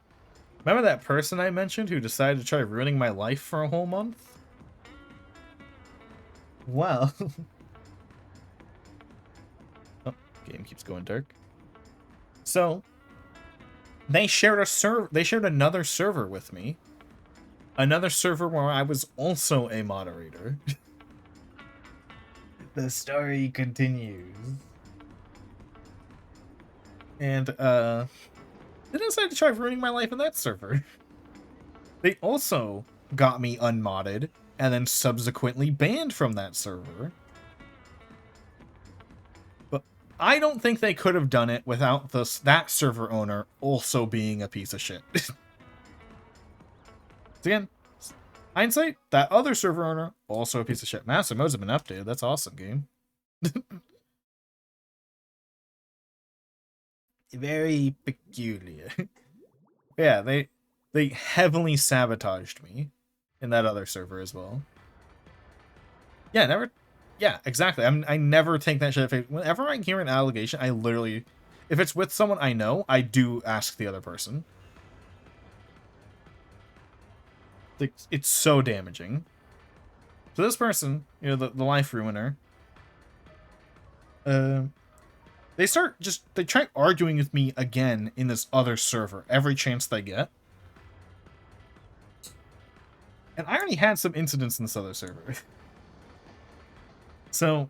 remember that person I mentioned who decided to try ruining my life for a whole month? Well... oh, game keeps going dark. So, they shared another server with me. Another server where I was also a moderator. The story continues. And, they decided to try ruining my life in that server. They also got me unmodded, and then subsequently banned from that server. But I don't think they could have done it without that server owner also being a piece of shit. Again, hindsight, that other server owner, also a piece of shit. Master modes have been updated. That's awesome, game. Very peculiar. Yeah, they heavily sabotaged me in that other server as well. Yeah, never. Yeah, exactly. I never take that shit. Whenever I hear an allegation, I literally, if it's with someone I know, I do ask the other person. Like, it's so damaging. So this person, you know, the life ruiner, they try arguing with me again in this other server every chance they get. And I already had some incidents in this other server. So,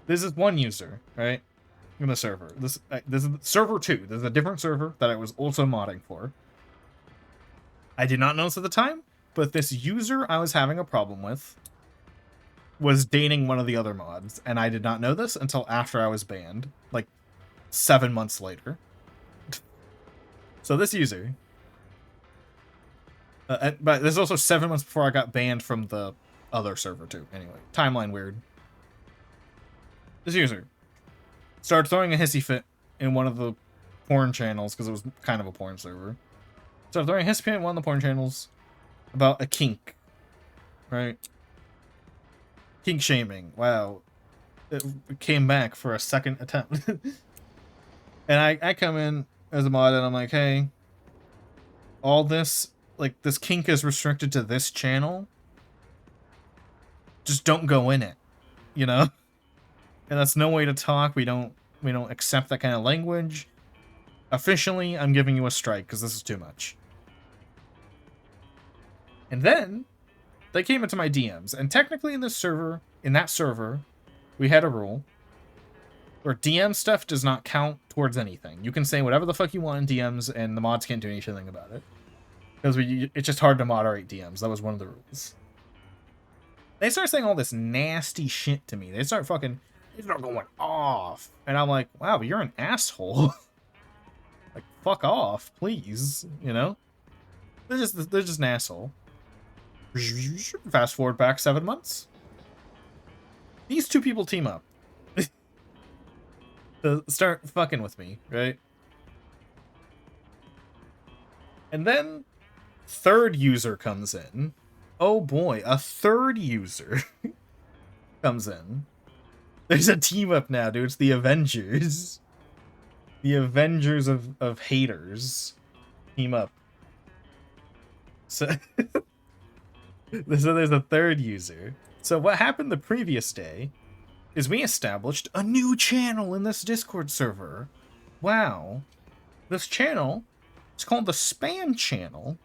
this is one user, right, in the server. This is server 2. This is a different server that I was also modding for. I did not notice at the time, but this user I was having a problem with was dating one of the other mods, and I did not know this until after I was banned, like 7 months later. So this user, but this is also 7 months before I got banned from the other server too. Anyway, timeline weird. This user started throwing a hissy fit in one of the porn channels, because it was kind of a porn server. Started throwing a hissy fit in one of the porn channels about a kink, right? Kink shaming. Wow. It came back for a second attempt. And I come in as a mod and I'm like, hey, all this, like, this kink is restricted to this channel. Just don't go in it, you know? And that's no way to talk. We don't accept that kind of language. Officially, I'm giving you a strike because this is too much. And then they came into my DMs, and technically in that server, we had a rule where DM stuff does not count towards anything. You can say whatever the fuck you want in DMs, and the mods can't do anything about it. Because it's just hard to moderate DMs. That was one of the rules. They start saying all this nasty shit to me. They start going off. And I'm like, wow, you're an asshole. Like, fuck off, please. You know? They're just an asshole. Fast forward back 7 months. These two people team up. To start fucking with me, right? And then third user comes in. Oh boy, a third user comes in. There's a team up now, dude. It's the Avengers. The Avengers of haters team up. So, so there's a third user. So what happened the previous day is we established a new channel in this Discord server. Wow. This channel, it's called the Spam Channel.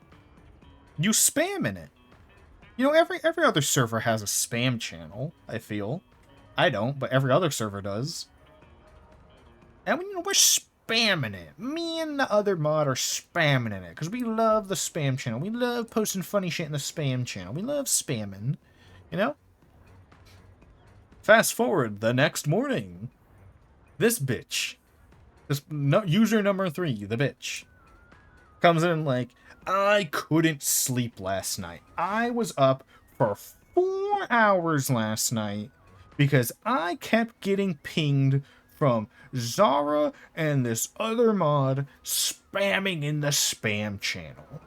You spam in it. You know, every other server has a spam channel, I feel. I don't, but every other server does. And we're spamming it. Me and the other mod are spamming in it, because we love the spam channel. We love posting funny shit in the spam channel. We love spamming, you know? Fast forward the next morning. This bitch, user number 3, the bitch, comes in like, I couldn't sleep last night. I was up for 4 hours last night because I kept getting pinged from Zara and this other mod spamming in the spam channel.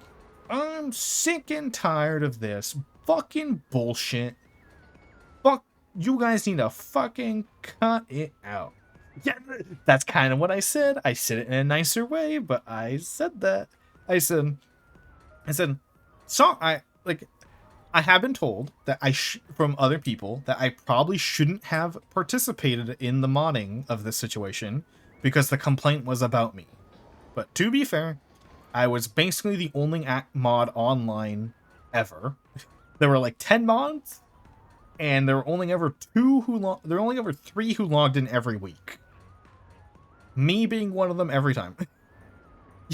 I'm sick and tired of this fucking bullshit. Fuck, you guys need to fucking cut it out. Yeah, that's kind of what I said. I said it in a nicer way, but I said that. I said, so I have been told that from other people that I probably shouldn't have participated in the modding of this situation because the complaint was about me. But to be fair, I was basically the only mod online ever. There were like 10 mods, and there were only ever there were only ever 3 who logged in every week. Me being one of them every time.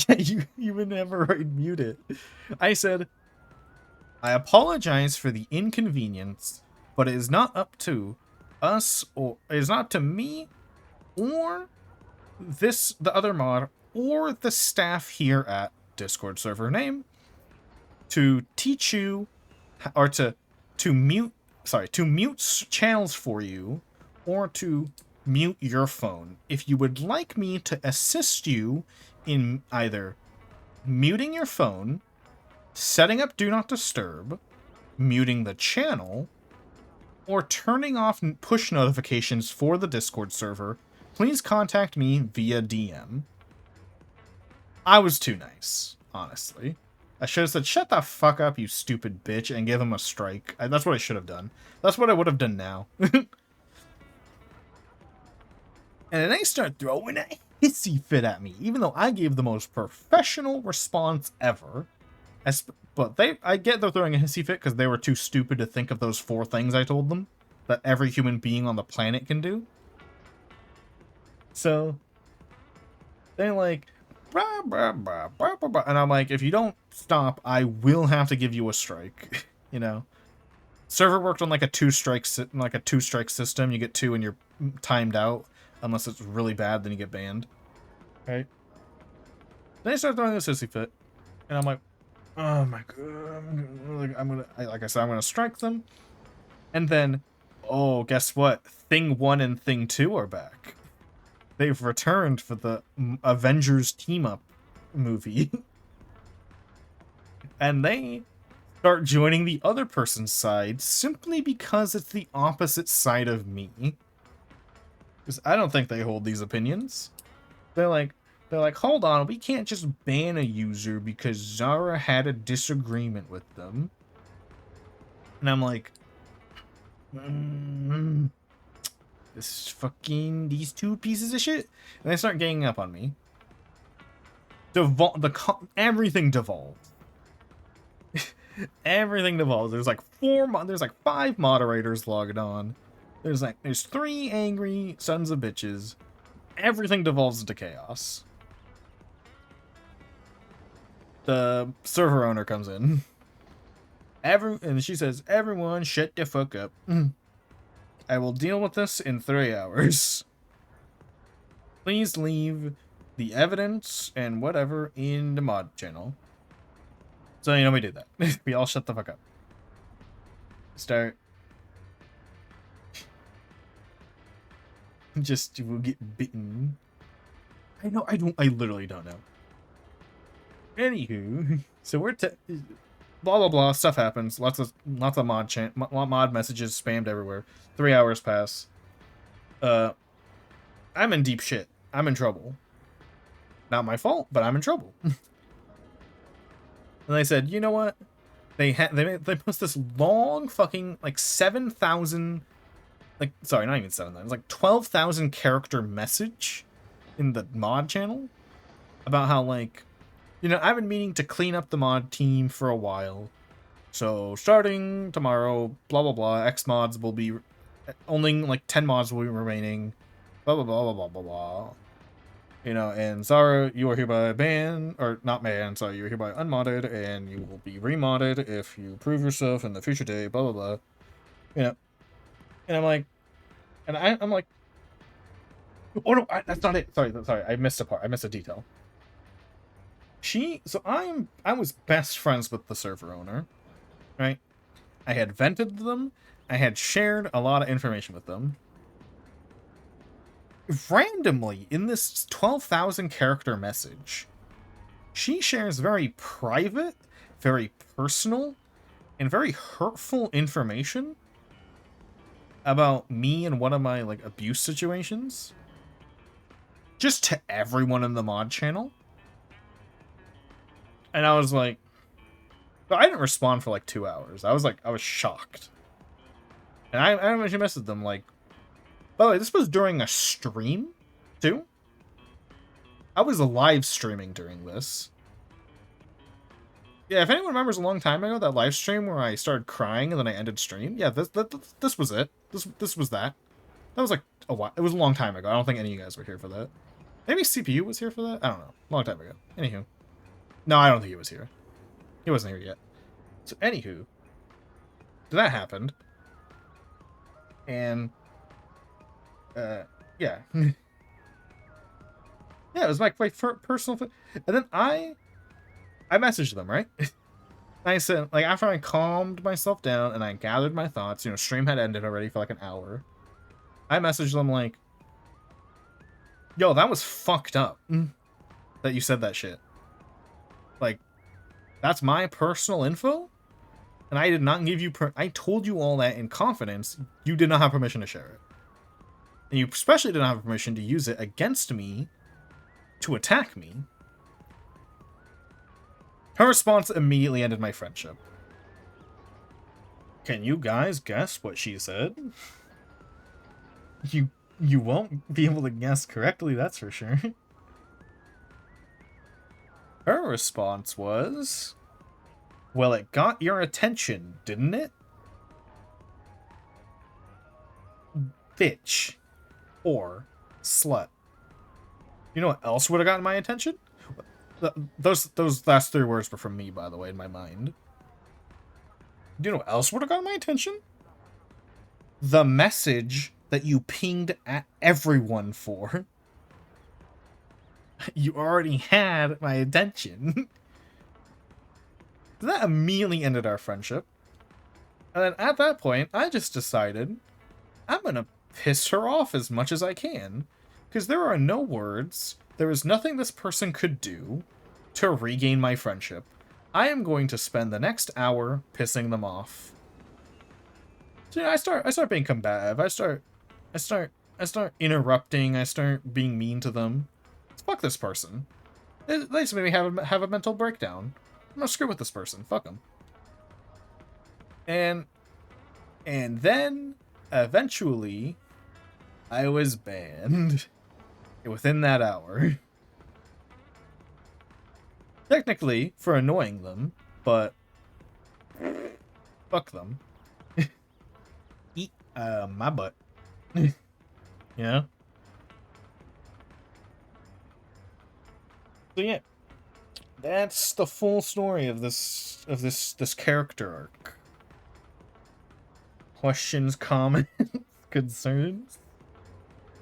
Yeah, you would never mute it. I said, I apologize for the inconvenience, but it is not up to us, or it is not to me, or the other mod, or the staff here at Discord server name to teach you, or to mute channels for you, or to mute your phone. If you would like me to assist you in either muting your phone, setting up Do Not Disturb, muting the channel, or turning off push notifications for the Discord server, please contact me via DM. I was too nice, honestly. I should have said, shut the fuck up, you stupid bitch, and give him a strike. That's what I should have done. That's what I would have done now. And then they start throwing a hissy fit at me, even though I gave the most professional response ever. But I get they're throwing a hissy fit because they were too stupid to think of those 4 things I told them that every human being on the planet can do. So they're like, blah, blah, blah, blah, blah, blah. And I'm like, if you don't stop, I will have to give you a strike. You know, server worked on like a 2-strike system. You get 2 and you're timed out, unless it's really bad, then you get banned. Right? Then they start throwing this hissy fit, and I'm like, oh my god, like I said, I'm gonna strike them. And then, oh, guess what? Thing 1 and Thing 2 are back. They've returned for the Avengers team-up movie. And they start joining the other person's side simply because it's the opposite side of me. Because I don't think they hold these opinions. They're like, hold on, we can't just ban a user because Zara had a disagreement with them. And I'm like, these 2 pieces of shit. And they start ganging up on me. Everything devolved. Everything devolved. There's like 5 moderators logged on. There's 3 angry sons of bitches. Everything devolves into chaos. The server owner comes in. And she says, everyone shut the fuck up. I will deal with this in 3 hours. Please leave the evidence and whatever in the mod channel. So, we did that. We all shut the fuck up. Start. We'll get bitten. I literally don't know. Anywho, so we're blah blah blah, stuff happens. Lots of mod messages spammed everywhere. 3 hours pass. I'm in deep shit. I'm in trouble. Not my fault, but I'm in trouble. And they said, you know what? They post this long fucking 7,000, sorry, not even 7,000. It's 12,000 character message in the mod channel about how I've been meaning to clean up the mod team for a while. So starting tomorrow, blah blah blah, X mods will be only 10 mods will be remaining. Blah blah blah blah blah blah blah. And Zara, you are hereby banned, or not banned, sorry, you're hereby unmodded, and you will be remodded if you prove yourself in the future day, blah blah blah. And I'm like, oh no, that's not it. Sorry, I missed a part. I missed a detail. I was best friends with the server owner, right? I had vented them. I had shared a lot of information with them. Randomly, in this 12,000 character message, she shares very private, very personal, and very hurtful information about me and one of my abuse situations. Just to everyone in the mod channel. And I was like, but I didn't respond for 2 hours. I was shocked. And I actually messaged them by the way, this was during a stream, too. I was live streaming during this. Yeah, if anyone remembers a long time ago, that live stream where I started crying and then I ended stream, yeah, this was it. This was that. That was like a while. It was a long time ago. I don't think any of you guys were here for that. Maybe CPU was here for that? I don't know. Long time ago. Anywho. No, I don't think he was here. He wasn't here yet. So, anywho. So that happened. And, yeah. Yeah, it was like my personal... And then I messaged them, right? I said, like, after I calmed myself down and I gathered my thoughts, you know, stream had ended already for like an hour. I messaged them like, yo, that was fucked up that you said that shit. Like, that's my personal info? And I did not give you... I told you all that in confidence. You did not have permission to share it. And you especially didn't have permission to use it against me to attack me. Her response immediately ended my friendship. Can you guys guess what she said? You won't be able to guess correctly, that's for sure. Her response was, well, it got your attention, didn't it? Bitch. Or slut. You know what else would have gotten my attention? Those last 3 words were from me, by the way, in my mind. Do you know what else would have gotten my attention? The message that you pinged at everyone for. You already had my attention. That immediately ended our friendship. And then at that point, I just decided I'm gonna piss her off as much as I can. Because there are no words, there is nothing this person could do to regain my friendship. I am going to spend the next hour pissing them off. So yeah, I start being combative. I start interrupting. I start being mean to them. Fuck this person. They just made me have a mental breakdown. I'm gonna screw with this person. Fuck them. And then eventually I was banned within that hour. Technically for annoying them, but fuck them. Eat my butt. You know? So yeah. That's the full story of this character arc. Questions, comments, concerns?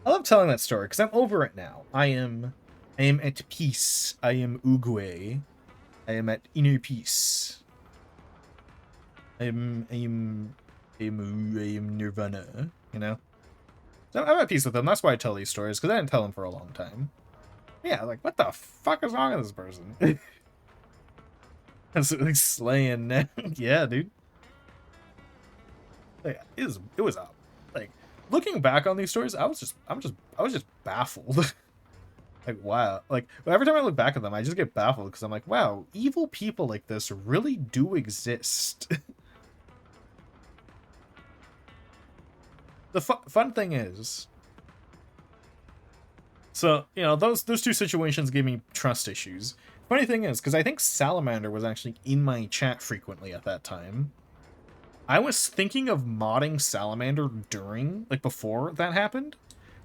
I love telling that story because I'm over it now. I am at peace. I am Uguay. I am at inner peace. I am Nirvana, you know? So I'm at peace with them. That's why I tell these stories, because I didn't tell them for a long time. Yeah, like, what the fuck is wrong with this person? Absolutely slaying now. Yeah, dude. Like, it was up. Like, looking back on these stories, I was just baffled. Like, wow. Like, every time I look back at them, I just get baffled because I'm like, wow, evil people like this really do exist. The fun thing is, so, you know, those 2 situations gave me trust issues. Funny thing is, because I think Salamander was actually in my chat frequently at that time. I was thinking of modding Salamander during, like, before that happened.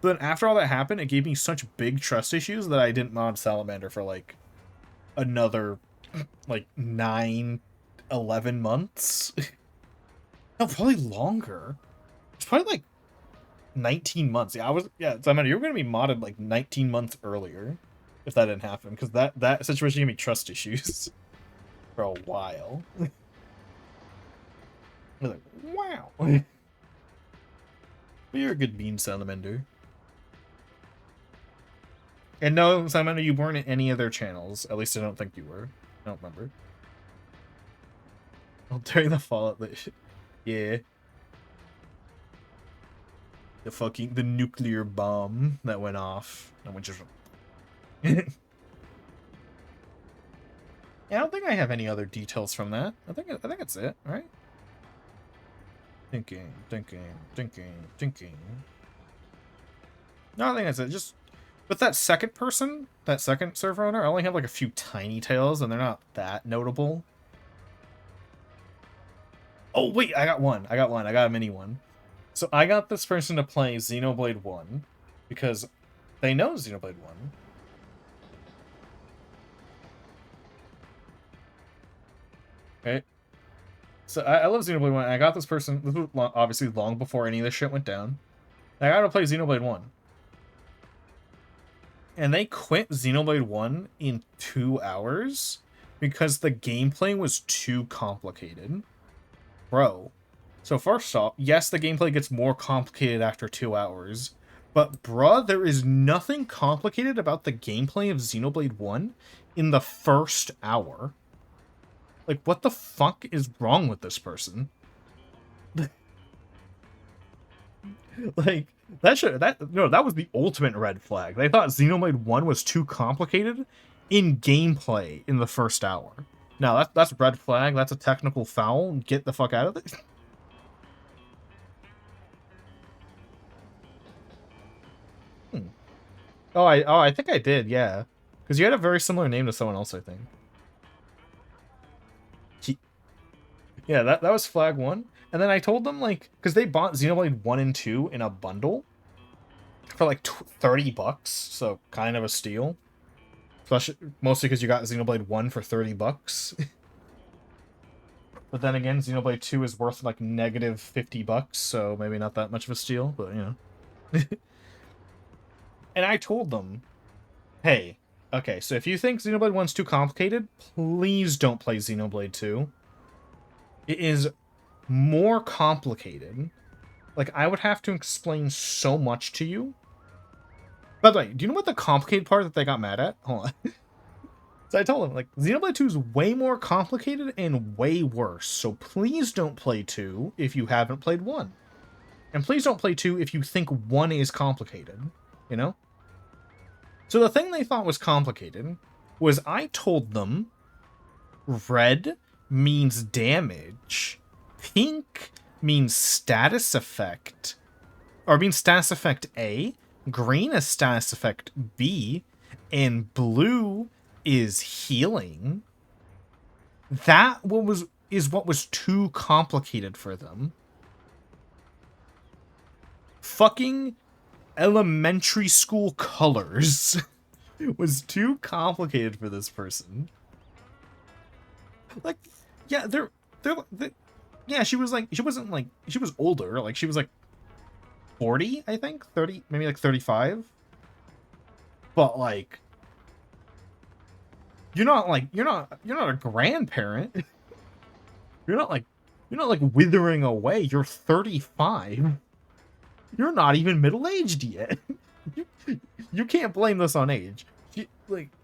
But then after all that happened, it gave me such big trust issues that I didn't mod Salamander for, like, another, like, 9, 11 months. No, probably longer. It's probably, like, 19 months. Yeah, Salamander, you were going to be modded, like, 19 months earlier if that didn't happen. Because that situation gave me trust issues for a while. I was like, wow. But you're a good bean, Salamander. And no, Salamander, you weren't in any of their channels. At least I don't think you were. I don't remember. Oh, during the Fallout... Yeah. The nuclear bomb that went off. That went just... Yeah, I don't think I have any other details from that. I think that's it, right? Thinking. No, I think that's it. Just with that second person, that second server owner, I only have like a few tiny tales, and they're not that notable. Oh, wait, I got one. I got a mini one. So I got this person to play Xenoblade 1 because they know Xenoblade 1. Okay? So I love Xenoblade 1. And I got this person, this was obviously long before any of this shit went down. I got to play Xenoblade 1. And they quit Xenoblade 1 in 2 hours because the gameplay was too complicated. Bro. So first off, yes, the gameplay gets more complicated after 2 hours. But bruh, there is nothing complicated about the gameplay of Xenoblade 1 in the first hour. Like, what the fuck is wrong with this person? Like, that was the ultimate red flag. They thought Xenoblade 1 was too complicated in gameplay in the first hour. Now, that's a red flag. That's a technical foul. Get the fuck out of it. Oh, I think I did, yeah. Because you had a very similar name to someone else, I think. Yeah, that was flag 1. And then I told them, like, because they bought Xenoblade 1 and 2 in a bundle for like $30, so kind of a steal. Especially, mostly because you got Xenoblade 1 for $30. But then again, Xenoblade 2 is worth like negative $50, so maybe not that much of a steal, but you know. And I told them, hey, okay, so if you think Xenoblade 1's too complicated, please don't play Xenoblade 2. It is more complicated. Like, I would have to explain so much to you. By the way, do you know what the complicated part that they got mad at? Hold on. So I told them, like, Xenoblade 2 is way more complicated and way worse. So please don't play 2 if you haven't played 1. And please don't play 2 if you think 1 is complicated. You know? So the thing they thought was complicated was I told them red means damage, pink means status effect, or means status effect A, green is status effect B, and blue is healing. That is what was too complicated for them. Fucking elementary school colors was too complicated for this person. Like, yeah, they're yeah, she was like, she wasn't like, she was older, like she was like 40, I think, 30, maybe like 35. But like, you're not a grandparent. You're not like withering away. You're 35. You're not even middle-aged yet. You can't blame this on age.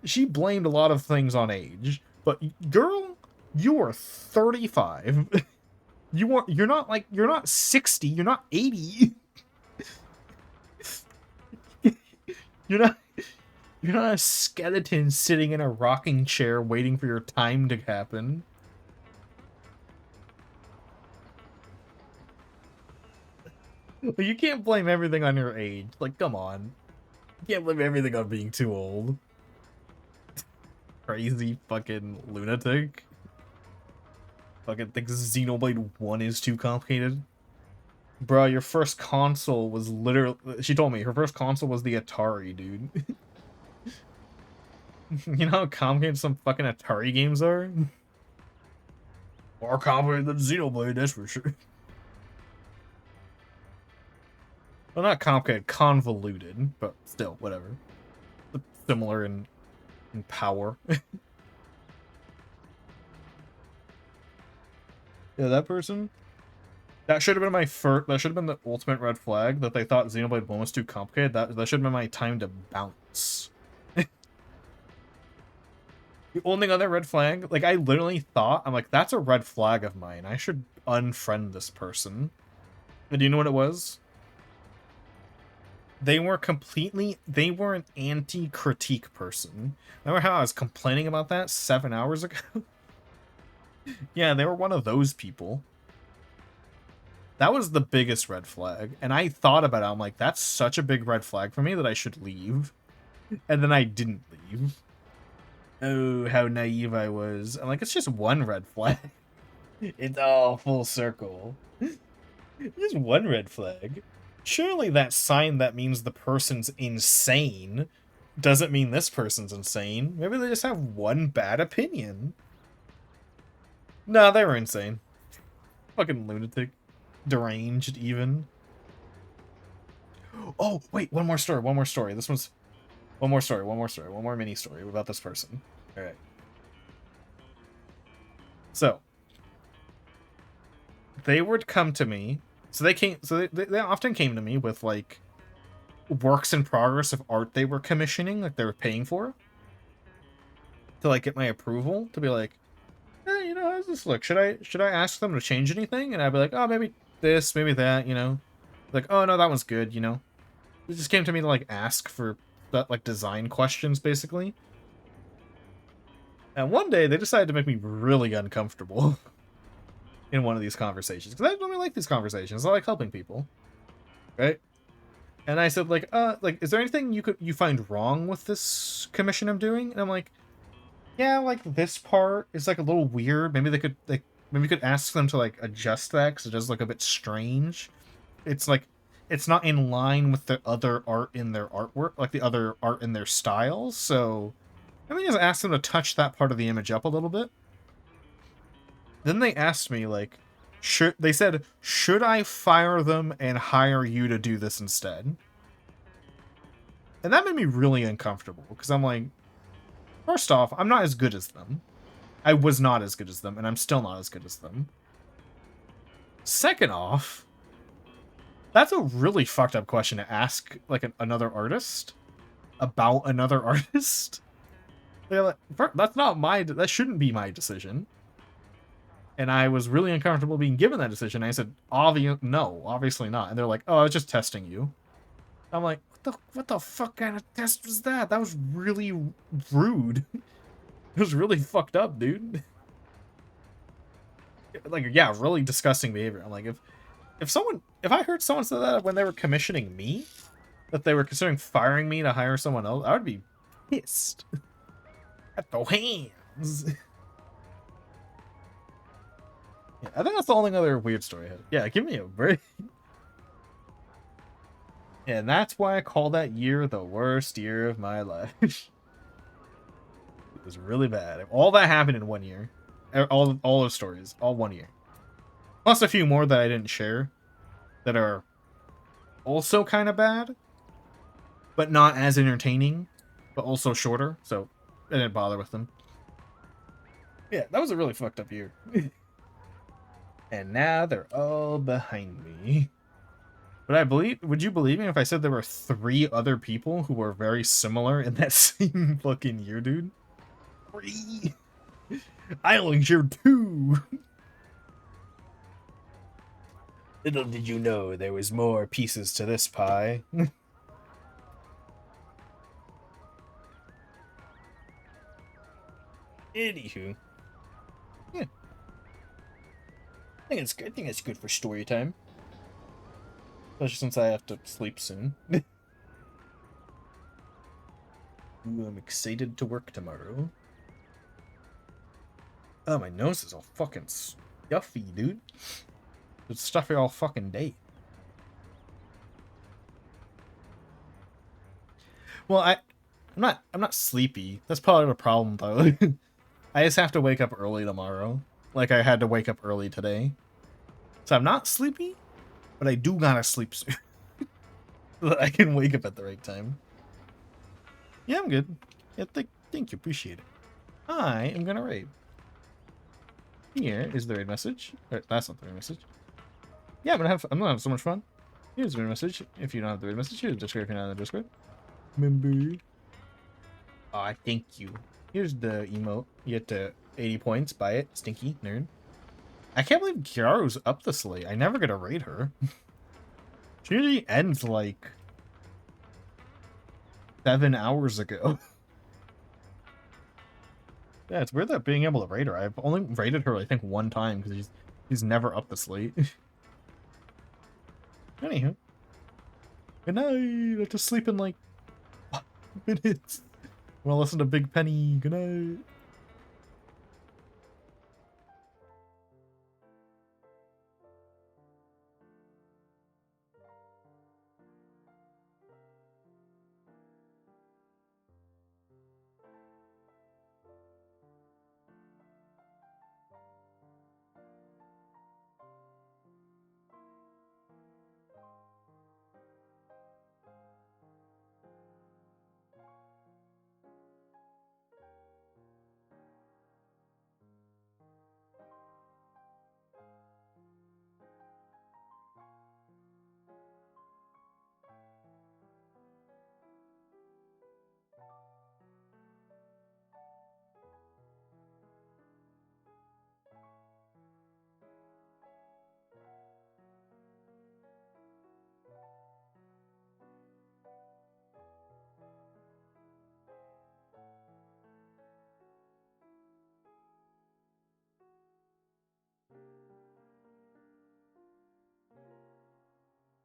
She blamed a lot of things on age, but girl, you are 35. You're not 60, you're not 80. You're not a skeleton sitting in a rocking chair waiting for your time to happen. You can't blame everything on your age. Like, come on. You can't blame everything on being too old. Crazy fucking lunatic. Fucking thinks Xenoblade 1 is too complicated. Bro, your first console was literally... She told me her first console was the Atari, dude. You know how complicated some fucking Atari games are? More complicated than Xenoblade, that's for sure. Well, not complicated, convoluted, but still, whatever. Similar in power. Yeah, that person. That should have been my first. That should have been the ultimate red flag that they thought Xenoblade 1 was too complicated. That should have been my time to bounce. The only other red flag, like I literally thought, I'm like, that's a red flag of mine. I should unfriend this person. And do you know what it was? They were an anti-critique person. Remember how I was complaining about that 7 hours ago? Yeah, they were one of those people. That was the biggest red flag. And I thought about it. I'm like, that's such a big red flag for me that I should leave. And then I didn't leave. Oh, how naive I was. I'm like, it's just one red flag. It's all full circle. Just one red flag. Surely that sign that means the person's insane doesn't mean this person's insane. Maybe they just have one bad opinion. No, they were insane. Fucking lunatic. Deranged, even. Oh, wait, one more story. This one's... one more mini story about this person. Alright. So, they would come to me. So they often came to me with, like, works in progress of art they were commissioning, like they were paying for. To, like, get my approval. To be like, hey, you know, how's this look? Should I ask them to change anything? And I'd be like, oh, maybe this, maybe that, you know? Like, oh, no, that one's good, you know? It just came to me to, like, ask for, that, like, design questions, basically. And one day, they decided to make me really uncomfortable in one of these conversations. Because I don't really like these conversations. I like helping people. Right? And I said, like, is there anything you find wrong with this commission I'm doing? And I'm like, yeah, like, this part is, like, a little weird. Maybe they could, like, maybe we could ask them to, like, adjust that, because it does look a bit strange. It's, like, it's not in line with the other art in their artwork, like, the other art in their styles, so... I mean, just ask them to touch that part of the image up a little bit. Then they asked me, like, should I fire them and hire you to do this instead? And that made me really uncomfortable, because I'm like, first off, I'm not as good as them. I was not as good as them, and I'm still not as good as them. Second off, that's a really fucked up question to ask, like, another artist about another artist. Like, that's not that shouldn't be my decision. And I was really uncomfortable being given that decision. I said, no, obviously not. And they're like, oh, I was just testing you. I'm like, what the fuck kind of test was that? That was really rude. It was really fucked up, dude. Like, yeah, really disgusting behavior. I'm like, if I heard someone say that when they were commissioning me, that they were considering firing me to hire someone else, I would be pissed. At the hands. Yeah, I think that's the only other weird story I had. Yeah, give me a break. And that's why I call that year the worst year of my life. It was really bad. All that happened in 1 year. All those stories. All 1 year. Plus a few more that I didn't share. That are also kind of bad. But not as entertaining. But also shorter. So I didn't bother with them. Yeah, that was a really fucked up year. And now they're all behind me. But would you believe me if I said there were 3 other people who were very similar in that same fucking year, dude? 3! I only shared 2! Little did you know there was more pieces to this pie. Anywho. Yeah. I think it's good for story time. Especially since I have to sleep soon. Ooh, I'm excited to work tomorrow. Oh, my nose is all fucking stuffy, dude. It's stuffy all fucking day. Well, I'm not sleepy. That's probably the problem, though. I just have to wake up early tomorrow. Like I had to wake up early today. So I'm not sleepy, but I do gotta sleep soon. So that I can wake up at the right time. Yeah, I'm good. Yeah, thank you, appreciate it. I am gonna raid. Here is the raid message. That's not the raid message. Yeah, I'm gonna have so much fun. Here's the raid message. If you don't have the raid message, here's the Discord if you're not in the Discord. Member. Aw, thank you. Here's the emote. You get to 80 points. Buy it. Stinky nerd. I can't believe Kiaru's up this late. I never get to raid her. She usually ends like 7 hours ago. Yeah, it's weird that being able to raid her. I've only raided her, I think, 1 time because he's never up this late. Anywho. Good night. I have to sleep in like 5 minutes. I'm gonna listen to Big Penny. Good night.